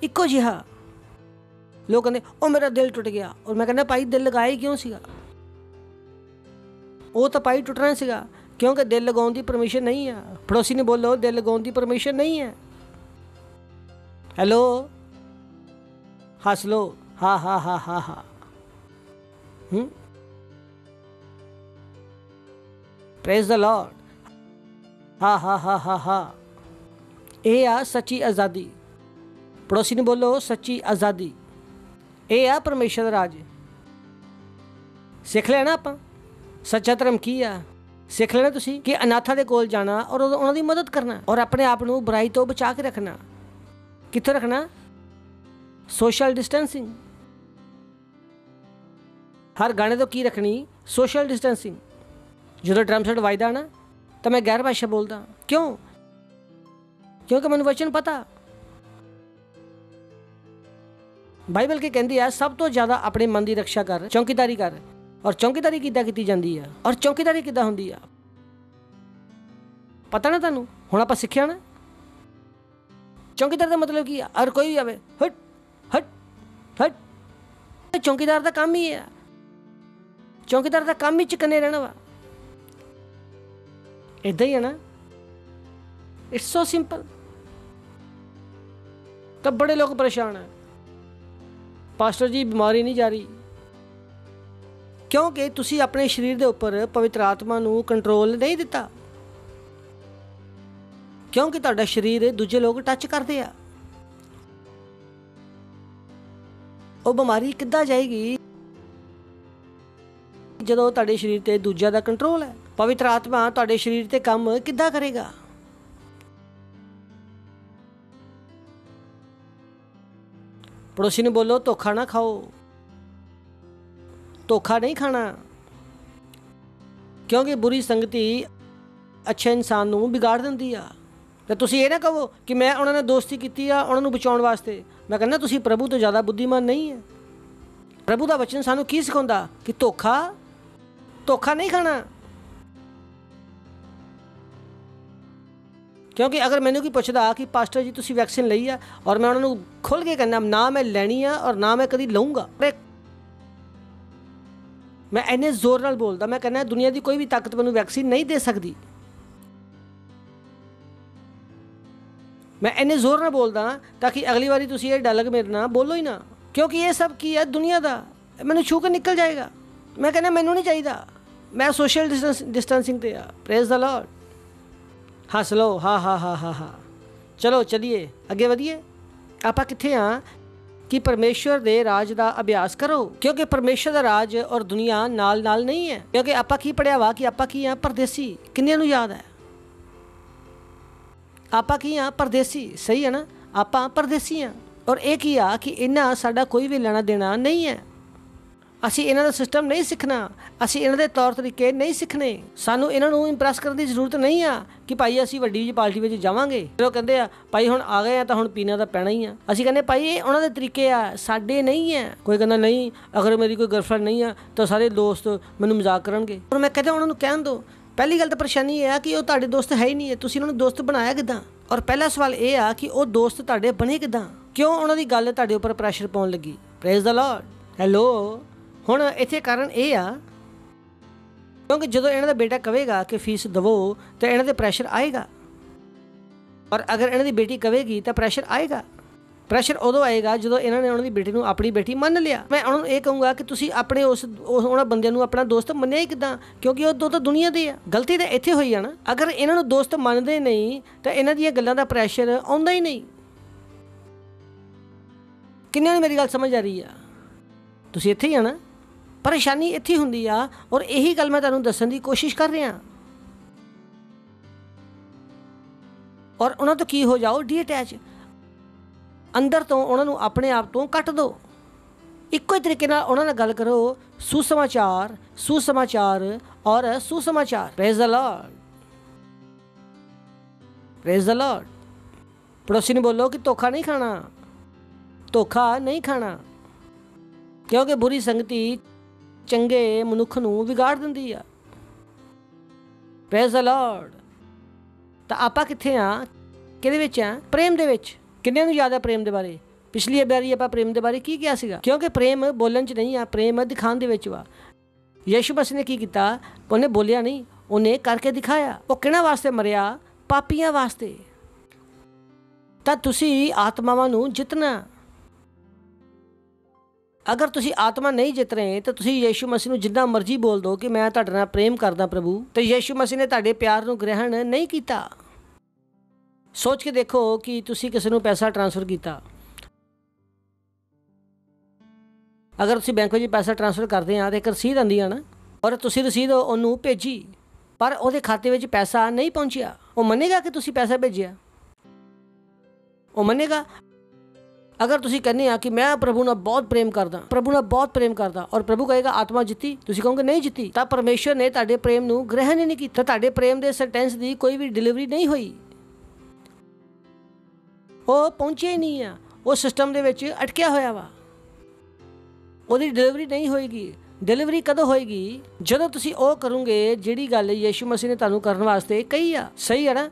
ਇੱਕੋ ਜਿਹਾ। ਲੋਕ ਕਹਿੰਦੇ ਉਹ ਮੇਰਾ ਦਿਲ ਟੁੱਟ ਗਿਆ। ਔਰ ਮੈਂ ਕਹਿੰਦਾ ਭਾਈ ਦਿਲ ਲਗਾਇਆ ਕਿਉਂ ਸੀਗਾ? ਉਹ ਤਾਂ ਭਾਈ ਟੁੱਟਣਾ ਸੀਗਾ क्योंकि दिल लगाने की परमिशन नहीं है। पड़ोसी ने बोलो दिल लगाने की परमिशन नहीं है। हेलो, हंस लो, हा हा हा हा हा। प्रेज द लॉर्ड, हा हा हा हा हा। ये आ सच्ची आज़ादी। पड़ोसी ने बोलो सच्ची आज़ादी। ये आ परमेश्वर का राज। सीख लेना आप सच्चा धर्म की आ। सीख लेना तुसी कि अनाथा दे कोल जाना और उन्हां दी मदद करना और अपने आप नूं बुराई तो बचा के रखना। कित्थे रखना? Social distancing. हर गाने तो की रखनी? Social distancing. जो ड्रम सेट वजदा ना तो मैं गैर भाषा बोलदा। क्यों? क्योंकि मैनूं वचन पता। बाइबल के कहती है सब तो ज़्यादा अपने मन की रक्षा कर, चौकीदारी कर। और चौकीदारी किद्दां कीती जांदी है और चौकीदारी किद्दां हुंदी आ पता ना तुहानूं? हुण आपां सिੱਖਿਆ ना। चौकीदार का मतलब की और कोई भी आवे हट हट हट। चौकीदार का काम ही है। चौकीदार का काम ही चिकने रहना वा। इदां ही है ना। It's so simple. तब बड़े लोग परेशान हैं, पास्टर जी बीमारी नहीं जा रही। क्योंकि तुसी अपने शरीर के उपर पवित्र आत्मा नूं कंट्रोल नहीं दिता। क्योंकि तुहाडा शरीर दूजे लोग टच करते आ। वो बीमारी किद्दां जाएगी जदों तुहाडे शरीर ते दूजिਆਂ दा कंट्रोल है। पवित्र आत्मा तुहाडे शरीर ते काम किद्दां करेगा? पड़ोसी ने बोलो धोखा ना खाओ। धोखा नहीं खाना, क्योंकि बुरी संगति अच्छे इंसान नूं बिगाड़ दिंदी आ। तो तुसी ये ना कहो कि मैं उन्होंने दोस्ती की आ उन्होंने बचाने वास्ते। मैं कहना तुसी प्रभु तो ज़्यादा बुद्धिमान नहीं है। प्रभु का वचन सानू की सिखाउंदा कि धोखा नहीं खाना। क्योंकि अगर मैंने कोई पुछदा कि पास्टर जी तुसी वैक्सीन लई आ और मैं उन्होंने खुल के कहना ना मैं लैनी आ और ना मैं कभी लऊँगा, मैं इन्ने जोर नाल बोलदा, मैं कहना दुनिया की कोई भी ताकत मैनूं वैक्सीन नहीं दे सकती। मैं इन्ने जोर नाल बोलदा ताकि अगली बारी तुसी ये डायलॉग मेरे ना बोलो ही ना, क्योंकि ये सब की है दुनिया का, मैनूं छू के निकल जाएगा। मैं कहना मैनूं नहीं चाहिए, मैं सोशल डिस्टेंसिंग ते आ। Praise the Lord. हंस लो, हा हा हा हा हा। चलो चलिए अगे वधिए। आपां कित्थे आ कि परमेश्वर दे राज का अभ्यास करो, क्योंकि परमेश्वर का राज और दुनिया नाल नाल नहीं है। क्योंकि आपां की पढ़िया वा कि आपां की हाँ परदेसी। किन्नियां नूं याद है? आपां की हाँ परदेसी। सही है ना, आपां परदेसी हाँ। और एक ही आ कि इन्हां साडा कोई भी लेना देना नहीं है। असी इन्हां दा सिस्टम नहीं सीखना, असी इन्हां दे तौर तरीके नहीं सीखने। सानू इन्हां नूं इंप्रैस करने की जरूरत नहीं आ कि भाई असी वड्डी जी पार्टी में जावांगे। लोग कहते हैं भाई हुण आ गए तो हुण पीना तो पैना ही आ। असी कहने भाई ये उन्हां दे तरीके आ, साडे नहीं है। कोई कहना नहीं अगर मेरी कोई गर्लफ्रेंड नहीं है तो सारे दोस्त मैनूं मजाक करनगे। और मैं कहता उन्हां नूं कहण दो। पहली गल तो परेशानी ये है कि वो तुहाडे दोस्त है ही नहीं है, तुसीं उन्हां नूं दोस्त बनाया किदां? और पहला सवाल ये आ कि वो दोस्त तुहाडे बने किदां? क्यों उन्हां दी गल तुहाडे उपर प्रैशर पाउण लगी? Praise the Lord. हैलो, हुण इत्थे कारण ये आ क्योंकि जो इन्हां दा बेटा कहेगा कि फीस दवो तो इन्हां ते प्रैशर आएगा, और अगर इन्हां दी बेटी कहेगी तो प्रैशर आएगा। प्रैशर उदों आएगा जो इन्होंने उन्होंने बेटी को अपनी बेटी मन लिया। मैं उन्होंने ये कहूँगा कि तुसी अपने उन्होंने बंदे को अपना दोस्त मन्निया ही किदां, क्योंकि वो तो दुनिया दे आ। गलती तो इत्थे हुई है ना। अगर इन्होंने दोस्त मनते नहीं तो इन्हां दी गल्लां दा प्रैशर आउंदा ही नहीं। किन्ने मेरी गल समझ आ रही है? तुसी इत्थे ही है ना। परेशानी इत्थे हुंदी आ, और यही गल मैं तुहानूं दस्सण दी कोशिश कर रहा। और उन्हां तो की हो जाओ डी-अटैच, अंदर तो उन्होंने अपने आप तो कट दो। इक्को ही तरीके नाल उन्हां नाल गल करो, सुसमाचार सुसमाचार और सुसमाचार। Praise the Lord, praise the Lord. पड़ोसी ने बोलो कि धोखा नहीं खाना, धोखा नहीं खाना, क्योंकि बुरी संगति चंगे मनुख नूं विगाड़ दिंदी आ। Praise the Lord. तो आपां कित्थे आ? किहदे विच आ? प्रेम दे विच। किन्ने नूं याद है प्रेम के बारे? पिछली बारी आपां प्रेम के बारे की किया सीगा? क्योंकि प्रेम बोलन च नहीं आ, प्रेम दिखाण दे विच वा। यीशु मसीह ने की कीता? उन्हें बोलिया नहीं, ਉਹਨੇ ਕਰਕੇ ਦਿਖਾਇਆ। ਉਹ ਕਿਹਨਾਂ ਵਾਸਤੇ ਮਰਿਆ? ਪਾਪੀਆਂ ਵਾਸਤੇ। ਤਾਂ ਤੁਸੀਂ ਆਤਮਾਵਾਂ ਨੂੰ ਜਿੱਤਣਾ। ਅਗਰ ਤੁਸੀਂ ਆਤਮਾ ਨਹੀਂ ਜਿੱਤ ਰਹੇ ਤਾਂ ਤੁਸੀਂ ਯੀਸ਼ੂ ਮਸੀਹ ਨੂੰ ਜਿੰਨਾ ਮਰਜ਼ੀ ਬੋਲ ਦਿਓ ਕਿ ਮੈਂ ਤੁਹਾਡੇ ਨਾਲ ਪ੍ਰੇਮ ਕਰਦਾ ਪ੍ਰਭੂ, ਤੇ ਯੀਸ਼ੂ ਮਸੀਹ ਨੇ ਤੁਹਾਡੇ ਪਿਆਰ ਨੂੰ ਗ੍ਰਹਿਣ ਨਹੀਂ ਕੀਤਾ। ਸੋਚ ਕੇ ਦੇਖੋ ਕਿ ਤੁਸੀਂ ਕਿਸੇ ਨੂੰ ਪੈਸਾ ਟ੍ਰਾਂਸਫਰ ਕੀਤਾ। ਅਗਰ ਤੁਸੀਂ ਬੈਂਕ ਵਿੱਚ ਪੈਸਾ ਟ੍ਰਾਂਸਫਰ ਕਰਦੇ ਆ ਤਾਂ ਇੱਕ ਰਸੀਦ ਆਉਂਦੀ ਆ ਨਾ, ਔਰ ਤੁਸੀਂ ਰਸੀਦ ਉਹਨੂੰ ਭੇਜੀ ਪਰ ਉਹਦੇ ਖਾਤੇ ਵਿੱਚ ਪੈਸਾ ਨਹੀਂ ਪਹੁੰਚਿਆ, ਉਹ ਮੰਨੇਗਾ ਕਿ ਤੁਸੀਂ ਪੈਸਾ ਭੇਜਿਆ? ਉਹ ਮੰਨੇਗਾ? ਅਗਰ ਤੁਸੀਂ ਕਹਿੰਦੇ ਆ ਕਿ ਮੈਂ ਪ੍ਰਭੂ ਨਾਲ ਬਹੁਤ ਪ੍ਰੇਮ ਕਰਦਾ, ਪ੍ਰਭੂ ਨਾਲ ਬਹੁਤ ਪ੍ਰੇਮ ਕਰਦਾ, ਔਰ ਪ੍ਰਭੂ ਕਹੇਗਾ ਆਤਮਾ ਜਿੱਤੀ, ਤੁਸੀਂ ਕਹੋਗੇ ਨਹੀਂ ਜਿੱਤੀ, ਤਾਂ ਪਰਮੇਸ਼ਰ ਨੇ ਤੁਹਾਡੇ ਪ੍ਰੇਮ ਨੂੰ ਗ੍ਰਹਿਣ ਹੀ ਨਹੀਂ ਕੀਤਾ। ਤੁਹਾਡੇ ਪ੍ਰੇਮ ਦੇ ਸੈਂਟੈਂਸ ਦੀ ਕੋਈ ਵੀ ਡਿਲੀਵਰੀ ਨਹੀਂ ਹੋਈ, ਉਹ ਪਹੁੰਚਿਆ ਹੀ ਨਹੀਂ ਆ, ਉਹ ਸਿਸਟਮ ਦੇ ਵਿੱਚ ਅਟਕਿਆ ਹੋਇਆ ਵਾ, ਉਹਦੀ ਡਿਲੀਵਰੀ ਨਹੀਂ ਹੋਏਗੀ। ਡਿਲੀਵਰੀ ਕਦੋਂ ਹੋਏਗੀ? ਜਦੋਂ ਤੁਸੀਂ ਉਹ ਕਰੋਗੇ ਜਿਹੜੀ ਗੱਲ ਯੀਸ਼ੂ ਮਸੀਹ ਨੇ ਤੁਹਾਨੂੰ ਕਰਨ ਵਾਸਤੇ ਕਹੀ ਆ। ਸਹੀ ਹੈ ਨਾ?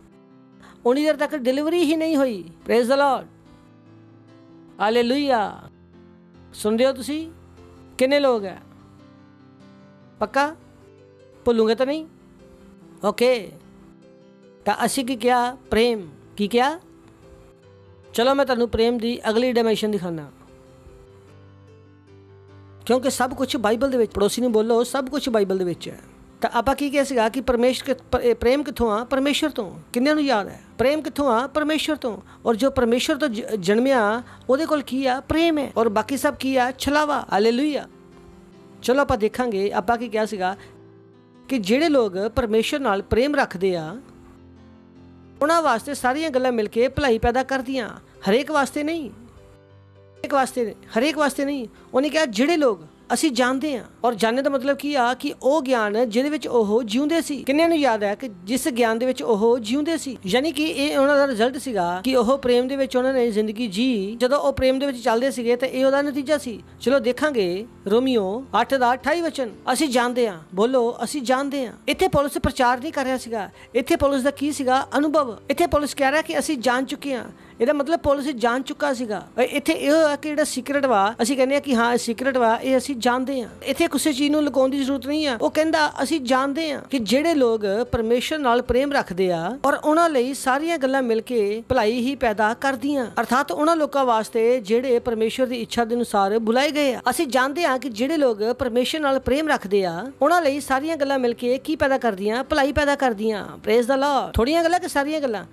ਉਨੀ ਦੇਰ ਤੱਕ ਡਿਲੀਵਰੀ ਹੀ ਨਹੀਂ ਹੋਈ। Praise the Lord, hallelujah. ਸੁਣਦੇ ਹੋ ਤੁਸੀਂ? ਕਿੰਨੇ ਲੋਕ ਹੈ? ਪੱਕਾ? ਭੁੱਲੂਗੇ ਤਾਂ ਨਹੀਂ? ਓਕੇ। ਤਾਂ ਅਸੀਂ ਕੀ ਕਿਹਾ? ਪ੍ਰੇਮ। ਕੀ ਕਿਹਾ? ਚਲੋ ਮੈਂ ਤੁਹਾਨੂੰ ਪ੍ਰੇਮ ਦੀ ਅਗਲੀ ਡਾਇਮੈਂਸ਼ਨ ਦਿਖਾਣਾ, ਕਿਉਂਕਿ ਸਭ ਕੁਛ ਬਾਈਬਲ ਦੇ ਵਿੱਚ, ਪੜੋਸੀ ਨੂੰ ਬੋਲੋ, ਸਭ ਕੁਛ ਬਾਈਬਲ ਦੇ ਵਿੱਚ ਹੈ। ਤਾਂ ਆਪਾਂ ਕੀ ਕਿਹਾ ਸੀਗਾ ਕਿ ਪ੍ਰੇਮ ਕਿੱਥੋਂ ਆ? ਪਰਮੇਸ਼ਰ ਤੋਂ। ਕਿੰਨਿਆਂ ਨੂੰ ਯਾਦ ਹੈ? ਪ੍ਰੇਮ ਕਿੱਥੋਂ ਆ? ਪਰਮੇਸ਼ਰ ਤੋਂ। ਔਰ ਜੋ ਪਰਮੇਸ਼ਰ ਤੋਂ ਜਨਮਿਆ ਉਹਦੇ ਕੋਲ ਕੀ ਆ? ਪ੍ਰੇਮ ਹੈ। ਔਰ ਬਾਕੀ ਸਭ ਕੀ ਆ? ਛਲਾਵਾ। ਹਾਲੇਲੂਇਆ। ਚਲੋ ਆਪਾਂ ਦੇਖਾਂਗੇ ਆਪਾਂ ਕੀ ਕਿਹਾ ਸੀਗਾ ਕਿ ਜਿਹੜੇ ਲੋਕ ਪਰਮੇਸ਼ਰ ਨਾਲ ਪ੍ਰੇਮ ਰੱਖਦੇ ਆ ਉਹਨਾਂ ਵਾਸਤੇ ਸਾਰੀਆਂ ਗੱਲਾਂ ਮਿਲ ਕੇ ਭਲਾਈ ਪੈਦਾ ਕਰਦੀਆਂ। ਹਰੇਕ ਵਾਸਤੇ ਨਹੀਂ, ਹਰੇਕ ਵਾਸਤੇ ਨਹੀਂ। ਉਹਨੇ ਕਿਹਾ ਜਿਹੜੇ ਲੋਕ ਅਸੀਂ ਜਾਣਦੇ ਹਾਂ। ਔਰ ਜਾਣਨ ਦਾ ਮਤਲਬ ਕੀ ਆ? ਕਿ ਉਹ ਗਿਆਨ ਜਿਹਦੇ ਵਿੱਚ ਉਹ ਜਿਉਂਦੇ ਸੀ। ਕਿੰਨਿਆਂ ਨੂੰ ਯਾਦ ਹੈ ਕਿ ਜਿਸ ਗਿਆਨ ਦੇ ਵਿੱਚ ਉਹ ਜਿਉਂਦੇ ਸੀ, ਯਾਨੀ ਕਿ ਇਹ ਉਹਨਾਂ ਦਾ ਰਿਜ਼ਲਟ ਸੀਗਾ ਕਿ ਉਹ ਪ੍ਰੇਮ ਦੇ ਵਿੱਚ ਉਹਨਾਂ ਨੇ ਜ਼ਿੰਦਗੀ ਜੀ। ਜਦੋਂ ਉਹ ਪ੍ਰੇਮ ਦੇ ਵਿੱਚ ਚੱਲਦੇ ਸੀਗੇ ਤਾਂ ਇਹ ਉਹਦਾ ਨਤੀਜਾ ਸੀ। ਚਲੋ ਦੇਖਾਂਗੇ ਰੋਮੀਓ 8:28 ਵਚਨ। ਅਸੀਂ ਜਾਣਦੇ ਹਾਂ, ਬੋਲੋ ਅਸੀਂ ਜਾਣਦੇ ਹਾਂ। ਇੱਥੇ ਪੌਲਸ ਪ੍ਰਚਾਰ ਨਹੀਂ ਕਰ ਰਿਹਾ ਸੀਗਾ, ਇੱਥੇ ਪੌਲਸ ਦਾ ਕੀ ਸੀਗਾ? ਅਨੁਭਵ। ਇੱਥੇ ਪੌਲਸ ਕਹਿ ਰਿਹਾ ਕਿ ਅਸੀਂ ਜਾਣ ਚੁੱਕੇ ਹਾਂ। ਇਹਦਾ ਮਤਲਬ ਪੌਲਸ ਜਾਣ ਚੁੱਕਾ ਸੀਗਾ। ਇੱਥੇ ਇਹ ਹੋਇਆ ਕਿ ਜਿਹੜਾ ਸੀਕ੍ਰੇਟ ਵਾ, ਅਸੀਂ ਕਹਿੰਦੇ ਹਾਂ ਕਿ ਹਾਂ ਇਹ ਸੀਕ੍ਰੇਟ ਵਾ, ਇਹ ਅਸੀਂ ਜਾਣਦੇ ਹਾਂ। ਇੱਥੇ ਕਿਸੇ ਚੀਜ਼ ਨੂੰ ਲੁਕਾਉਣ ਦੀ ਜ਼ਰੂਰਤ ਨਹੀਂ ਆ। ਉਹ ਕਹਿੰਦਾ ਅਸੀਂ ਜਾਣਦੇ ਹਾਂ ਕਿ ਜਿਹੜੇ ਲੋਕ ਪਰਮੇਸ਼ਰ ਨਾਲ ਪ੍ਰੇਮ ਰੱਖਦੇ ਆ ਔਰ ਉਹਨਾਂ ਲਈ ਸਾਰੀਆਂ ਗੱਲਾਂ ਮਿਲ ਕੇ ਭਲਾਈ ਹੀ ਪੈਦਾ ਕਰਦੀਆਂ, ਅਰਥਾਤ ਉਹਨਾਂ ਲੋਕਾਂ ਵਾਸਤੇ ਜਿਹੜੇ ਪਰਮੇਸ਼ਰ ਦੀ ਇੱਛਾ ਦੇ ਅਨੁਸਾਰ ਬੁਲਾਏ ਗਏ ਆ। ਅਸੀਂ ਜਾਣਦੇ ਹਾਂ ਕਿ ਜਿਹੜੇ ਲੋਕ ਪਰਮੇਸ਼ਰ ਨਾਲ ਪ੍ਰੇਮ ਰੱਖਦੇ ਆ ਉਹਨਾਂ ਲਈ ਸਾਰੀਆਂ ਗੱਲਾਂ ਮਿਲ ਕੇ ਕੀ ਪੈਦਾ ਕਰਦੀਆਂ? ਭਲਾਈ ਪੈਦਾ ਕਰਦੀਆਂ। Praise the Lord. ਥੋੜੀਆਂ ਗੱਲਾਂ ਕਿ ਸਾਰੀਆਂ ਗੱਲਾਂ?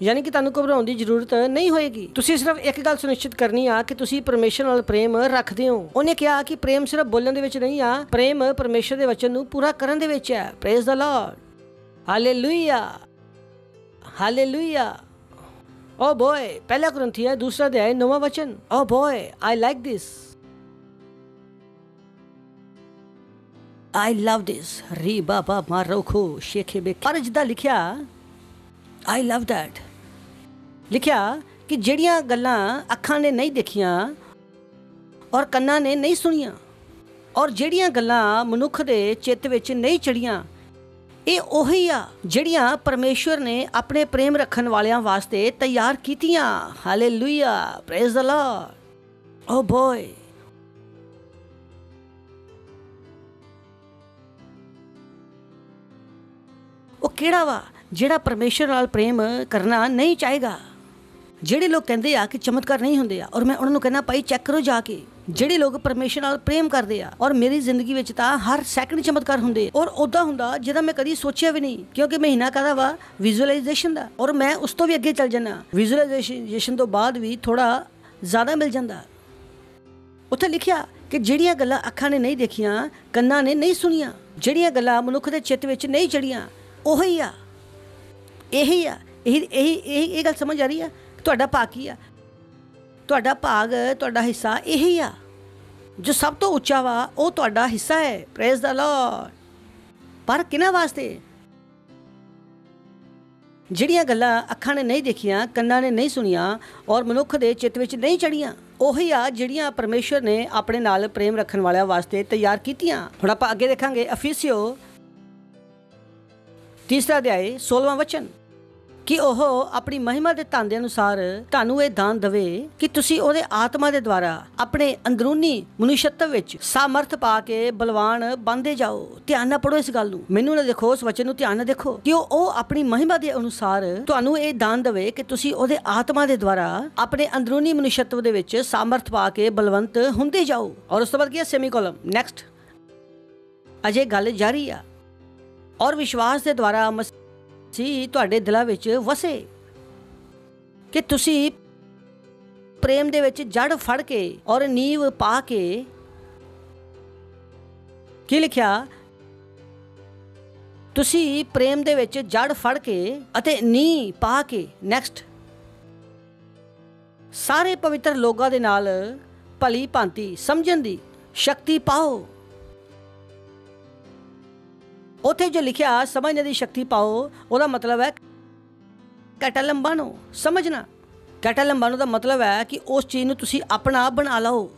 ਯਾਨੀ ਕਿ ਤੁਹਾਨੂੰ ਘਬਰਾਉਣ ਦੀ ਜ਼ਰੂਰਤ ਨਹੀਂ ਹੋਏਗੀ। ਤੁਸੀਂ ਸਿਰਫ ਇੱਕ ਗੱਲ ਸੁਨਿਸ਼ਚਿਤ ਕਰਨੀ ਆ ਕਿ ਤੁਸੀਂ ਪਰਮੇਸ਼ਰ ਨਾਲ ਪ੍ਰੇਮ ਰੱਖਦੇ ਹੋ। ਉਹਨੇ ਕਿਹਾ ਕਿ ਪ੍ਰੇਮ ਸਿਰਫ ਬੋਲਣ ਦੇ ਵਿੱਚ ਨਹੀਂ ਆ, ਪ੍ਰੇਮ ਪਰਮੇਸ਼ਰ ਦੇ ਵਚਨ ਨੂੰ ਪੂਰਾ ਕਰਨ ਦੇ ਵਿੱਚ ਹੈ। Praise the Lord. Hallelujah, hallelujah. Oh boy, ਪਹਿਲਾ ਕੁਰਿੰਥੀਆਂ 2 ਅਧਿਆਇ 9ਵਾਂ ਵਚਨ। Oh boy, I like this, I love this. ਰੀ ਬਾਬਾ ਮਾਰੋਖੋ ਸ਼ੇਖੇ ਬੇ। ਪਰ ਜਿੱਦਾਂ ਲਿਖਿਆ, ਆਈ ਲਵ ਦੈਟ, ਲਿਖਿਆ ਕਿ ਜਿਹੜੀਆਂ ਗੱਲਾਂ ਅੱਖਾਂ ਨੇ ਨਹੀਂ ਦੇਖੀਆਂ ਔਰ ਕੰਨਾਂ ਨੇ ਨਹੀਂ ਸੁਣੀਆਂ ਔਰ ਜਿਹੜੀਆਂ ਗੱਲਾਂ ਮਨੁੱਖ ਦੇ ਚਿੱਤ ਵਿੱਚ ਨਹੀਂ ਚੜੀਆਂ, ਇਹ ਉਹੀ ਆ ਜਿਹੜੀਆਂ ਪਰਮੇਸ਼ਵਰ ਨੇ ਆਪਣੇ ਪ੍ਰੇਮ ਰੱਖਣ ਵਾਲਿਆਂ ਵਾਸਤੇ ਤਿਆਰ ਕੀਤੀਆਂ। Hallelujah, praise the Lord. Oh boy, ਉਹ ਕਿਹੜਾ ਵਾ ਜਿਹੜਾ ਪਰਮੇਸ਼ਰ ਨਾਲ ਪ੍ਰੇਮ ਕਰਨਾ ਨਹੀਂ ਚਾਹੇਗਾ? ਜਿਹੜੇ ਲੋਕ ਕਹਿੰਦੇ ਆ ਕਿ ਚਮਤਕਾਰ ਨਹੀਂ ਹੁੰਦੇ ਆ, ਔਰ ਮੈਂ ਉਹਨਾਂ ਨੂੰ ਕਹਿੰਦਾ ਭਾਈ ਚੈੱਕ ਕਰੋ ਜਾ ਕੇ। ਜਿਹੜੇ ਲੋਕ ਪਰਮੇਸ਼ਰ ਨਾਲ ਪ੍ਰੇਮ ਕਰਦੇ ਆ, ਔਰ ਮੇਰੀ ਜ਼ਿੰਦਗੀ ਵਿੱਚ ਤਾਂ ਹਰ ਸੈਕਿੰਡ ਚਮਤਕਾਰ ਹੁੰਦੇ, ਔਰ ਉੱਦਾਂ ਹੁੰਦਾ ਜਿਹਦਾ ਮੈਂ ਕਦੀ ਸੋਚਿਆ ਵੀ ਨਹੀਂ, ਕਿਉਂਕਿ ਮਹੀਨਾ ਕਾਹਦਾ ਵਾ? ਵਿਜ਼ੂਅਲਾਈਜੇਸ਼ਨ ਦਾ। ਔਰ ਮੈਂ ਉਸ ਤੋਂ ਵੀ ਅੱਗੇ ਚੱਲ ਜਾਣਾ, ਵਿਜ਼ੂਅਲਾਈਜੇਸ਼ਨ ਤੋਂ ਬਾਅਦ ਵੀ ਥੋੜਾ ਜ਼ਿਆਦਾ ਮਿਲ ਜਾਂਦਾ। ਉੱਥੇ ਲਿਖਿਆ ਕਿ ਜਿਹੜੀਆਂ ਗੱਲਾਂ ਅੱਖਾਂ ਨੇ ਨਹੀਂ ਦੇਖੀਆਂ, ਕੰਨਾਂ ਨੇ ਨਹੀਂ ਸੁਣੀਆਂ, ਜਿਹੜੀਆਂ ਗੱਲਾਂ ਮਨੁੱਖ ਦੇ ਚਿੱਤ ਵਿੱਚ ਨਹੀਂ ਚੜੀਆਂ, ਉਹੀ ਆ, ਇਹੀ ਆ। ਇਹ ਗੱਲ ਸਮਝ ਆ ਰਹੀ ਆ? ਤੁਹਾਡਾ ਭਾਗ ਕੀ ਆ? ਤੁਹਾਡਾ ਭਾਗ, ਤੁਹਾਡਾ ਹਿੱਸਾ ਇਹੀ ਆ। ਜੋ ਸਭ ਤੋਂ ਉੱਚਾ ਵਾ ਉਹ ਤੁਹਾਡਾ ਹਿੱਸਾ ਹੈ। Praise the Lord. ਪਰ ਕਿਹਨਾਂ ਵਾਸਤੇ? ਜਿਹੜੀਆਂ ਗੱਲਾਂ ਅੱਖਾਂ ਨੇ ਨਹੀਂ ਦੇਖੀਆਂ, ਕੰਨਾਂ ਨੇ ਨਹੀਂ ਸੁਣੀਆਂ ਔਰ ਮਨੁੱਖ ਦੇ ਚਿੱਤ ਵਿੱਚ ਨਹੀਂ ਚੜੀਆਂ, ਉਹੀ ਆ ਜਿਹੜੀਆਂ ਪਰਮੇਸ਼ਰ ਨੇ ਆਪਣੇ ਨਾਲ ਪ੍ਰੇਮ ਰੱਖਣ ਵਾਲਿਆਂ ਵਾਸਤੇ ਤਿਆਰ ਕੀਤੀਆਂ। ਹੁਣ ਆਪਾਂ ਅੱਗੇ ਦੇਖਾਂਗੇ ਅਫੀਸੀਓ 3 ਅਧਿਆਇ 16ਵਾਂ ਵਚਨ। ਕਿ ਉਹ ਆਪਣੀ ਮਹਿਮਾ ਦੇ ਧਨ ਦੇ ਅਨੁਸਾਰ ਤੁਹਾਨੂੰ ਇਹ ਦਾਨ ਦੇਵੇ ਕਿ ਤੁਸੀਂ ਉਹਦੇ ਆਤਮਾ ਦੇ ਦੁਆਰਾ ਆਪਣੇ ਅੰਦਰੂਨੀ ਮਨੁੱਖਤਵ ਵਿੱਚ ਸਾਮਰਥ ਪਾ ਕੇ ਬਲਵਾਨ ਬਣਦੇ ਜਾਓ। ਧਿਆਨ ਨਾਲ ਪੜੋ ਇਸ ਗੱਲ ਨੂੰ, ਮੈਨੂੰ ਨਾ ਦੇਖੋ, ਉਸ ਵਚਨ ਨੂੰ ਧਿਆਨ ਨਾਲ ਦੇਖੋ ਕਿ ਉਹ ਆਪਣੀ ਮਹਿਮਾ ਦੇ ਅਨੁਸਾਰ ਤੁਹਾਨੂੰ ਇਹ ਦਾਨ ਦੇਵੇ ਕਿ ਤੁਸੀਂ ਉਹਦੇ ਆਤਮਾ ਦੇ ਦੁਆਰਾ ਆਪਣੇ ਅੰਦਰੂਨੀ ਮਨੁੱਖਤਵ ਦੇ ਵਿੱਚ ਸਾਮਰਥ ਪਾ ਕੇ ਬਲਵੰਤ ਹੁੰਦੇ ਜਾਓ। ਔਰ ਉਸ ਤੋਂ ਬਾਅਦ ਕੀ ਹੈ? ਸੈਮੀਕੋਲਨ। ਨੈਕਸਟ ਅਜੇ ਗੱਲ ਜਾਰੀ ਆ। ਔਰ ਵਿਸ਼ਵਾਸ ਦੇ ਦੁਆਰਾ ਮਸੀਹ ਤੁਹਾਡੇ ਦਿਲਾਂ ਵਿੱਚ ਵਸੇ ਕਿ ਤੁਸੀਂ ਪ੍ਰੇਮ ਦੇ ਵਿੱਚ ਜੜ ਫੜ ਕੇ ਔਰ ਨੀਂਵ ਪਾ ਕੇ, ਕੀ ਲਿਖਿਆ? ਤੁਸੀਂ ਪ੍ਰੇਮ ਦੇ ਵਿੱਚ ਜੜ ਫੜ ਕੇ ਅਤੇ ਨੀਂਹ ਪਾ ਕੇ, ਨੈਕਸਟ, ਸਾਰੇ ਪਵਿੱਤਰ ਲੋਕਾਂ ਦੇ ਨਾਲ ਭਲੀ ਭਾਂਤੀ ਸਮਝਣ ਦੀ ਸ਼ਕਤੀ ਪਾਓ। ਉੱਥੇ ਜੋ ਲਿਖਿਆ ਸਮਝਣ ਦੀ ਸ਼ਕਤੀ ਪਾਓ, ਉਹਦਾ ਮਤਲਬ ਹੈ ਕੈਟਾਲਮ ਬਣੋ, ਸਮਝਣਾ। ਕੈਟਾਲਮ ਬਣੋ ਦਾ ਮਤਲਬ ਹੈ ਕਿ ਉਸ ਚੀਜ਼ ਨੂੰ ਤੁਸੀਂ ਆਪਣਾ ਬਣਾ ਲਓ।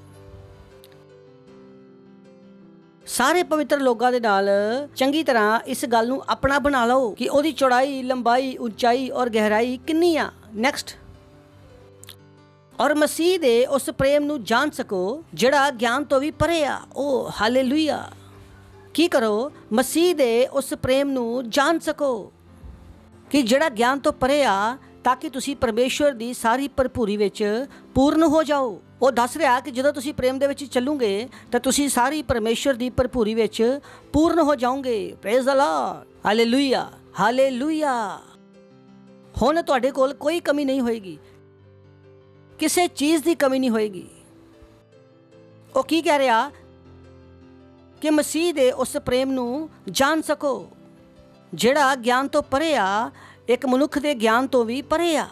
ਸਾਰੇ ਪਵਿੱਤਰ ਲੋਕਾਂ ਦੇ ਨਾਲ ਚੰਗੀ ਤਰ੍ਹਾਂ ਇਸ ਗੱਲ ਨੂੰ ਆਪਣਾ ਬਣਾ ਲਓ ਕਿ ਉਹਦੀ ਚੌੜਾਈ, ਲੰਬਾਈ, ਉਚਾਈ ਔਰ ਗਹਿਰਾਈ ਕਿੰਨੀ ਆ। ਨੈਕਸਟ, ਔਰ ਮਸੀਹ ਦੇ ਉਸ ਪ੍ਰੇਮ ਨੂੰ ਜਾਣ ਸਕੋ ਜਿਹੜਾ ਗਿਆਨ ਤੋਂ ਵੀ ਪਰੇ ਆ। ਓ ਹਾਲੇਲੂਇਆ। ਕੀ ਕਰੋ? ਮਸੀਹ ਦੇ ਉਸ ਪ੍ਰੇਮ ਨੂੰ ਜਾਣ ਸਕੋ ਕਿ ਜਿਹੜਾ ਗਿਆਨ ਤੋਂ ਪਰੇ ਆ, ਤਾਂ ਕਿ ਤੁਸੀਂ ਪਰਮੇਸ਼ਵਰ ਦੀ ਸਾਰੀ ਭਰਪੂਰੀ ਵਿੱਚ ਪੂਰਨ ਹੋ ਜਾਓ। ਉਹ ਦੱਸ ਰਿਹਾ ਕਿ ਜਦੋਂ ਤੁਸੀਂ ਪ੍ਰੇਮ ਦੇ ਵਿੱਚ ਚੱਲੋਗੇ ਤਾਂ ਤੁਸੀਂ ਸਾਰੀ ਪਰਮੇਸ਼ਵਰ ਦੀ ਭਰਪੂਰੀ ਵਿੱਚ ਪੂਰਨ ਹੋ ਜਾਓਗੇ। Praise the Lord. Hallelujah, hallelujah. ਹੁਣ ਤੁਹਾਡੇ ਕੋਲ ਕੋਈ ਕਮੀ ਨਹੀਂ ਹੋਏਗੀ, ਕਿਸੇ ਚੀਜ਼ ਦੀ ਕਮੀ ਨਹੀਂ ਹੋਏਗੀ। ਉਹ ਕੀ ਕਹਿ ਰਿਹਾ? ਕਿ ਮਸੀਹ ਦੇ ਉਸ ਪ੍ਰੇਮ ਨੂੰ ਜਾਣ ਸਕੋ ਜਿਹੜਾ ਗਿਆਨ ਤੋਂ ਪਰੇ ਆ, ਇੱਕ ਮਨੁੱਖ ਦੇ ਗਿਆਨ ਤੋਂ ਵੀ ਪਰੇ ਆ।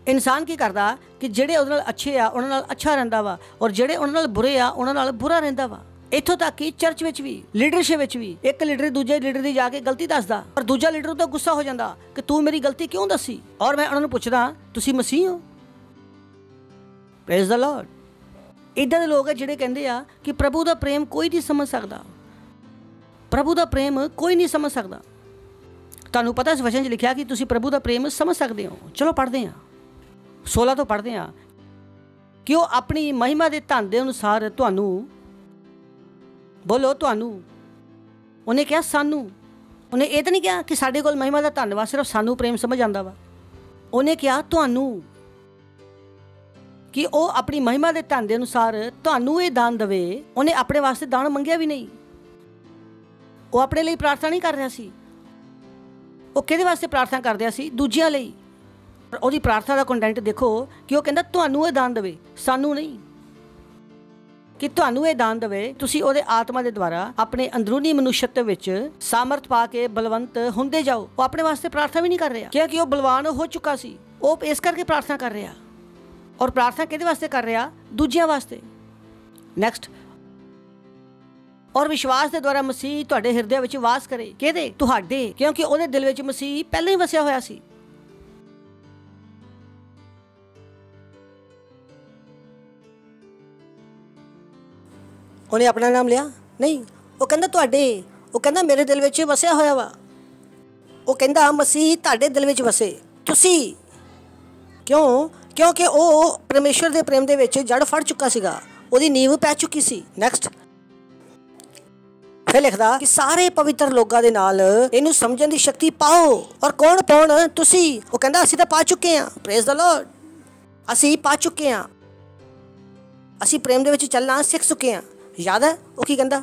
ਇਨਸਾਨ ਕੀ ਕਰਦਾ ਕਿ ਜਿਹੜੇ ਉਹਦੇ ਨਾਲ ਅੱਛੇ ਆ ਉਹਨਾਂ ਨਾਲ ਅੱਛਾ ਰਹਿੰਦਾ ਵਾ, ਔਰ ਜਿਹੜੇ ਉਹਨਾਂ ਨਾਲ ਬੁਰੇ ਆ ਉਹਨਾਂ ਨਾਲ ਬੁਰਾ ਰਹਿੰਦਾ ਵਾ। ਇੱਥੋਂ ਤੱਕ ਕਿ ਚਰਚ ਵਿੱਚ ਵੀ, ਲੀਡਰਸ਼ਿਪ ਵਿੱਚ ਵੀ, ਇੱਕ ਲੀਡਰ ਦੂਜੇ ਲੀਡਰ ਦੀ ਜਾ ਕੇ ਗਲਤੀ ਦੱਸਦਾ, ਪਰ ਦੂਜਾ ਲੀਡਰ ਉਹਦਾ ਗੁੱਸਾ ਹੋ ਜਾਂਦਾ ਕਿ ਤੂੰ ਮੇਰੀ ਗਲਤੀ ਕਿਉਂ ਦੱਸੀ। ਔਰ ਮੈਂ ਉਹਨਾਂ ਨੂੰ ਪੁੱਛਦਾ, ਤੁਸੀਂ ਮਸੀਹ ਹੋ? Praise the Lord. ਇੱਦਾਂ ਦੇ ਲੋਕ ਹੈ ਜਿਹੜੇ ਕਹਿੰਦੇ ਆ ਕਿ ਪ੍ਰਭੂ ਦਾ ਪ੍ਰੇਮ ਕੋਈ ਨਹੀਂ ਸਮਝ ਸਕਦਾ, ਪ੍ਰਭੂ ਦਾ ਪ੍ਰੇਮ ਕੋਈ ਨਹੀਂ ਸਮਝ ਸਕਦਾ। ਤੁਹਾਨੂੰ ਪਤਾ ਇਸ ਵਚਨ 'ਚ ਲਿਖਿਆ ਕਿ ਤੁਸੀਂ ਪ੍ਰਭੂ ਦਾ ਪ੍ਰੇਮ ਸਮਝ ਸਕਦੇ ਹੋ। ਚਲੋ ਪੜ੍ਹਦੇ ਹਾਂ, 16 ਤੋਂ ਪੜ੍ਹਦੇ ਹਾਂ ਕਿ ਉਹ ਆਪਣੀ ਮਹਿਮਾ ਦੇ ਧਨ ਦੇ ਅਨੁਸਾਰ ਤੁਹਾਨੂੰ, ਬੋਲੋ ਤੁਹਾਨੂੰ, ਉਹਨੇ ਕਿਹਾ ਸਾਨੂੰ। ਉਹਨੇ ਇਹ ਤਾਂ ਨਹੀਂ ਕਿਹਾ ਕਿ ਸਾਡੇ ਕੋਲ ਮਹਿਮਾ ਦਾ ਧਨ ਵਾ, ਸਿਰਫ ਸਾਨੂੰ ਪ੍ਰੇਮ ਸਮਝ ਆਉਂਦਾ ਵਾ। ਉਹਨੇ ਕਿਹਾ ਤੁਹਾਨੂੰ, ਕਿ ਉਹ ਆਪਣੀ ਮਹਿਮਾ ਦੇ ਧਨ ਦੇ ਅਨੁਸਾਰ ਤੁਹਾਨੂੰ ਇਹ ਦਾਨ ਦੇਵੇ। ਉਹਨੇ ਆਪਣੇ ਵਾਸਤੇ ਦਾਨ ਮੰਗਿਆ ਵੀ ਨਹੀਂ, ਉਹ ਆਪਣੇ ਲਈ ਪ੍ਰਾਰਥਨਾ ਨਹੀਂ ਕਰ ਰਿਹਾ ਸੀ। ਉਹ ਕਿਹਦੇ ਵਾਸਤੇ ਪ੍ਰਾਰਥਨਾ ਕਰ ਰਿਹਾ ਸੀ? ਦੂਜਿਆਂ ਲਈ। ਉਹਦੀ ਪ੍ਰਾਰਥਨਾ ਦਾ ਕੰਟੈਂਟ ਦੇਖੋ ਕਿ ਉਹ ਕਹਿੰਦਾ ਤੁਹਾਨੂੰ ਇਹ ਦਾਨ ਦੇਵੇ, ਸਾਨੂੰ ਨਹੀਂ। ਕਿ ਤੁਹਾਨੂੰ ਇਹ ਦਾਨ ਦੇਵੇ, ਤੁਸੀਂ ਉਹਦੇ ਆਤਮਾ ਦੇ ਦੁਆਰਾ ਆਪਣੇ ਅੰਦਰੂਨੀ ਮਨੁੱਖਤਵ ਵਿੱਚ ਸਾਮਰਥ ਪਾ ਕੇ ਬਲਵੰਤ ਹੁੰਦੇ ਜਾਓ। ਉਹ ਆਪਣੇ ਵਾਸਤੇ ਪ੍ਰਾਰਥਨਾ ਵੀ ਨਹੀਂ ਕਰ ਰਿਹਾ ਕਿਉਂਕਿ ਉਹ ਬਲਵਾਨ ਹੋ ਚੁੱਕਾ ਸੀ। ਉਹ ਇਸ ਕਰਕੇ ਪ੍ਰਾਰਥਨਾ ਕਰ ਰਿਹਾ। ਔਰ ਪ੍ਰਾਰਥਨਾ ਕਿਹਦੇ ਵਾਸਤੇ ਕਰ ਰਿਹਾ? ਦੂਜਿਆਂ ਵਾਸਤੇ। ਨੈਕਸਟ, ਔਰ ਵਿਸ਼ਵਾਸ ਦੇ ਦੁਆਰਾ ਮਸੀਹ ਤੁਹਾਡੇ ਹਿਰਦੇ ਵਿੱਚ ਵਾਸ ਕਰੇ। ਕਿਹਦੇ? ਤੁਹਾਡੇ, ਕਿਉਂਕਿ ਉਹਦੇ ਦਿਲ ਵਿੱਚ ਮਸੀਹ ਪਹਿਲਾਂ ਹੀ ਵਸਿਆ ਹੋਇਆ ਸੀ। ਉਹਨੇ ਆਪਣਾ ਨਾਮ ਲਿਆ ਨਹੀਂ, ਉਹ ਕਹਿੰਦਾ ਤੁਹਾਡੇ, ਉਹ ਕਹਿੰਦਾ ਮੇਰੇ ਦਿਲ ਵਿੱਚ ਵਸਿਆ ਹੋਇਆ ਵਾ। ਉਹ ਕਹਿੰਦਾ ਮਸੀਹ ਤੁਹਾਡੇ ਦਿਲ ਵਿੱਚ ਵਸੇ। ਤੁਸੀਂ ਕਿਉਂ? ਕਿਉਂਕਿ ਉਹ ਪਰਮੇਸ਼ਵਰ ਦੇ ਪ੍ਰੇਮ ਦੇ ਵਿੱਚ ਜੜ ਫੜ ਚੁੱਕਾ ਸੀਗਾ, ਉਹਦੀ ਨੀਂਵ ਪੈ ਚੁੱਕੀ ਸੀ। ਨੈਕਸਟ, ਫਿਰ ਲਿਖਦਾ ਕਿ ਸਾਰੇ ਪਵਿੱਤਰ ਲੋਕਾਂ ਦੇ ਨਾਲ ਇਹਨੂੰ ਸਮਝਣ ਦੀ ਸ਼ਕਤੀ ਪਾਓ। ਔਰ ਕੌਣ ਪਾਉਣ? ਤੁਸੀਂ। ਉਹ ਕਹਿੰਦਾ ਅਸੀਂ ਤਾਂ ਪਾ ਚੁੱਕੇ ਹਾਂ। Praise the Lord. ਅਸੀਂ ਪਾ ਚੁੱਕੇ ਹਾਂ, ਅਸੀਂ ਪ੍ਰੇਮ ਦੇ ਵਿੱਚ ਚੱਲਣਾ ਸਿੱਖ ਚੁੱਕੇ ਹਾਂ। ਯਾਦ ਹੈ ਉਹ ਕੀ ਕਹਿੰਦਾ?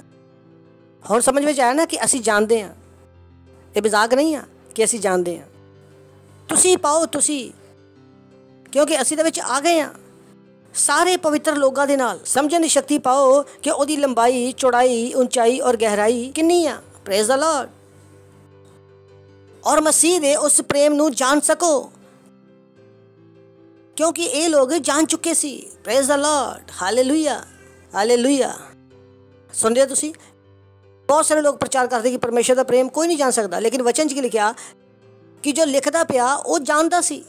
ਹੁਣ ਸਮਝ ਵਿੱਚ ਆਇਆ ਨਾ ਕਿ ਅਸੀਂ ਜਾਣਦੇ ਹਾਂ, ਇਹ ਮਜ਼ਾਕ ਨਹੀਂ ਆ ਕਿ ਅਸੀਂ ਜਾਣਦੇ ਹਾਂ। ਤੁਸੀਂ ਪਾਓ, ਤੁਸੀਂ, ਕਿਉਂਕਿ ਅਸੀਂ ਦੇ ਵਿੱਚ ਆ ਗਏ ਹਾਂ। ਸਾਰੇ ਪਵਿੱਤਰ ਲੋਕਾਂ ਦੇ ਨਾਲ ਸਮਝਣ ਦੀ ਸ਼ਕਤੀ ਪਾਓ ਕਿ ਉਹਦੀ ਲੰਬਾਈ, ਚੌੜਾਈ, ਉਚਾਈ ਔਰ ਗਹਿਰਾਈ ਕਿੰਨੀ ਆ। Praise the Lord. ਔਰ ਮਸੀਹ ਦੇ ਉਸ ਪ੍ਰੇਮ ਨੂੰ ਜਾਣ ਸਕੋ ਕਿਉਂਕਿ ਇਹ ਲੋਕ ਜਾਣ ਚੁੱਕੇ ਸੀ। Praise the Lord. Hallelujah, hallelujah. ਸੁਣ ਰਹੇ ਤੁਸੀਂ? ਬਹੁਤ ਸਾਰੇ ਲੋਕ ਪ੍ਰਚਾਰ ਕਰਦੇ ਕਿ ਪਰਮੇਸ਼ਰ ਦਾ ਪ੍ਰੇਮ ਕੋਈ ਨਹੀਂ ਜਾਣ ਸਕਦਾ, ਲੇਕਿਨ ਵਚਨ 'ਚ ਕੀ ਲਿਖਿਆ ਕਿ ਜੋ ਲਿਖਦਾ ਪਿਆ ਉਹ ਜਾਣਦਾ ਸੀ।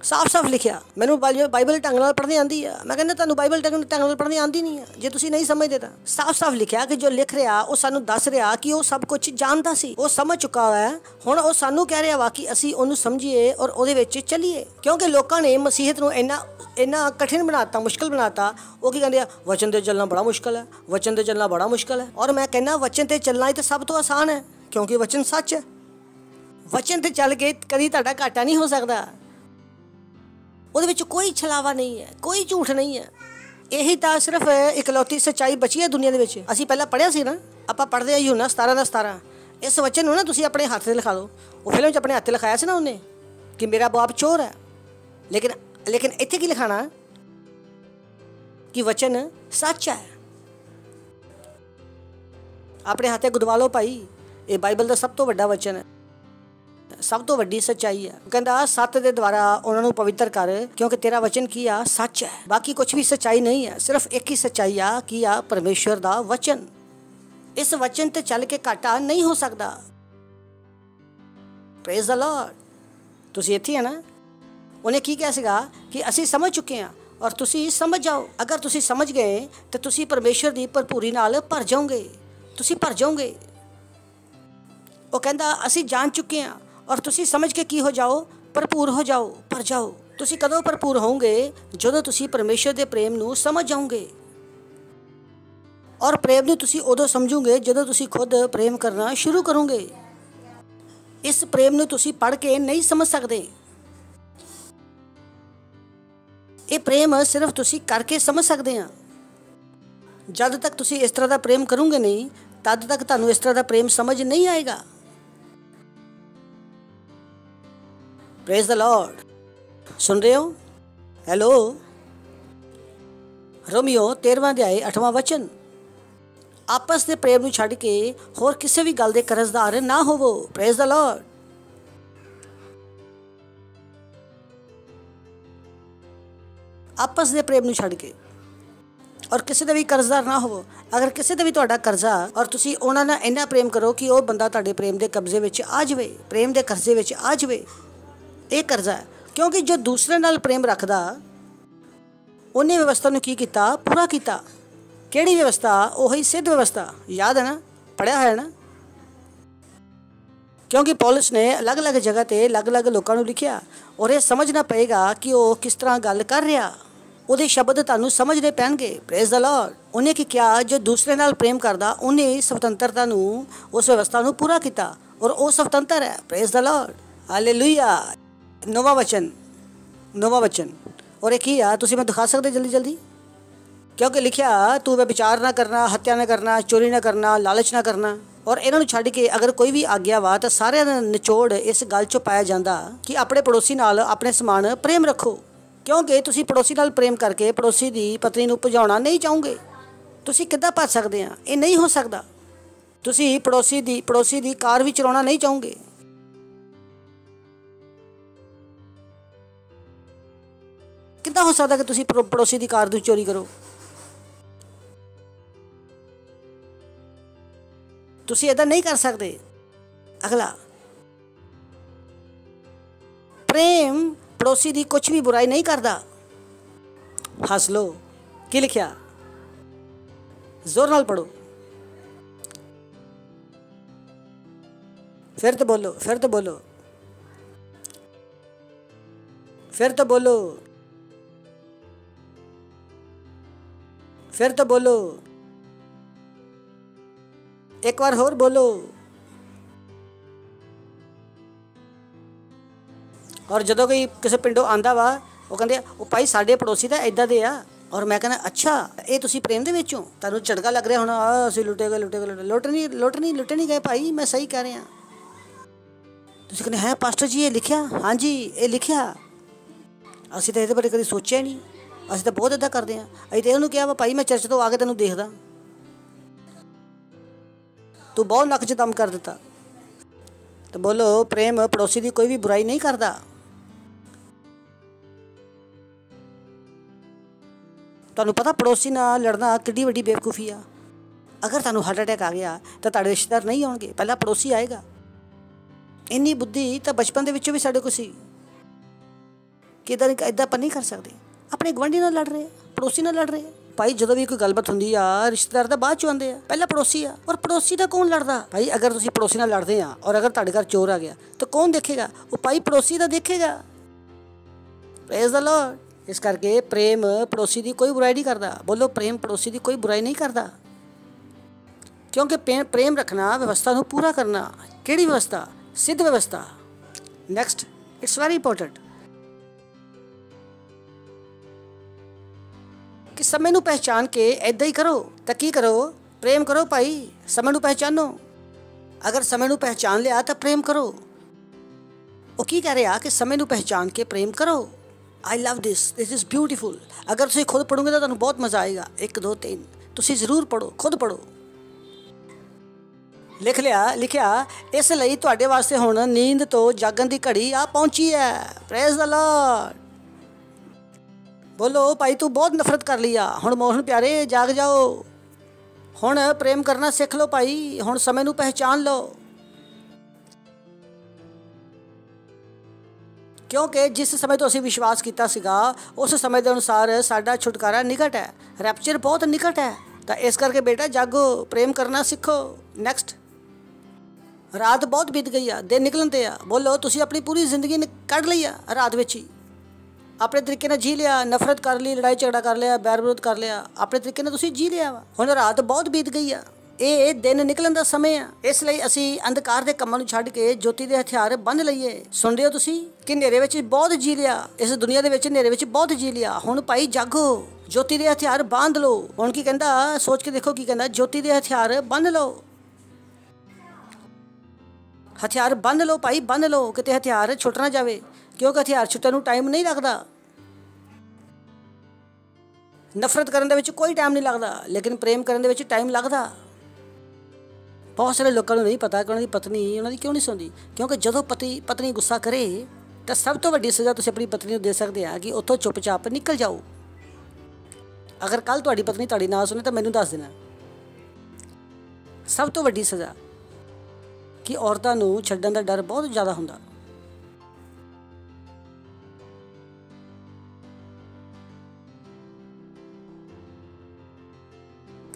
ਸਾਫ਼ ਸਾਫ਼ ਲਿਖਿਆ। ਮੈਨੂੰ ਬਾਈਬਲ ਢੰਗ ਨਾਲ ਪੜ੍ਹਨੀ ਆਉਂਦੀ ਆ, ਮੈਂ ਕਹਿੰਦਾ ਤੁਹਾਨੂੰ ਬਾਈਬਲ ਢੰਗ ਨਾਲ ਪੜ੍ਹਨੀ ਆਉਂਦੀ ਨਹੀਂ ਆ ਜੇ ਤੁਸੀਂ ਨਹੀਂ ਸਮਝਦੇ ਤਾਂ। ਸਾਫ਼ ਸਾਫ਼ ਲਿਖਿਆ ਕਿ ਜੋ ਲਿਖ ਰਿਹਾ ਉਹ ਸਾਨੂੰ ਦੱਸ ਰਿਹਾ ਕਿ ਉਹ ਸਭ ਕੁਝ ਜਾਣਦਾ ਸੀ, ਉਹ ਸਮਝ ਚੁੱਕਾ ਹੈ। ਹੁਣ ਉਹ ਸਾਨੂੰ ਕਹਿ ਰਿਹਾ ਵਾ ਕਿ ਅਸੀਂ ਉਹਨੂੰ ਸਮਝੀਏ ਔਰ ਉਹਦੇ ਵਿੱਚ ਚੱਲੀਏ। ਕਿਉਂਕਿ ਲੋਕਾਂ ਨੇ ਮਸੀਹਤ ਨੂੰ ਇੰਨਾ ਕਠਿਨ ਬਣਾਤਾ, ਮੁਸ਼ਕਿਲ ਬਣਾਤਾ। ਉਹ ਕੀ ਕਹਿੰਦੇ ਆ, ਵਚਨ 'ਤੇ ਚੱਲਣਾ ਬੜਾ ਮੁਸ਼ਕਿਲ ਹੈ, ਵਚਨ 'ਤੇ ਚੱਲਣਾ ਬੜਾ ਮੁਸ਼ਕਿਲ ਹੈ। ਔਰ ਮੈਂ ਕਹਿੰਦਾ ਵਚਨ 'ਤੇ ਚੱਲਣਾ ਹੀ ਤਾਂ ਸਭ ਤੋਂ ਆਸਾਨ ਹੈ, ਕਿਉਂਕਿ ਵਚਨ ਸੱਚ ਹੈ। ਵਚਨ 'ਤੇ ਚੱਲ ਕੇ ਕਦੀ ਤੁਹਾਡਾ ਘਾਟਾ ਨਹੀਂ ਹੋ ਸਕਦਾ। ਉਹਦੇ ਵਿੱਚ ਕੋਈ ਛਲਾਵਾ ਨਹੀਂ ਹੈ, ਕੋਈ ਝੂਠ ਨਹੀਂ ਹੈ। ਇਹੀ ਤਾਂ ਸਿਰਫ ਇਕਲੌਤੀ ਸੱਚਾਈ ਬਚੀ ਹੈ ਦੁਨੀਆ ਦੇ ਵਿੱਚ। ਅਸੀਂ ਪਹਿਲਾਂ ਪੜ੍ਹਿਆ ਸੀ ਨਾ, ਆਪਾਂ ਪੜ੍ਹਦੇ ਆ यूहन्ना 17:17। ਇਸ ਵਚਨ ਨੂੰ ਨਾ ਤੁਸੀਂ ਆਪਣੇ ਹੱਥ 'ਤੇ ਲਿਖਾ ਲਓ। ਉਹ ਫਿਲਮ 'ਚ ਆਪਣੇ ਹੱਥ 'ਤੇ ਲਿਖਾਇਆ ਸੀ ਨਾ ਉਹਨੇ ਕਿ ਮੇਰਾ ਬਾਪ ਚੋਰ ਹੈ। ਲੇਕਿਨ ਇੱਥੇ ਕੀ ਲਿਖਾਣਾ ਕਿ ਵਚਨ ਸੱਚ ਹੈ। ਆਪਣੇ ਹੱਥੇ ਗੁਦਵਾ ਲਓ ਭਾਈ, ਇਹ ਬਾਈਬਲ ਦਾ ਸਭ ਤੋਂ ਵੱਡਾ ਵਚਨ ਹੈ, ਸਭ ਤੋਂ ਵੱਡੀ ਸੱਚਾਈ ਹੈ। ਕਹਿੰਦਾ ਸੱਤ ਦੇ ਦੁਆਰਾ ਉਹਨਾਂ ਨੂੰ ਪਵਿੱਤਰ ਕਰ, ਕਿਉਂਕਿ ਤੇਰਾ ਵਚਨ ਕੀ ਆ, ਸੱਚ ਹੈ। ਬਾਕੀ ਕੁਝ ਵੀ ਸੱਚਾਈ ਨਹੀਂ ਹੈ, ਸਿਰਫ ਇੱਕ ਹੀ ਸੱਚਾਈ ਆ, ਕੀ ਆ, ਪਰਮੇਸ਼ਵਰ ਦਾ ਵਚਨ। ਇਸ ਵਚਨ ਤੇ ਚੱਲ ਕੇ ਘਾਟਾ ਨਹੀਂ ਹੋ ਸਕਦਾ। Praise the Lord. ਤੁਸੀਂ ਇੱਥੇ ਆ ਨਾ, ਉਹਨੇ ਕੀ ਕਿਹਾ ਸੀਗਾ ਕਿ ਅਸੀਂ ਸਮਝ ਚੁੱਕੇ ਹਾਂ ਔਰ ਤੁਸੀਂ ਸਮਝ ਜਾਓ। ਅਗਰ ਤੁਸੀਂ ਸਮਝ ਗਏ ਤਾਂ ਤੁਸੀਂ ਪਰਮੇਸ਼ਵਰ ਦੀ ਭਰਪੂਰੀ ਨਾਲ ਭਰ ਜਾਓਗੇ, ਤੁਸੀਂ ਭਰ ਜਾਓਗੇ। ਉਹ ਕਹਿੰਦਾ ਅਸੀਂ ਜਾਣ ਚੁੱਕੇ ਹਾਂ ਔਰ ਤੁਸੀਂ ਸਮਝ ਕੇ ਕੀ ਹੋ ਜਾਓ, ਭਰਪੂਰ ਹੋ ਜਾਓ, ਭਰ ਜਾਓ। ਤੁਸੀਂ ਕਦੋਂ ਭਰਪੂਰ ਹੋਵੋਗੇ? ਜਦੋਂ ਤੁਸੀਂ ਪਰਮੇਸ਼ਵਰ ਦੇ ਪ੍ਰੇਮ ਨੂੰ ਸਮਝ ਜਾਓਗੇ। ਔਰ ਪ੍ਰੇਮ ਨੂੰ ਤੁਸੀਂ ਉਦੋਂ ਸਮਝੋਗੇ ਜਦੋਂ ਤੁਸੀਂ ਖੁਦ ਪ੍ਰੇਮ ਕਰਨਾ ਸ਼ੁਰੂ ਕਰੋਗੇ। ਇਸ ਪ੍ਰੇਮ ਨੂੰ ਤੁਸੀਂ ਪੜ੍ਹ ਕੇ ਨਹੀਂ ਸਮਝ ਸਕਦੇ। ਇਹ ਪ੍ਰੇਮ ਸਿਰਫ ਤੁਸੀਂ ਕਰਕੇ ਸਮਝ ਸਕਦੇ ਆ। ਜਦ ਤੱਕ ਤੁਸੀਂ ਇਸ ਤਰ੍ਹਾਂ ਦਾ ਪ੍ਰੇਮ ਕਰੋਗੇ ਨਹੀਂ, ਤਦ ਤੱਕ ਤੁਹਾਨੂੰ ਇਸ ਤਰ੍ਹਾਂ ਦਾ ਪ੍ਰੇਮ ਸਮਝ ਨਹੀਂ ਆਏਗਾ। Praise the Lord. सुन रहे हो? हेलो। रोमियो 13वां अध्याय 8वां वचन। आपस ਦੇ ਪ੍ਰੇਮ ਨੂੰ ਛੱਡ ਕੇ ਹੋਰ ਕਿਸੇ ਵੀ ਗੱਲ ਦੇ ਕਰਜ਼ਦਾਰ ਨਾ ਹੋਵੋ। Praise the Lord. आपस ਦੇ ਪ੍ਰੇਮ ਨੂੰ ਛੱਡ ਕੇ ਔਰ ਕਿਸੇ ਦਾ ਵੀ ਕਰਜ਼ਦਾਰ ਨਾ ਹੋਵੋ। ਅਗਰ ਕਿਸੇ ਦਾ ਵੀ ਤੁਹਾਡਾ ਕਰਜ਼ਾ ਔਰ ਤੁਸੀਂ ਉਹਨਾਂ ਨਾਲ ਇੰਨਾ ਪ੍ਰੇਮ ਕਰੋ ਕਿ ਉਹ ਬੰਦਾ ਤੁਹਾਡੇ ਪ੍ਰੇਮ ਦੇ ਕਬਜ਼ੇ ਵਿੱਚ ਆ ਜਾਵੇ, ਪ੍ਰੇਮ ਦੇ ਕਰਜ਼ੇ ਵਿੱਚ ਆ ਜਾਵੇ, ਇਹ ਕਰਜ਼ਾ ਹੈ। ਕਿਉਂਕਿ ਜੋ ਦੂਸਰੇ ਨਾਲ ਪ੍ਰੇਮ ਰੱਖਦਾ ਉਹਨੇ ਵਿਵਸਥਾ ਨੂੰ ਕੀ ਕੀਤਾ, ਪੂਰਾ ਕੀਤਾ। ਕਿਹੜੀ ਵਿਵਸਥਾ? ਉਹੀ ਸਿੱਧ ਵਿਵਸਥਾ। ਯਾਦ ਹੈ ਨਾ, ਪੜ੍ਹਿਆ ਹੋਇਆ ਨਾ। ਕਿਉਂਕਿ ਪੌਲਸ ਨੇ ਅਲੱਗ-ਅਲੱਗ ਜਗ੍ਹਾ 'ਤੇ ਅਲੱਗ-ਅਲੱਗ ਲੋਕਾਂ ਨੂੰ ਲਿਖਿਆ ਔਰ ਇਹ ਸਮਝਣਾ ਪਏਗਾ ਕਿ ਉਹ ਕਿਸ ਤਰ੍ਹਾਂ ਗੱਲ ਕਰ ਰਿਹਾ। ਉਹਦੇ ਸ਼ਬਦ ਤੁਹਾਨੂੰ ਸਮਝਣੇ ਪੈਣਗੇ। Praise the Lord. ਉਹਨੇ ਕੀ ਕਿਹਾ? ਜੋ ਦੂਸਰੇ ਨਾਲ ਪ੍ਰੇਮ ਕਰਦਾ ਉਹਨੇ ਸੁਤੰਤਰਤਾ ਨੂੰ, ਉਸ ਵਿਵਸਥਾ ਨੂੰ ਪੂਰਾ ਕੀਤਾ ਔਰ ਉਹ ਸੁਤੰਤਰ ਹੈ। Praise the Lord. ਹਾਲੇਲੂਇਆ। ਨਵਾਂ ਵਚਨ ਔਰ ਇਹ ਕੀ ਆ, ਤੁਸੀਂ ਮੈਂ ਦਿਖਾ ਸਕਦੇ ਜਲਦੀ? ਕਿਉਂਕਿ ਲਿਖਿਆ ਤੂੰ ਵਿਚਾਰ ਨਾ ਕਰਨਾ, ਹੱਤਿਆ ਨਾ ਕਰਨਾ, ਚੋਰੀ ਨਾ ਕਰਨਾ, ਲਾਲਚ ਨਾ ਕਰਨਾ। ਔਰ ਇਹਨਾਂ ਨੂੰ ਛੱਡ ਕੇ ਅਗਰ ਕੋਈ ਵੀ ਆਗਿਆ ਵਾ ਤਾਂ ਸਾਰਿਆਂ ਦਾ ਨਿਚੋੜ ਇਸ ਗੱਲ 'ਚੋਂ ਪਾਇਆ ਜਾਂਦਾ ਕਿ ਆਪਣੇ ਪੜੋਸੀ ਨਾਲ ਆਪਣੇ ਸਮਾਨ ਪ੍ਰੇਮ ਰੱਖੋ। ਕਿਉਂਕਿ ਤੁਸੀਂ ਪੜੋਸੀ ਨਾਲ ਪ੍ਰੇਮ ਕਰਕੇ ਪੜੋਸੀ ਦੀ ਪਤਨੀ ਨੂੰ ਭਜਾਉਣਾ ਨਹੀਂ ਚਾਹੋਗੇ। ਤੁਸੀਂ ਕਿੱਦਾਂ ਭੱਜ ਸਕਦੇ ਆ? ਇਹ ਨਹੀਂ ਹੋ ਸਕਦਾ। ਤੁਸੀਂ ਪੜੋਸੀ ਦੀ ਕਾਰ ਵੀ ਚਲਾਉਣਾ ਨਹੀਂ ਚਾਹੋਗੇ। ਕਿੱਦਾਂ ਹੋ ਸਕਦਾ ਕਿ ਤੁਸੀਂ ਪੜੋਸੀ ਦੀ ਕਾਰ ਦੀ ਚੋਰੀ ਕਰੋ? ਤੁਸੀਂ ਇੱਦਾਂ ਨਹੀਂ ਕਰ ਸਕਦੇ। ਅਗਲਾ, ਪ੍ਰੇਮ ਪੜੋਸੀ ਦੀ ਕੁਛ ਵੀ ਬੁਰਾਈ ਨਹੀਂ ਕਰਦਾ। ਹੱਸ ਲਓ। ਕੀ ਲਿਖਿਆ? ਜ਼ੋਰ ਨਾਲ ਪੜੋ। ਫਿਰ ਤੋਂ ਬੋਲੋ। एक बार होर बोलो। और जदों कोई किसी पिंडों आंदा वा वो कहते वो भाई साडे पड़ोसी तो इदां दे आ। और मैं कहना अच्छा ये तुसीं प्रेम दे विच हो, तुहानूं झटका लग रहा होना असीं लुटे गए। लुटे नहीं गए भाई, मैं सही कह रहा। तुसीं कहने हैं पास्टर जी ये लिखिया? हाँ जी ये लिखिया। असीं तो इहदे बारे कदी सोचिया नहीं। असीं तो बहुत इदां करदे हां। असीं तो इहनूं कहा वा भाई मैं चर्च तो आ के तैनूं देखदा, तू बहुत नक च दम कर दिता। तो बोलो प्रेम पड़ोसी की कोई भी बुराई नहीं करता। तुहानूं पता पड़ोसी नाल लड़ना किड्डी वड्डी बेवकूफ़ी आ। अगर तुहानूं हार्ट अटैक आ गया तो तुहाडे रिश्तेदार नहीं आउणगे, पहला पड़ोसी आएगा। इन्नी बुद्धि तो बचपन दे विच्चों भी साडे कोल सी। कि इदां ਆਪਾਂ नहीं कर सकते। अपने गुआंढी नाल लड़ रहे, पड़ोसी नाल लड़ रहे। भाई जो भी कोई गलबात होंदी आ रिश्तेदार तो बाद चों आंदे आ, पहला पड़ोसी आ। और पड़ोसी का कौन लड़दा भाई? अगर तुसीं पड़ोसी नाल लड़दे आ और अगर तुहाडे घर चोर आ गया तो कौन देखेगा? वो भाई पड़ोसी का देखेगा। Praise the Lord. इस करके प्रेम पड़ोसी की कोई बुराई नहीं करता। बोलो, प्रेम पड़ोसी की कोई बुराई नहीं करता, क्योंकि प्रेम रखना व्यवस्था को पूरा करना। किहड़ी व्यवस्था? सिद्ध व्यवस्था। नैक्सट, इट्स वेरी इंपॉर्टेंट कि समय नूं पहचान के इदां ही करो। तो की करो? प्रेम करो भाई, समय नूं पहचानो। अगर समय नूं पहचान लिया तो प्रेम करो। वो की कह रहा कि समय नूं पहचान के प्रेम करो। I love this is beautiful. अगर तुसीं खुद पढ़ोगे तो तुहानूं बहुत मज़ा आएगा। 1 2 3 तुसीं जरूर पढ़ो, खुद पढ़ो। लिखिया इसलिए तुहाडे वास्ते हुण नींद तो जागण की घड़ी आ पहुंची है। Praise the Lord. बोलो भाई, तू बहुत नफरत कर लिया, हुण मोहन प्यारे जाग जाओ, हुण प्रेम करना सीख लो भाई, हुण समय नूं पहचान लो। क्योंकि जिस समय तो असीं विश्वास किया सीगा उस समय के अनुसार साडा छुटकारा निकट है, रैप्चर बहुत निकट है। तो इस करके बेटा जागो, प्रेम करना सीखो। नैक्सट, रात बहुत बीत गई आ, दिन निकलन ते आ। बोलो, तुसीं अपनी पूरी जिंदगी कढ़ लई आ रात विच ही, अपने तरीके ने जी लिया, नफरत कर ली, लड़ाई झगड़ा कर लिया, बैर विरोध कर लिया, अपने तरीके ने तुसीं जी लिया वा। हुण रात बहुत बीत गई आ, ये दिन निकलन का समय आ। इसलिए असीं अंधकार के कामां नूं छड्ड के ज्योति के हथियार बंध लईए। सुन रहे हो तुसीं कि नेरे विच बहुत जी लिया, इस दुनिया दे विच नेरे विच बहुत जी लिया। हुण भाई जागो, ज्योति के हथियार बांध लो। हुण की कहंदा, सोच के देखो की कहंदा, ज्योति के हथियार बंध लो। हथियार बंध लो भाई, बंध लो, किते हथियार छुट ना जाए, क्योंकि हथियार छुट्टन नूं टाइम नहीं लगता। नफरत करने दे विच कोई टाइम नहीं लगता, लेकिन प्रेम करने दे विच टाइम लगता। बहुत सारे लोगों को नहीं पता कि उन्होंने पत्नी उन्होंने क्यों नहीं सुनती, क्योंकि जो पत्नी गुस्सा करे तो सब तो वड्डी सज़ा तुसीं अपनी पत्नी को दे सकते हैं कि उत्थों चुपचाप निकल जाओ। अगर कल तुहाडी पत्नी तुहाडी ना सुने तो मैनूं दस देना। सब तो वड्डी सज़ा कि औरतां नूं छड्डण दा डर बहुत ज़्यादा हुंदा।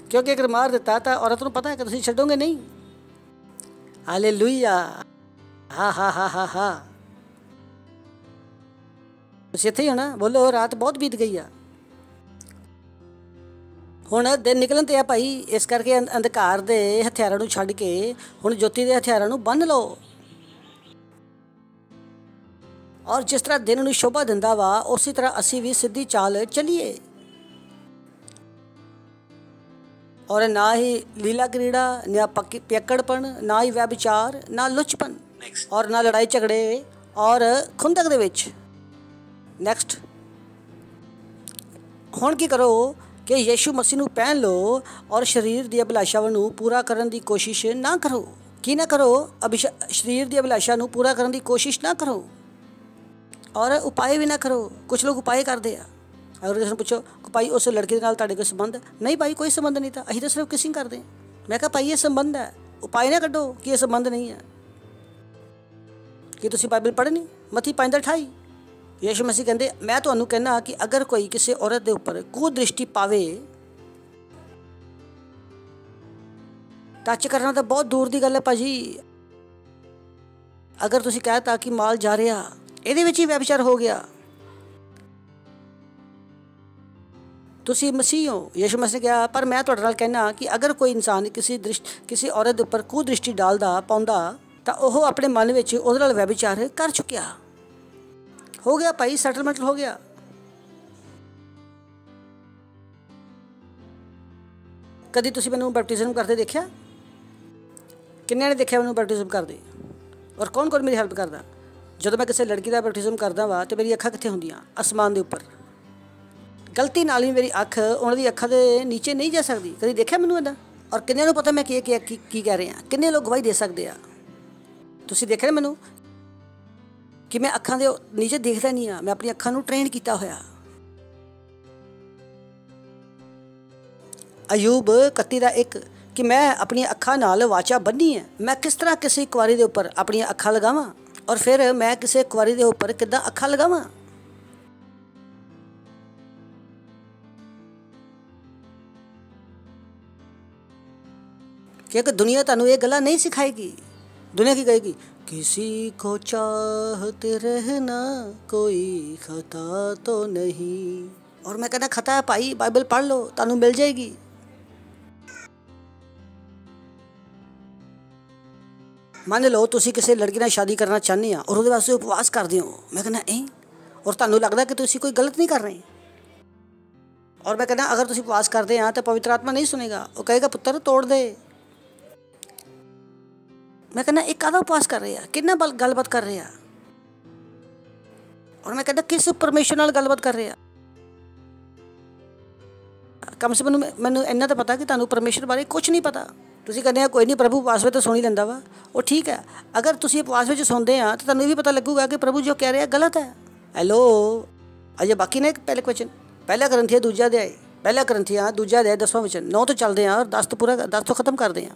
क्योंकि अगर मार दिता तो औरत को पता है कि तुसीं छड्डोगे नहीं। हालेलुया, हा हा हा हा हा। तुसीं इत्थे ही होना। बोलो, रात बहुत बीत गई आ, हुण दिन निकलन ते आ भाई। इस करके अंधकार दे हथियारां नूं छड्ड के हुण ज्योति दे हथियारां नूं बंध लो। और जिस तरह दिन नूं शोभा दिंदा वा, उसी तरह असीं भी सीधी चाल चलीए, और ना ही लीला क्रीड़ा, ना पियक्कड़पन, ना ही व्यभिचार, ना लुचपन, और ना लड़ाई झगड़े और खुंदक दे विच। नैक्सट, हुण की करो कि यीशु मसीह नूं पहन लो और शरीर दी अभिलाषावां नूं पूरा करन दी कोशिश ना करो। की ना करो? शरीर दी अभिलाषा नूं पूरा करन दी कोशिश ना करो, और उपाय भी ना करो। कुछ लोग उपाय करते हैं। अगर किसी पूछो कि भाई उस लड़के के नाल तुहाडे कोई संबंध? नहीं भाई, कोई संबंध नहीं था, असीं तो सिर्फ किसिंग करते हैं। मैं कहा भाई ये संबंध है, उपाय ना कड्डो कि ये संबंध नहीं है। कि तुसीं बाइबल पढ़नी? मत्ती 5:28 यीशु मसीह कहते, मैं तुहानूं कहना कि अगर कोई किसी औरत के उपर कुदृष्टि पावे, टच करना तो बहुत दूर की गल है भाजी। अगर तुसीं कहता कि माल जा रहा, ये ही व्यभिचार हो गया। तुसीं मसीह हो, यीशु मसीह ने कहा, पर मैं तुहाडे नाल कहना कि अगर कोई इंसान किसी औरत के उपर कुदृष्टि डालदा पाउंदा तो वह अपने मन में उहदे नाल व्यभिचार कर चुकिया। हो गया भाई, सैटलमेंट हो गया। कदी तुसीं मैनूं बैप्टिज्म करते देखा? किन्ने ने देखा मैनूं बैप्टिज्म करते? और कौन कौन मेरी हेल्प करता? जो मैं किसी लड़की का बैप्टिज्म करदा वा तो मेरी अखां कित्थे हुंदियां? आसमान के उपर। गलती नाल भी मेरी अख उन्होंने अखां के नीचे नहीं जा सकती। कभी देखा मैनूं इदां? और किन्ने नूं पता मैं की कह रहा? किन्ने लोग गवाही दे सकते हैं? तुसीं देख रहे मैनूं कि मैं अखां दे नीचे देखदा नहीं हाँ, मैं अपनी अखां नूं ट्रेन किया होया। अयूब 31:1 कि मैं अपनी अखां नाल वाचा बन्नी है, मैं किस तरह किसी कुआरी दे उपर अपनी अखां लगावां, और फिर मैं किसी कुआरी दे उपर किद्दां अखां लगावां? क्योंकि दुनिया तुहानू ये गल्लां नहीं सिखाएगी। दुनिया की कहेगी किसी को चाहते रहना कोई खता तो नहीं। और मैं कहना खता है भाई, बाइबल पढ़ लो, तुहानू मिल जाएगी। मान लो तुसी किसी लड़की नाल शादी करना चाहते हैं और उसदे वास्ते उपवास करते हो, मैं कहना और तुहानू लगदा कि तुसी कोई गलत नहीं कर रहे। और मैं कहना अगर तुसी उपवास करते हैं तो पवित्र आत्मा नहीं सुनेगा, वो कहेगा पुत्र तोड़ दे। मैं कहना एक काहदा उपवास कर रहे हैं, किन्ना गलबात कर रहे हैं। और मैं कहना किस परमेश्वर नाल गलबात कर रहे हैं। कम से कम मैनू इन्ना तो पता कि तुहानू परमेश्वर बारे कुछ नहीं पता। तुसी कहते कोई नहीं प्रभु उपवास में तो सुन ही लैंदा वा, वो ठीक है। अगर तुसी उपवास में सुनते हैं तो तुहानू भी पता लगूगा कि प्रभु जो कह रहे हैं गलत है। हेलो, अजे बाकी ने पहले क्वेश्चन, पहला ग्रंथिया दूजा अध्याय, पहला ग्रंथिया दूजा अध्याय 10वां वचन, 9 तो चलते हैं और 10 तो पूरा 10 तो खत्म करते हैं।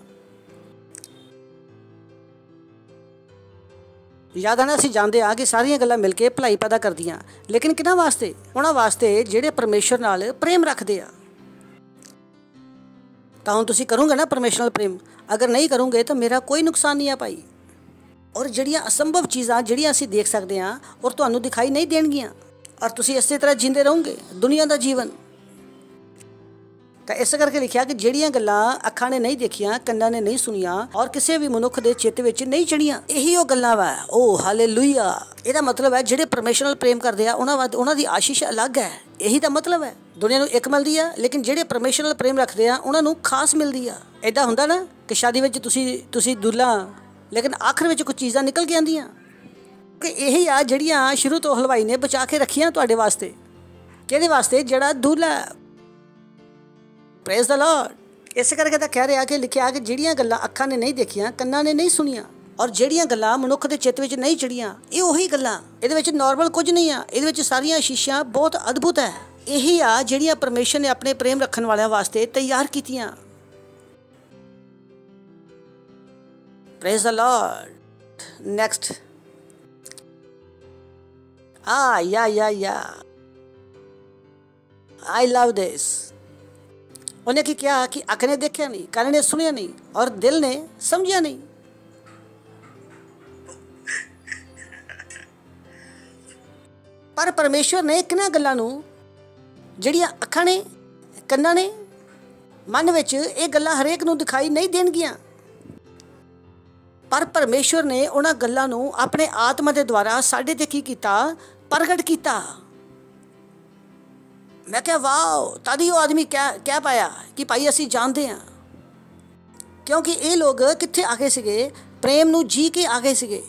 याद आना असीं जानते हैं कि सारियां गल्लां मिल के भलाई पैदा करदियां, लेकिन किन्हां वास्ते? उन्हां वास्ते ਜਿਹੜੇ परमेश्वर नाल प्रेम रखते आ। तो हुण तुसीं करोगे ना परमेश्वर नाल प्रेम, अगर नहीं करोगे तो मेरा कोई नुकसान नहीं है भाई। और ਜਿਹੜੀਆਂ असंभव चीज़ां ਜਿਹੜੀਆਂ ਅਸੀਂ देख सकते हैं और ਤੁਹਾਨੂੰ दिखाई नहीं देणगीਆਂ और तुसीं इस तरह जींदे रहोगे दुनिया का जीवन। तो इस करके लिखिया कि ਜਿਹੜੀਆਂ ਗੱਲਾਂ ਅੱਖਾਂ ने नहीं देखियां, ਕੰਨਾਂ ने नहीं सुनिया और किसी भी मनुख के चित्त विच नहीं चढ़ियां, यही वो गल्लां वा। ओ हालेलुया। ਇਹਦਾ मतलब है ਜਿਹੜੇ परमेश्वर नाल प्रेम करते हैं उन्हां दी आशीष अलग है। यही तो मतलब है। दुनिया नूं एक मिलती है, लेकिन ਜਿਹੜੇ परमेश्वर नाल प्रेम रखते हैं उन्हां नूं खास मिलती है। इदां हुंदा ना कि शादी विच तुसीं दूल्हा, लेकिन आखिर में कुछ चीज़ां निकल के आंदियां कि यही आ ਜਿਹੜੀਆਂ शुरू तो हलवाई ने बचा के रखियां तुहाडे वास्ते। किहदे वास्ते? ਜਿਹੜਾ दूल्हा। Praise the Lord. इस करके तो कह रहा कि लिखिया कि ਜਿਹੜੀਆਂ ਗੱਲਾਂ ਅੱਖਾਂ ने नहीं देखियां, ਕੰਨਾਂ ने नहीं सुनिया और ਜਿਹੜੀਆਂ ਗੱਲਾਂ ਮਨੁੱਖ ਦੇ ਚਿੱਤ ਵਿੱਚ नहीं ਚੜੀਆਂ, ਇਹ ਉਹੀ ਗੱਲਾਂ। ਇਹਦੇ ਵਿੱਚ ਨੋਰਮਲ ਕੁਝ ਨਹੀਂ ਆ, ਇਹਦੇ ਵਿੱਚ ਸਾਰੀਆਂ ਆਸ਼ੀਸ਼ਾਂ ਬਹੁਤ ਅਦਭੁਤ ਹੈ। यही आ ਜਿਹੜੀਆਂ परमेश्वर ने अपने प्रेम रखने वालों वास्ते तैयार कीतियां। Praise the Lord. नेक्स्ट, या आई लव दिस। उन्हें की क्या कि अख ने देखा नहीं, कान ने सुनिया नहीं और दिल ने समझिया नहीं। पर परमेश्वर ने किन्हां गल्लां नूं ਜਿਹੜੀਆਂ ਅੱਖਾਂ ਨੇ, ਕੰਨਾਂ ਨੇ, ਮਨ ਵਿੱਚ ਇਹ ਗੱਲਾਂ ਹਰੇਕ ਨੂੰ ਦਿਖਾਈ ਨਹੀਂ ਦੇਣਗੀਆਂ, ਪਰ ਪਰਮੇਸ਼ਵਰ ਨੇ ਉਹਨਾਂ ਗੱਲਾਂ ਨੂੰ ਆਪਣੇ ਆਤਮਾ ਦੇ ਦੁਆਰਾ ਸਾਡੇ ਤੇ ਕੀ ਕੀਤਾ? ਪ੍ਰਗਟ ਕੀਤਾ। मैं क्या वाओ, तभी वो आदमी क्या पाया कि भाई असी जानते हैं, क्योंकि ये लोग कित्थे आ गए सीगे? प्रेम नूं जी के आ गए सीगे।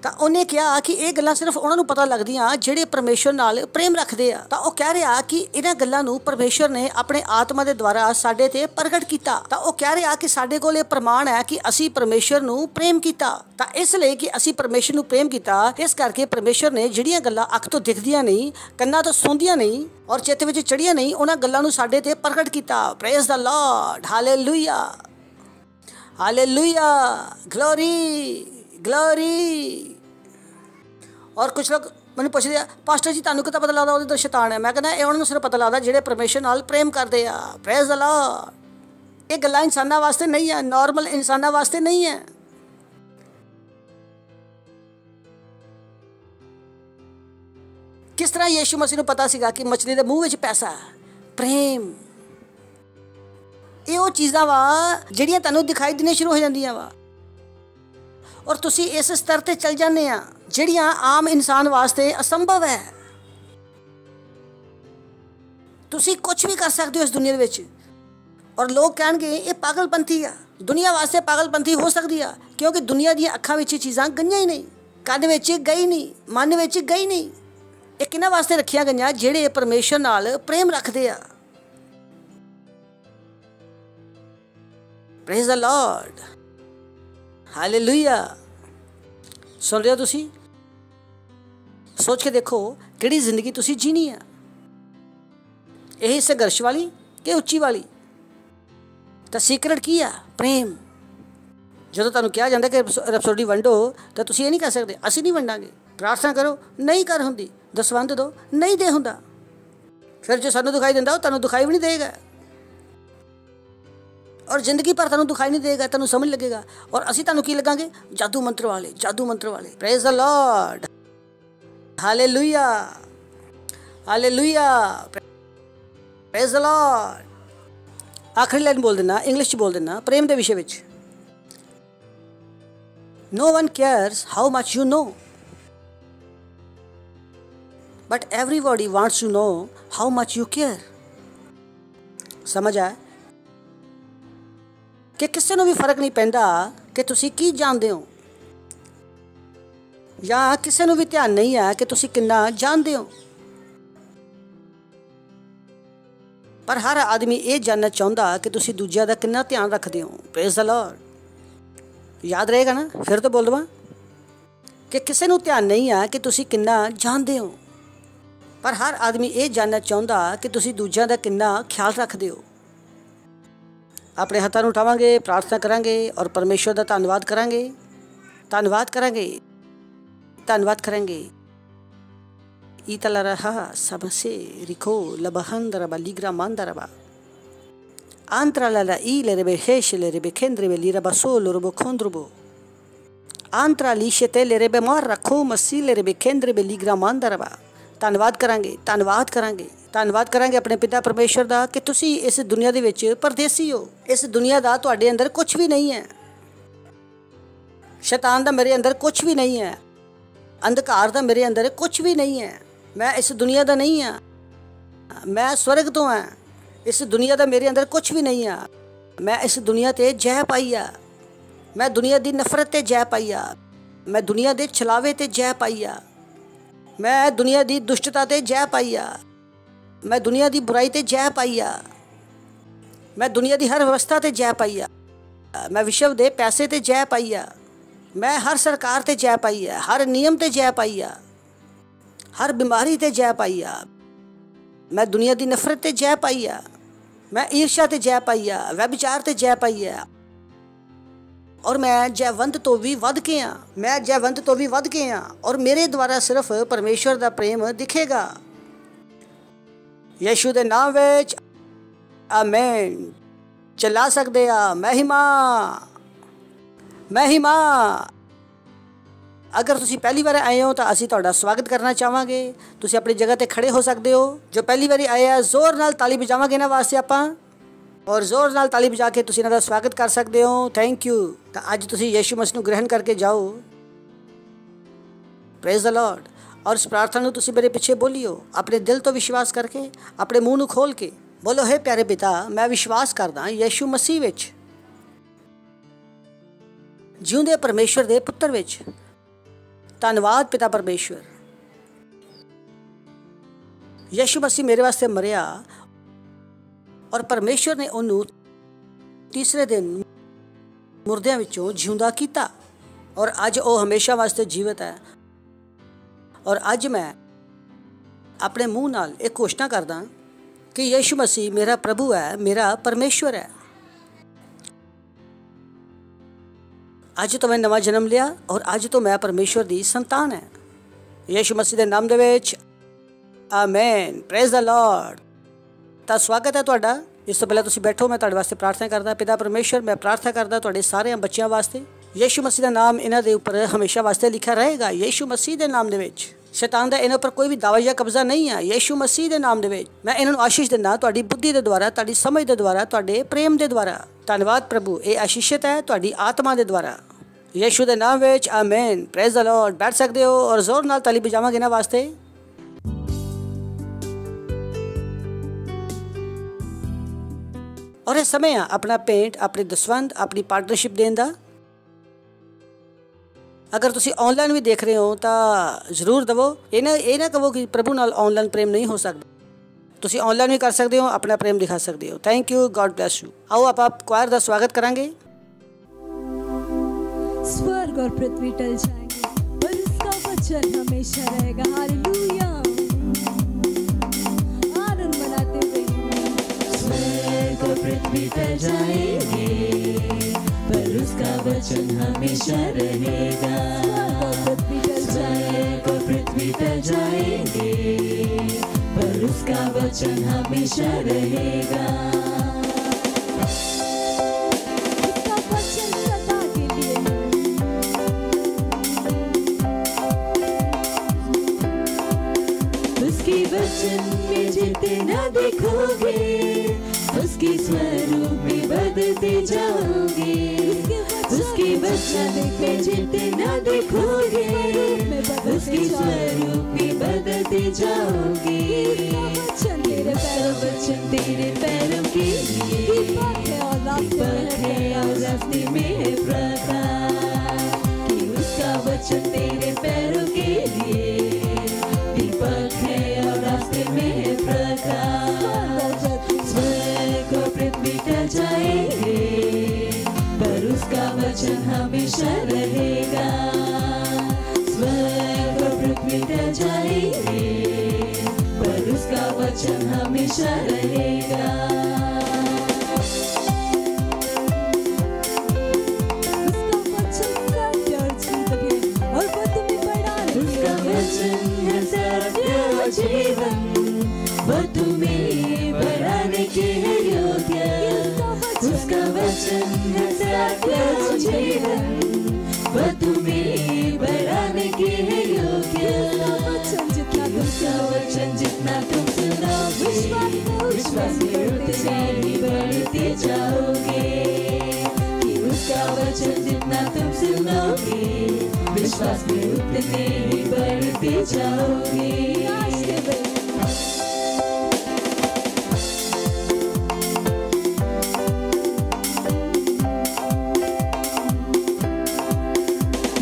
तो उन्हें कहा कि ये गल्लां सिर्फ उन्होंने पता लगदियां ਜਿਹੜੇ परमेश्वर नाल प्रेम रखते हैं। तो वह कह रहा कि इन्हां गल्लां नूं परमेश्वर ने अपने आत्मा के द्वारा साडे ते प्रगट किया। तो वह कह रहा कि साडे कोल ये प्रमाण है कि असी परमेश्वर नूं प्रेम किया। तो इसलिए कि असी परमेश्वर नूं प्रेम किया, इस करके परमेश्वर ने ਜਿਹੜੀਆਂ गल्लां अख तो दिखदियां नहीं, ਕੰਨਾਂ तो सुनदियां नहीं और चित्त विच चढ़ियां नहीं, उन्हां गल्लां नूं साडे ते प्रगट किया। Praise the Lord. Hallelujah, hallelujah, glory, glory. और कुछ लोग मैंने पूछते हैं पास्टर जी तुहानू कितना पता लगता वो शैतान है? मैं कहना ये उन्होंने सिर्फ पता लगता ਜਿਹੜੇ परमेश्वर नाल प्रेम करते हैं। Praise the Lord. ये गल्लां इंसानां वास्ते नहीं है, नॉर्मल इंसानां वास्ते नहीं है। किस तरह यीशु मसीह नूं पता सीगा कि मछली दे मुंह विच पैसा है? प्रेम। ये वो चीज़ां वा ਜਿਹੜੀਆਂ ਤੁਹਾਨੂੰ दिखाई देने शुरू हो जांदियां वा और तुसी इस स्तर ते चल जाने आ ਜਿਹੜੀਆਂ आम इंसान वास्ते असंभव है। तुसी कुछ भी कर सकते हो इस दुनिया विच और लोग कहणगे ये पागलपंथी आ। दुनिया वास्ते पागलपंथी हो सकती है क्योंकि दुनिया दी अखां विच चीज़ां गईयां ही नहीं, कंन विच गई नहीं, मन विच गई नहीं। ये किन्हां वास्ते रखियां गईयां? ਜਿਹੜੇ परमेश्वर नाल प्रेम रखते आ। Praise the Lord. हालेलुया। सुन रहे हो तुसी? सोच के देखो किहड़ी जिंदगी तुसी जीनी है, यही संघर्ष वाली कि उच्ची वाली? तो सीक्रेट की है? प्रेम। जो तुहानू कहा जाता कि रपसोडी वंडो तो तुसी ये नहीं कह सकते असी नहीं वंडांगे। प्रार्थना करो, नहीं कर हुंदी। दसवंध दो, नहीं दे हुंदा। फिर जो सानू दिखाई दिंदा वो तुहानू दिखाई भी नहीं देगा। और जिंदगी भर तुहानूं दिखाई नहीं देगा, तुहानूं समझ लगेगा। और असीं तुहानूं की लगांगे? जादू मंत्र वाले, जादू मंत्र वाले। Praise the Lord, hallelujah, hallelujah, praise the Lord. आखिरी लाइन बोल देना, इंग्लिश च बोल देना, प्रेम के विषय विच। No one cares how much you know, but everybody wants to know how much you care. समझ आया कि किसी को भी फर्क नहीं पैंदा कि तुसी की जानते हो, या किसी को भी ध्यान नहीं है कि तुसी कितना जानते हो, पर हर आदमी ये जानना चाहता कि तुसी दूजिया का कितना ध्यान रखते हो। Praise the Lord. याद रहेगा ना? फिर तो बोल दवा कि किसी को ध्यान नहीं है कि तुसी कितना जानते हो, पर हर आदमी ये जानना चाहता कि तुसी दूजिया का कितना ख्याल रखते हो। अपने हाथों उठावांगे, प्रार्थना करांगे और परमेश्वर का धन्यवाद करांगे, धन्यवाद करांगे, धन्यवाद करेंगे। ईतलरहा सबसे रिको लबहंदरबा लिग्रा मांदरबा आंत्रला ई लेरेबे हेश लेरेबे केंद्रबे लिरबा सोल रोबो खोंद्रबो आंत्रा लीशते लेरेबे मार रखो मसी लेरेबे केंद्रबे लिग्रा मांदरबा। धन्यवाद करांगे, धन्यवाद करांगे, धन्यवाद करांगे अपने पिता परमेश्वर का कि तुसी इस दुनिया दे विच परदेसी हो। इस दुनिया का तुहाडे अंदर कुछ भी नहीं है, शैतान दा मेरे अंदर कुछ भी नहीं है, अंधकार दा मेरे अंदर कुछ भी नहीं है। मैं इस दुनिया का नहीं हाँ, मैं स्वर्ग तो हाँ। इस दुनिया का मेरे अंदर कुछ भी नहीं है। मैं इस दुनिया ते जय पाई आ, मैं दुनिया की नफरत ते जय पाई आ, मैं दुनिया के छलावे ते जय पाई आ, मैं दुनिया की दुष्टता ते जय पाई आ, मैं दुनिया की बुराई ते जय पाई आ, मैं दुनिया की हर व्यवस्था ते जय पाई आ, मैं विश्व के पैसे ते जय पाई आ, मैं हर सरकार ते जय पाई आ, हर नियम ते जय पाई आ, हर बीमारी ते जय पाई आ, मैं दुनिया की नफरत ते जय पाई आ, मैं ईर्ष्या ते जय पाई आ, व्यभिचार ते जय पाई आ, और मैं जयवंत तो भी वध के हाँ, मैं जयवंत तो भी वध के हाँ, और मेरे द्वारा सिर्फ परमेश्वर का प्रेम दिखेगा। यीशु दे नाम विच आमीन। चला सकते आ महिमा, महिमा। अगर तुसी पहली बार आए हो तो असी तुहाडा स्वागत करना चाहांगे। तुसी अपनी जगह ते खड़े हो सकते हो। जो पहली बारी आए आ जोर नाल ताली बजावांगे ना वास्ते आपां, और जोर नाल ताली बजा के तुसी इन्हां दा स्वागत कर सकते हो। Thank you. तो अज तुसी यीशु मसीह नूं ग्रहण करके जाओ। Praise the Lord. और इस प्रार्थना नूं तुसी मेरे पिछे बोलियो, अपने दिल तो विश्वास करके, अपने मूँह नूं खोल के बोलो, हे प्यारे पिता, मैं विश्वास करदा यीशु मसीह विच, जिउंदे परमेश्वर दे पुत्र विच। धन्यवाद पिता परमेश्वर, यीशु मसीह मेरे वास्ते मरिया और परमेश्वर ने उन्होंने तीसरे दिन मुर्दियां विचों जिउंदा कीता, और अज वो हमेशा वास्ते जीवित है। और अज मैं अपने मूँह नाल एक घोषणा करदा कि यीशु मसीह मेरा प्रभु है, मेरा परमेश्वर है। अज तो मैं नवा जन्म लिया और अज तो मैं परमेश्वर की संतान है। यीशु मसीह के नाम दे विच आमीन। Praise the Lord. तो स्वागत है तुहाडा। इस तो पहले तुसीं बैठो, मैं तुहाडे वास्ते प्रार्थना करदा। पिता परमेश्वर, मैं प्रार्थना करदा तुहाडे सारे बच्चों वास्ते, यीशु मसीह का नाम इन्हां दे उपर हमेशा वास्ते लिखा रहेगा। यीशु मसीह के नाम दे विच शैतान का इन्हां पर कोई भी दावा या कब्जा नहीं है। यीशु मसीह के नाम दे विच मैं इन्हां नूं आशीष दिंदा, तुहाडी बुद्धि के द्वारा, तुहाडी समझ के द्वारा, तुहाडे प्रेम के द्वारा। धन्यवाद प्रभु, ये आशीषित है तुहाडी आत्मा के द्वारा। यीशु के नाम विच आमीन। Praise the Lord. बैठ सकते हो और जोर नाल ताली बजावांगे इन्हां वास्ते। और इस समय अपना पेंट, अपनी दसवंध, अपनी पार्टनरशिप देने का। अगर तुसी ऑनलाइन भी देख रहे हो तो जरूर दवो। ये ना कहो कि प्रभु नाल ऑनलाइन प्रेम नहीं हो सकता। तुसी ऑनलाइन भी कर सकते हो, अपना प्रेम दिखा सकते हो। Thank you, God bless you. आओ आप क्वायर का स्वागत करांगे। स्वर्ग और पृथ्वी टल जाएंगे पर उसका वचन हमेशा रहेगा। हालेलुया। आनंद मनाते हुए। स्वर्ग और पृथ्वी टल जाएंगे पर उसका वचन हमेशा रहेगा। स्वर्ग और पृथ्वी टल जाएंगे पर उसका वचन हमेशा रहेगा। देखोगे, उसकी स्वरूप में बदलते जाओगे। उसके वचन पे जितना देखोगे, उसकी स्वरूप में बदलते जाओगे। उसका वचन तेरे पैरों के लिए दीपक है और रास्ते में है प्रकाश। कि उसका वचन तेरे पैरों के लिए दीपक है और रास्ते में है प्रकाश। स्वर्ग और पृथ्वी टल जाएंगे, पर उसका वचन हमेशा रहेगा। स्वर्ग और पृथ्वी टल जाएंगे, पर उसका वचन हमेशा रहेगा। उसका वचन है सत्य और जीवन, वो तुम्हें बढ़ाने के है योग्य। उसका वचन है सत्य और जीवन, वो तुम्हें बढ़ाने के है योग्य। उसका वचन जितना तुम सुनोगे, विश्वास में उतने ही बढ़ते जाओगे। कि उसका वचन जितना तुम सुनोगे, विश्वास में उतने ही बढ़ते जाओगे।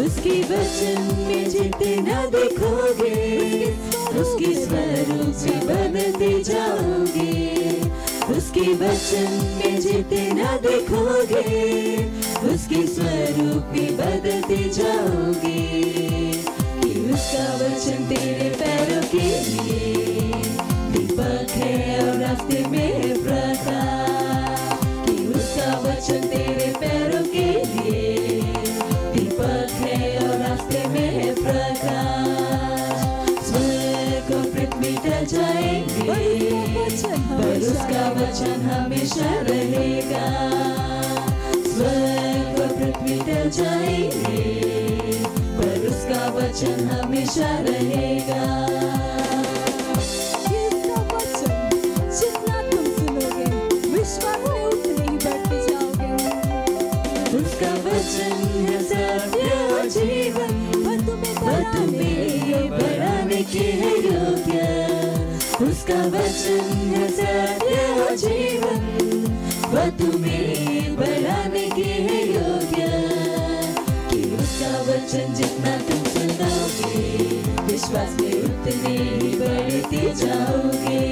उसके वचन में जितना देखोगे, उसकी स्वरूप से बदलते जाओगे। उसके वचन में जितना देखोगे, उसके स्वरूप में बदलते जाओगे। कि उसका वचन तेरे पैरों के लिए दीपक है और रास्ते में है प्रकाश। कि उसका वचन तेरे पैरों के लिए दीपक है और रास्ते में है प्रकाश। स्वर्ग और पृथ्वी टल जाएंगे, पर उसका वचन हमेशा रहेगा। स्वर्ग और पृथ्वी टल जाएंगे, पर उसका वचन हमेशा रहेगा। जितना तुम सुनोगे, विश्वास में उतने ही बढ़ते जाओगे। उसका वचन है सत्य और जीवन, वो तुम्हें बढ़ाने के है योग्य। उसका वचन है सत्य और जीवन, वो तुम्हें बढ़ाने के है योग्य। कि उसका वचन जितना तुम सुनोगे, विश्वास में उतने ही बढ़ते जाओगे।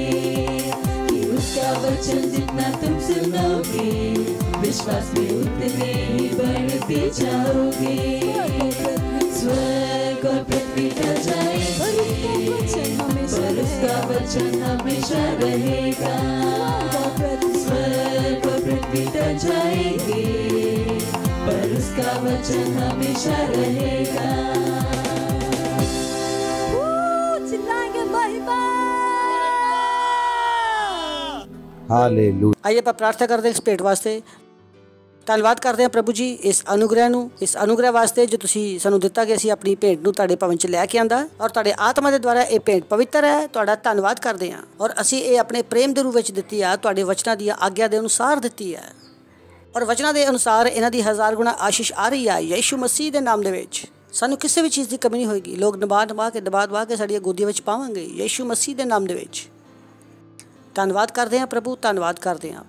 कि उसका वचन जितना तुम सुनोगे, विश्वास में उतने ही बढ़ते जाओगे। स्वर्ग और पृथ्वी टल जाएंगे, पर उसका वचन हमेशा रहेगा। स्वर्ग और पृथ्वी टल जाएंगे, पर उसका वचन हमेशा रहेगा। हालेलुया। आइए ਆਪਾਂ प्रार्थना करते हैं इस भेंट वास्ते। ਧੰਨਵਾਦ ਕਰਦੇ ਹਾਂ ਪ੍ਰਭੂ ਜੀ ਇਸ ਅਨੁਗ੍ਰਹਿ ਵਾਸਤੇ ਜੋ ਤੁਸੀਂ ਸਾਨੂੰ ਦਿੱਤਾ ਕਿ ਅਸੀਂ ਆਪਣੀ ਭੇਂਟ ਨੂੰ ਤੁਹਾਡੇ ਭਵਨ 'ਚ ਲੈ ਕੇ ਆਂਦਾ ਔਰ ਤੁਹਾਡੇ ਆਤਮਾ ਦੇ ਦੁਆਰਾ ਇਹ ਭੇਂਟ ਪਵਿੱਤਰ ਹੈ। ਤੁਹਾਡਾ ਧੰਨਵਾਦ ਕਰਦੇ ਹਾਂ ਔਰ ਅਸੀਂ ਇਹ ਆਪਣੇ ਪ੍ਰੇਮ ਦੇ ਰੂਪ ਵਿੱਚ ਦਿੱਤੀ ਆ, ਤੁਹਾਡੇ ਵਚਨਾਂ ਦੀਆਂ ਆਗਿਆ ਦੇ ਅਨੁਸਾਰ ਦਿੱਤੀ ਹੈ ਔਰ ਵਚਨਾਂ ਦੇ ਅਨੁਸਾਰ ਇਹਨਾਂ ਦੀ 1000 ਗੁਣਾ ਆਸ਼ੀਸ਼ ਆ ਰਹੀ ਹੈ ਯਿਸੂ ਮਸੀਹ ਦੇ ਨਾਮ ਦੇ ਵਿੱਚ। ਸਾਨੂੰ ਕਿਸੇ ਵੀ ਚੀਜ਼ ਦੀ ਕਮੀ ਨਹੀਂ ਹੋਏਗੀ। ਲੋਕ ਦਬਾ ਕੇ ਸਾਡੀਆਂ ਗੋਦੀਆਂ ਵਿੱਚ ਪਾਵਾਂਗੇ ਯਿਸੂ ਮਸੀਹ ਦੇ ਨਾਮ ਦੇ ਵਿੱਚ। ਧੰਨਵਾਦ ਕਰਦੇ ਹਾਂ ਪ੍ਰਭੂ, ਧੰਨਵਾਦ ਕਰਦੇ ਹਾਂ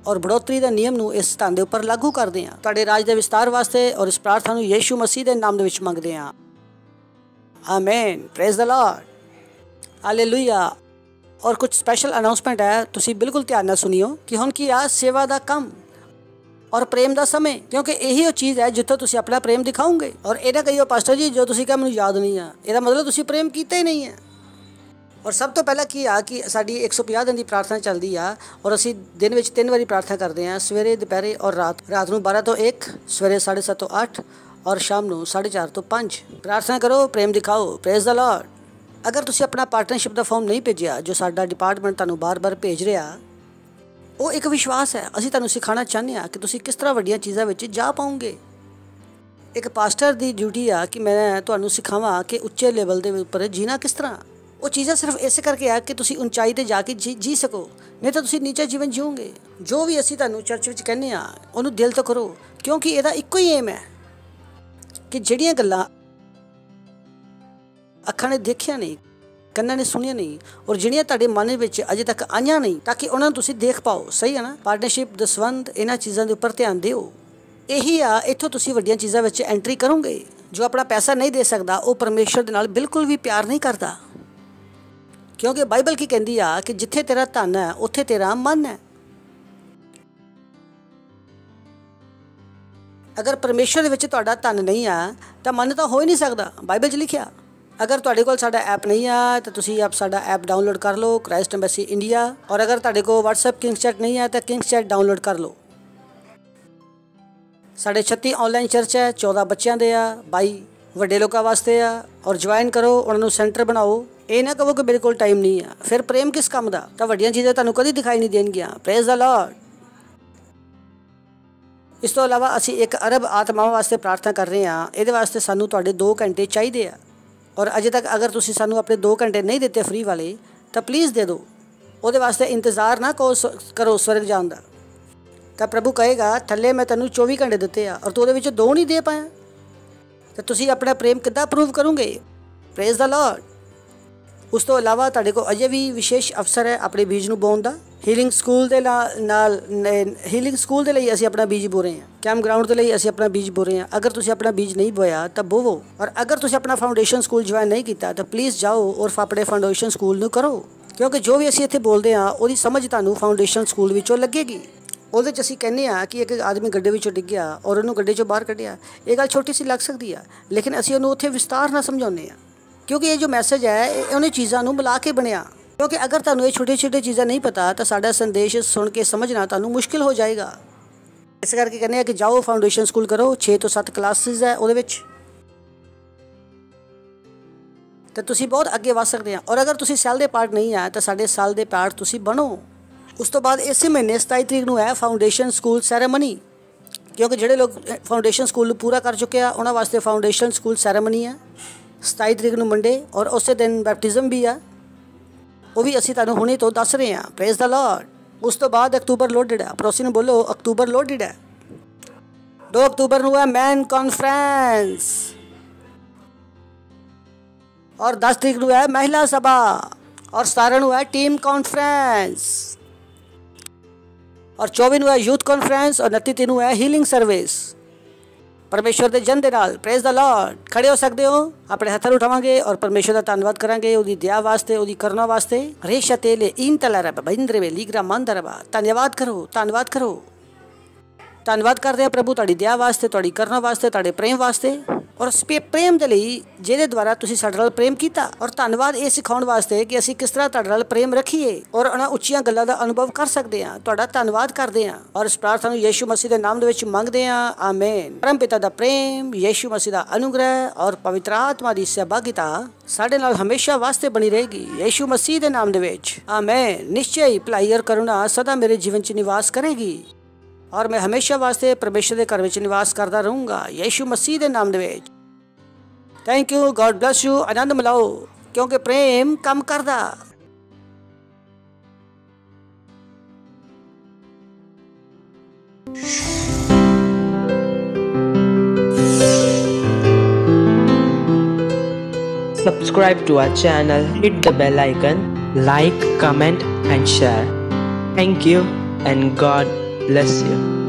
ਔਰ बढ़ोतरी ਦੇ ਨਿਯਮ ਨੂੰ ਇਸ ਧਨ ਦੇ ਉੱਪਰ ਲਾਗੂ ਕਰਦੇ ਹਾਂ ਤੁਹਾਡੇ ਰਾਜ ਦੇ ਵਿਸਤਾਰ ਵਾਸਤੇ ਔਰ ਇਸ ਪ੍ਰਾਰਥਨਾ ਨੂੰ ਯਿਸੂ ਮਸੀਹ ਦੇ ਨਾਮ ਦੇ ਵਿੱਚ ਮੰਗਦੇ ਹਾਂ। Amen. Praise the Lord. Hallelujah. ਔਰ ਕੁਝ ਸਪੈਸ਼ਲ ਅਨਾਉਂਸਮੈਂਟ ਹੈ, ਤੁਸੀਂ ਬਿਲਕੁਲ ਧਿਆਨ ਨਾਲ ਸੁਣਿਓ ਕਿ ਹੁਣ ਕੀ ਆ ਸੇਵਾ ਦਾ ਕੰਮ ਔਰ ਪ੍ਰੇਮ ਦਾ ਸਮੇਂ, ਕਿਉਂਕਿ ਇਹੀ ਉਹ ਚੀਜ਼ ਹੈ ਜਿੱਥੋਂ ਤੁਸੀਂ ਆਪਣਾ ਪ੍ਰੇਮ ਦਿਖਾਓਗੇ। ਔਰ ਇਹਦਾ ਕਹੀਓ ਪਾਸਟਰ ਜੀ ਜੋ ਤੁਸੀਂ ਕਿਹਾ ਮੈਨੂੰ ਯਾਦ ਨਹੀਂ ਆ, ਇਹਦਾ ਮਤਲਬ ਤੁਸੀਂ ਪ੍ਰੇਮ ਕੀਤਾ ਹੀ ਨਹੀਂ ਹੈ। ਔਰ ਸਭ ਤੋਂ ਪਹਿਲਾਂ ਕੀ ਆ ਕਿ ਸਾਡੀ 150 ਦਿਨ ਦੀ ਪ੍ਰਾਰਥਨਾ ਚੱਲਦੀ ਆ ਔਰ ਅਸੀਂ ਦਿਨ ਵਿੱਚ 3 ਵਾਰੀ ਪ੍ਰਾਰਥਨਾ ਕਰਦੇ ਹਾਂ, ਸਵੇਰੇ, ਦੁਪਹਿਰੇ ਔਰ ਰਾਤ ਨੂੰ 12 ਤੋਂ 1, ਸਵੇਰੇ 7:30 ਤੋਂ 8 ਔਰ ਸ਼ਾਮ ਨੂੰ 4:30 ਤੋਂ 5। ਪ੍ਰਾਰਥਨਾ ਕਰੋ, ਪ੍ਰੇਮ ਦਿਖਾਓ। Praise the Lord. ਅਗਰ ਤੁਸੀਂ ਆਪਣਾ ਪਾਰਟਨਰਸ਼ਿਪ ਦਾ ਫਾਰਮ ਨਹੀਂ ਭੇਜਿਆ ਜੋ ਸਾਡਾ ਡਿਪਾਰਟਮੈਂਟ ਤੁਹਾਨੂੰ ਬਾਰ-ਬਾਰ ਭੇਜ ਰਿਹਾ, ਉਹ ਇੱਕ ਵਿਸ਼ਵਾਸ ਹੈ। ਅਸੀਂ ਤੁਹਾਨੂੰ ਸਿਖਾਉਣਾ ਚਾਹੁੰਦੇ ਹਾਂ ਕਿ ਤੁਸੀਂ ਕਿਸ ਤਰ੍ਹਾਂ ਵੱਡੀਆਂ ਚੀਜ਼ਾਂ ਵਿੱਚ ਜਾ ਪਾਓਗੇ। ਇੱਕ ਪਾਸਟਰ ਦੀ ਡਿਊਟੀ ਆ ਕਿ ਮੈਂ ਤੁਹਾਨੂੰ ਸਿਖਾਵਾਂ ਕਿ ਉੱਚੇ ਲੈਵਲ ਦੇ ਉੱਪਰ ਜੀਣਾ ਕਿਸ ਤਰ੍ਹਾਂ। ਉਹ ਚੀਜ਼ਾਂ ਸਿਰਫ ਇਸੇ ਕਰਕੇ ਆ ਕਿ ਤੁਸੀਂ ਉਚਾਈ ਤੇ ਜਾ ਕੇ ਜੀ ਸਕੋ, ਨਹੀਂ ਤਾਂ ਤੁਸੀਂ ਨੀਚਾ ਜੀਵਨ ਜੀਓਗੇ। ਜੋ ਵੀ ਅਸੀਂ ਤੁਹਾਨੂੰ ਚਰਚ ਵਿੱਚ ਕਹਿੰਦੇ ਆ ਉਹਨੂੰ ਦਿਲ ਤੋਂ ਕਰੋ, ਕਿਉਂਕਿ ਇਹਦਾ ਇੱਕੋ ਹੀ ਏਮ ਹੈ ਕਿ ਜਿਹੜੀਆਂ ਗੱਲਾਂ ਅੱਖਾਂ ਨੇ ਦੇਖਿਆ ਨਹੀਂ, ਕੰਨਾਂ ਨੇ ਸੁਣਿਆ ਨਹੀਂ, ਔਰ ਜਿਹੜੀਆਂ ਤੁਹਾਡੇ ਮਨ ਵਿੱਚ ਅਜੇ ਤੱਕ ਆਈਆਂ ਨਹੀਂ, ਤਾਂ ਕਿ ਉਹਨਾਂ ਨੂੰ ਤੁਸੀਂ ਦੇਖ ਪਾਓ। ਸਹੀ ਹੈ ਨਾ? ਪਾਰਟਨਰਸ਼ਿਪ, ਦਸਵੰਧ, ਇਹਨਾਂ ਚੀਜ਼ਾਂ ਦੇ ਉੱਪਰ ਧਿਆਨ ਦਿਓ। ਇਹੀ ਆ, ਇੱਥੋਂ ਤੁਸੀਂ ਵੱਡੀਆਂ ਚੀਜ਼ਾਂ ਵਿੱਚ ਐਂਟਰੀ ਕਰੋਗੇ। ਜੋ ਆਪਣਾ ਪੈਸਾ ਨਹੀਂ ਦੇ ਸਕਦਾ ਉਹ ਪਰਮੇਸ਼ਰ ਦੇ ਨਾਲ ਬਿਲਕੁਲ ਵੀ ਪਿਆਰ ਨਹੀਂ ਕਰਦਾ, ਕਿਉਂਕਿ ਬਾਈਬਲ ਕੀ ਕਹਿੰਦੀ ਆ ਕਿ ਜਿੱਥੇ ਤੇਰਾ ਧਨ ਹੈ ਉੱਥੇ ਤੇਰਾ ਮਨ ਹੈ। ਅਗਰ ਪਰਮੇਸ਼ਰ ਦੇ ਵਿੱਚ ਤੁਹਾਡਾ ਧਨ ਨਹੀਂ ਆ ਤਾਂ ਮਨ ਤਾਂ ਹੋ ਹੀ ਨਹੀਂ ਸਕਦਾ। ਬਾਈਬਲ 'ਚ ਲਿਖਿਆ। ਅਗਰ ਤੁਹਾਡੇ ਕੋਲ ਸਾਡਾ ਐਪ ਨਹੀਂ ਆ ਤਾਂ ਤੁਸੀਂ ਸਾਡਾ ਐਪ ਡਾਊਨਲੋਡ ਕਰ ਲਓ, ਕ੍ਰਾਈਸਟ ਐਮਬੈਸੀ ਇੰਡੀਆ। ਔਰ ਅਗਰ ਤੁਹਾਡੇ ਕੋਲ WhatsApp ਕਿੰਗਸ ਚੈਟ ਨਹੀਂ ਆ ਤਾਂ ਕਿੰਗਸ ਚੈਟ ਡਾਊਨਲੋਡ ਕਰ ਲਓ। ਸਾਡੇ 36 ਆਨਲਾਈਨ ਚਰਚ ਹੈ, 14 ਬੱਚਿਆਂ ਦੇ ਆ, 22 ਵੱਡੇ ਲੋਕਾਂ ਵਾਸਤੇ ਆ। ਔਰ ਜੁਆਇਨ ਕਰੋ, ਉਹਨਾਂ ਨੂੰ ਸੈਂਟਰ ਬਣਾਓ। ਇਹ ਨਾ ਕਹੋ ਕਿ ਮੇਰੇ ਕੋਲ ਟਾਈਮ ਨਹੀਂ ਆ, ਫਿਰ ਪ੍ਰੇਮ ਕਿਸ ਕੰਮ ਦਾ? ਤਾਂ ਵੱਡੀਆਂ ਚੀਜ਼ਾਂ ਤੁਹਾਨੂੰ ਕਦੀ ਦਿਖਾਈ ਨਹੀਂ ਦੇਣਗੀਆਂ। Praise the Lord. ਇਸ ਤੋਂ ਇਲਾਵਾ ਅਸੀਂ 1 ਅਰਬ ਆਤਮਾਵਾਂ ਵਾਸਤੇ ਪ੍ਰਾਰਥਨਾ ਕਰ ਰਹੇ ਹਾਂ। ਇਹਦੇ ਵਾਸਤੇ ਸਾਨੂੰ ਤੁਹਾਡੇ 2 ਘੰਟੇ ਚਾਹੀਦੇ ਆ। ਔਰ ਅਜੇ ਤੱਕ ਅਗਰ ਤੁਸੀਂ ਸਾਨੂੰ ਆਪਣੇ 2 ਘੰਟੇ ਨਹੀਂ ਦਿੱਤੇ ਫ੍ਰੀ ਵਾਲੇ, ਤਾਂ ਪਲੀਜ਼ ਦੇ ਦਿਓ। ਉਹਦੇ ਵਾਸਤੇ ਇੰਤਜ਼ਾਰ ਨਾ ਕਰੋ ਸਵਰਗ ਜਾਣ ਦਾ। ਤਾਂ ਪ੍ਰਭੂ ਕਹੇਗਾ ਥੱਲੇ ਮੈਂ ਤੈਨੂੰ 24 ਘੰਟੇ ਦਿੱਤੇ ਆ ਔਰ ਤੂੰ ਉਹਦੇ ਵਿੱਚੋਂ 2 ਨਹੀਂ ਦੇ ਪਾਇਆ, ਤਾਂ ਤੁਸੀਂ ਆਪਣਾ ਪ੍ਰੇਮ ਕਿੱਦਾਂ ਪ੍ਰੂਵ ਕਰੋਗੇ? Praise the Lord. ਉਸ ਤੋਂ ਇਲਾਵਾ ਤੁਹਾਡੇ ਕੋਲ ਅਜੇ ਵੀ ਵਿਸ਼ੇਸ਼ ਅਵਸਰ ਹੈ ਆਪਣੇ ਬੀਜ ਨੂੰ ਬੋਣ ਦਾ। ਹੀਲਿੰਗ ਸਕੂਲ ਦੇ ਨਾਲ ਹੀਲਿੰਗ ਸਕੂਲ ਦੇ ਲਈ ਅਸੀਂ ਆਪਣਾ ਬੀਜ ਬੋ ਰਹੇ ਹਾਂ। ਕੈਂਪ ਗਰਾਊਂਡ ਦੇ ਲਈ ਅਸੀਂ ਆਪਣਾ ਬੀਜ ਬੋ ਰਹੇ ਹਾਂ। ਅਗਰ ਤੁਸੀਂ ਆਪਣਾ ਬੀਜ ਨਹੀਂ ਬੋਇਆ ਤਾਂ ਬੋਵੋ। ਔਰ ਅਗਰ ਤੁਸੀਂ ਆਪਣਾ ਫਾਊਂਡੇਸ਼ਨ ਸਕੂਲ ਜੁਆਇਨ ਨਹੀਂ ਕੀਤਾ ਤਾਂ ਪਲੀਜ਼ ਜਾਓ ਔਰ ਆਪਣੇ ਫਾਊਂਡੇਸ਼ਨ ਸਕੂਲ ਨੂੰ ਕਰੋ, ਕਿਉਂਕਿ ਜੋ ਵੀ ਅਸੀਂ ਇੱਥੇ ਬੋਲਦੇ ਹਾਂ ਉਹਦੀ ਸਮਝ ਤੁਹਾਨੂੰ ਫਾਊਂਡੇਸ਼ਨ ਸਕੂਲ ਵਿੱਚੋਂ ਲੱਗੇਗੀ। ਉਹਦੇ 'ਚ ਅਸੀਂ ਕਹਿੰਦੇ ਹਾਂ ਕਿ ਇੱਕ ਆਦਮੀ ਗੱਡੇ ਵਿੱਚੋਂ ਡਿੱਗਿਆ ਔਰ ਉਹਨੂੰ ਗੱਡੇ 'ਚੋਂ ਬਾਹਰ ਕੱਢਿਆ। ਇਹ ਗੱਲ ਛੋਟੀ ਸੀ ਲੱਗ ਸਕਦੀ ਆ, ਲੇਕਿਨ ਅਸੀਂ ਉਹਨੂੰ ਉੱਥੇ ਵਿਸਤਾਰ ਨਾਲ ਸਮਝਾਉਂਦੇ ਹਾਂ, ਕਿਉਂਕਿ ਇਹ ਜੋ ਮੈਸੇਜ ਹੈ ਇਹ ਉਹਨੇ ਚੀਜ਼ਾਂ ਨੂੰ ਮਿਲਾ ਕੇ ਬਣਿਆ। ਕਿਉਂਕਿ ਅਗਰ ਤੁਹਾਨੂੰ ਇਹ ਛੋਟੇ ਚੀਜ਼ਾਂ ਨਹੀਂ ਪਤਾ ਤਾਂ ਸਾਡਾ ਸੰਦੇਸ਼ ਸੁਣ ਕੇ ਸਮਝਣਾ ਤੁਹਾਨੂੰ ਮੁਸ਼ਕਿਲ ਹੋ ਜਾਏਗਾ। ਇਸ ਕਰਕੇ ਕਹਿੰਦੇ ਆ ਕਿ ਜਾਓ ਫਾਊਂਡੇਸ਼ਨ ਸਕੂਲ ਕਰੋ। 6 ਤੋਂ 7 ਕਲਾਸਿਸ ਹੈ ਉਹਦੇ ਵਿੱਚ, ਤਾਂ ਤੁਸੀਂ ਬਹੁਤ ਅੱਗੇ ਵੱਧ ਸਕਦੇ ਆ। ਔਰ ਅਗਰ ਤੁਸੀਂ ਸੈਲ ਦੇ ਪਾਰਟ ਨਹੀਂ ਆ ਤਾਂ ਸਾਡੇ ਸੈਲ ਦੇ ਪਾਰਟ ਤੁਸੀਂ ਬਣੋ। ਉਸ ਤੋਂ ਬਾਅਦ ਇਸੇ ਮਹੀਨੇ 27 ਤਰੀਕ ਨੂੰ ਹੈ ਫਾਊਂਡੇਸ਼ਨ ਸਕੂਲ ਸੈਰੇਮਨੀ, ਕਿਉਂਕਿ ਜਿਹੜੇ ਲੋਕ ਫਾਊਂਡੇਸ਼ਨ ਸਕੂਲ ਨੂੰ ਪੂਰਾ ਕਰ ਚੁੱਕੇ ਆ ਉਹਨਾਂ ਵਾਸਤੇ ਫਾਊਂਡੇਸ਼ਨ ਸਕੂਲ ਸੈਰੇਮਨੀ ਹੈ 27 ਤਰੀਕ ਨੂੰ ਮੰਡੇ। ਔਰ ਉਸੇ ਦਿਨ ਬੈਪਟਿਜ਼ਮ ਵੀ ਆ, ਉਹ ਵੀ ਅਸੀਂ ਤੁਹਾਨੂੰ ਹੁਣੇ ਤੋਂ ਦੱਸ ਰਹੇ ਹਾਂ। Praise the Lord. ਉਸ ਤੋਂ ਬਾਅਦ ਅਕਤੂਬਰ ਲੋਡਡ ਹੈ। ਪੜੋਸੀ ਨੂੰ ਬੋਲੋ ਅਕਤੂਬਰ ਲੋਡਡ ਹੈ। 2 ਅਕਤੂਬਰ ਨੂੰ ਹੈ ਮੈਨ ਕਾਨਫਰੰਸ ਔਰ 10 ਤਰੀਕ ਨੂੰ ਹੈ ਮਹਿਲਾ ਸਭਾ ਔਰ 17 ਨੂੰ ਹੈ ਟੀਮ ਕਾਨਫਰੰਸ ਔਰ 24 ਨੂੰ ਹੈ ਯੂਥ ਕਾਨਫਰੰਸ ਔਰ 29 ਨੂੰ ਹੈ ਹੀਲਿੰਗ ਸਰਵਿਸ ਪਰਮੇਸ਼ਵਰ ਦੇ ਜਨ ਦੇ ਨਾਲ। Praise the Lord. ਖੜੇ ਹੋ ਸਕਦੇ ਹੋ, ਆਪਣੇ ਹੱਥਾਂ ਉਠਾਵਾਂਗੇ ਔਰ ਪਰਮੇਸ਼ਵਰ ਦਾ ਧੰਨਵਾਦ ਕਰਾਂਗੇ, ਉਹਦੀ ਦਇਆ ਵਾਸਤੇ, ਉਹਦੀ ਕਰੁਣਾ ਵਾਸਤੇ। ਰੇਸ਼ਾ ਤੇਲੇ ਇਨ ਤਲਰਬ ਬਿੰਦਰਵੇ ਲੀਗਰਾ ਮੰਦਰਵਾ। ਧੰਨਵਾਦ ਕਰੋ, ਧੰਨਵਾਦ ਕਰੋ। ਧੰਨਵਾਦ ਕਰਦੇ ਹਾਂ ਪ੍ਰਭੂ ਤੁਹਾਡੀ ਦਇਆ ਵਾਸਤੇ, ਤੁਹਾਡੀ ਕਰੁਣਾ ਵਾਸਤੇ, ਤੁਹਾਡੇ ਪ੍ਰੇਮ ਵਾਸਤੇ ਔਰ ਪ੍ਰੇਮ ਦੇ ਲਈ ਜਿਹਦੇ ਦੁਆਰਾ ਤੁਸੀਂ ਸਾਡੇ ਨਾਲ ਪ੍ਰੇਮ ਕੀਤਾ। ਔਰ ਧੰਨਵਾਦ ਇਹ ਸਿਖਾਉਣ ਵਾਸਤੇ ਕਿ ਅਸੀਂ ਕਿਸ ਤਰ੍ਹਾਂ ਤੁਹਾਡੇ ਨਾਲ ਪ੍ਰੇਮ ਰੱਖੀਏ ਔਰ ਉਹਨਾਂ ਉੱਚੀਆਂ ਗੱਲਾਂ ਦਾ ਅਨੁਭਵ ਕਰ ਸਕਦੇ ਹਾਂ। ਤੁਹਾਡਾ ਧੰਨਵਾਦ ਕਰਦੇ ਹਾਂ ਔਰ ਇਸ ਪ੍ਰਾਰਥਨਾ ਨੂੰ ਯੀਸ਼ੂ ਮਸੀਹ ਦੇ ਨਾਮ ਦੇ ਵਿੱਚ ਮੰਗਦੇ ਹਾਂ। ਆਮੇਨ। ਪਰਮ ਪਿਤਾ ਦਾ ਪ੍ਰੇਮ, ਯੀਸ਼ੂ ਮਸੀਹ ਦਾ ਅਨੁਗ੍ਰਹਿ ਔਰ ਪਵਿੱਤਰ ਆਤਮਾ ਦੀ ਸਹਿਭਾਗਿਤਾ ਸਾਡੇ ਨਾਲ ਹਮੇਸ਼ਾ ਵਾਸਤੇ ਬਣੀ ਰਹੇਗੀ, ਯੀਸ਼ੂ ਮਸੀਹ ਦੇ ਨਾਮ ਦੇ ਵਿੱਚ। ਆਮੇਨ। ਨਿਸ਼ਚੈ ਹੀ ਭਲਾਈ ਔਰ ਕਰੁਣਾ ਸਦਾ ਮੇਰੇ ਜੀਵਨ 'ਚ ਨਿਵਾਸ ਕਰੇਗੀ ਔਰ ਮੈਂ ਹਮੇਸ਼ਾ ਵਾਸਤੇ ਪਰਮੇਸ਼ਰ ਦੇ ਘਰ ਵਿੱਚ ਨਿਵਾਸ ਕਰਦਾ ਰਹੂੰਗਾ, ਯੀਸ਼ੂ ਮਸੀਹ ਦੇ ਨਾਮ ਦੇ ਵਿੱਚ। Thank you, God bless you. ਆਨੰਦ ਮਿਲਾਓ ਕਿਉਂਕਿ ਪ੍ਰੇਮ ਕੰਮ ਕਰਦਾ। Subscribe to our channel, hit the bell icon, like, comment and share. Thank you and God bless you.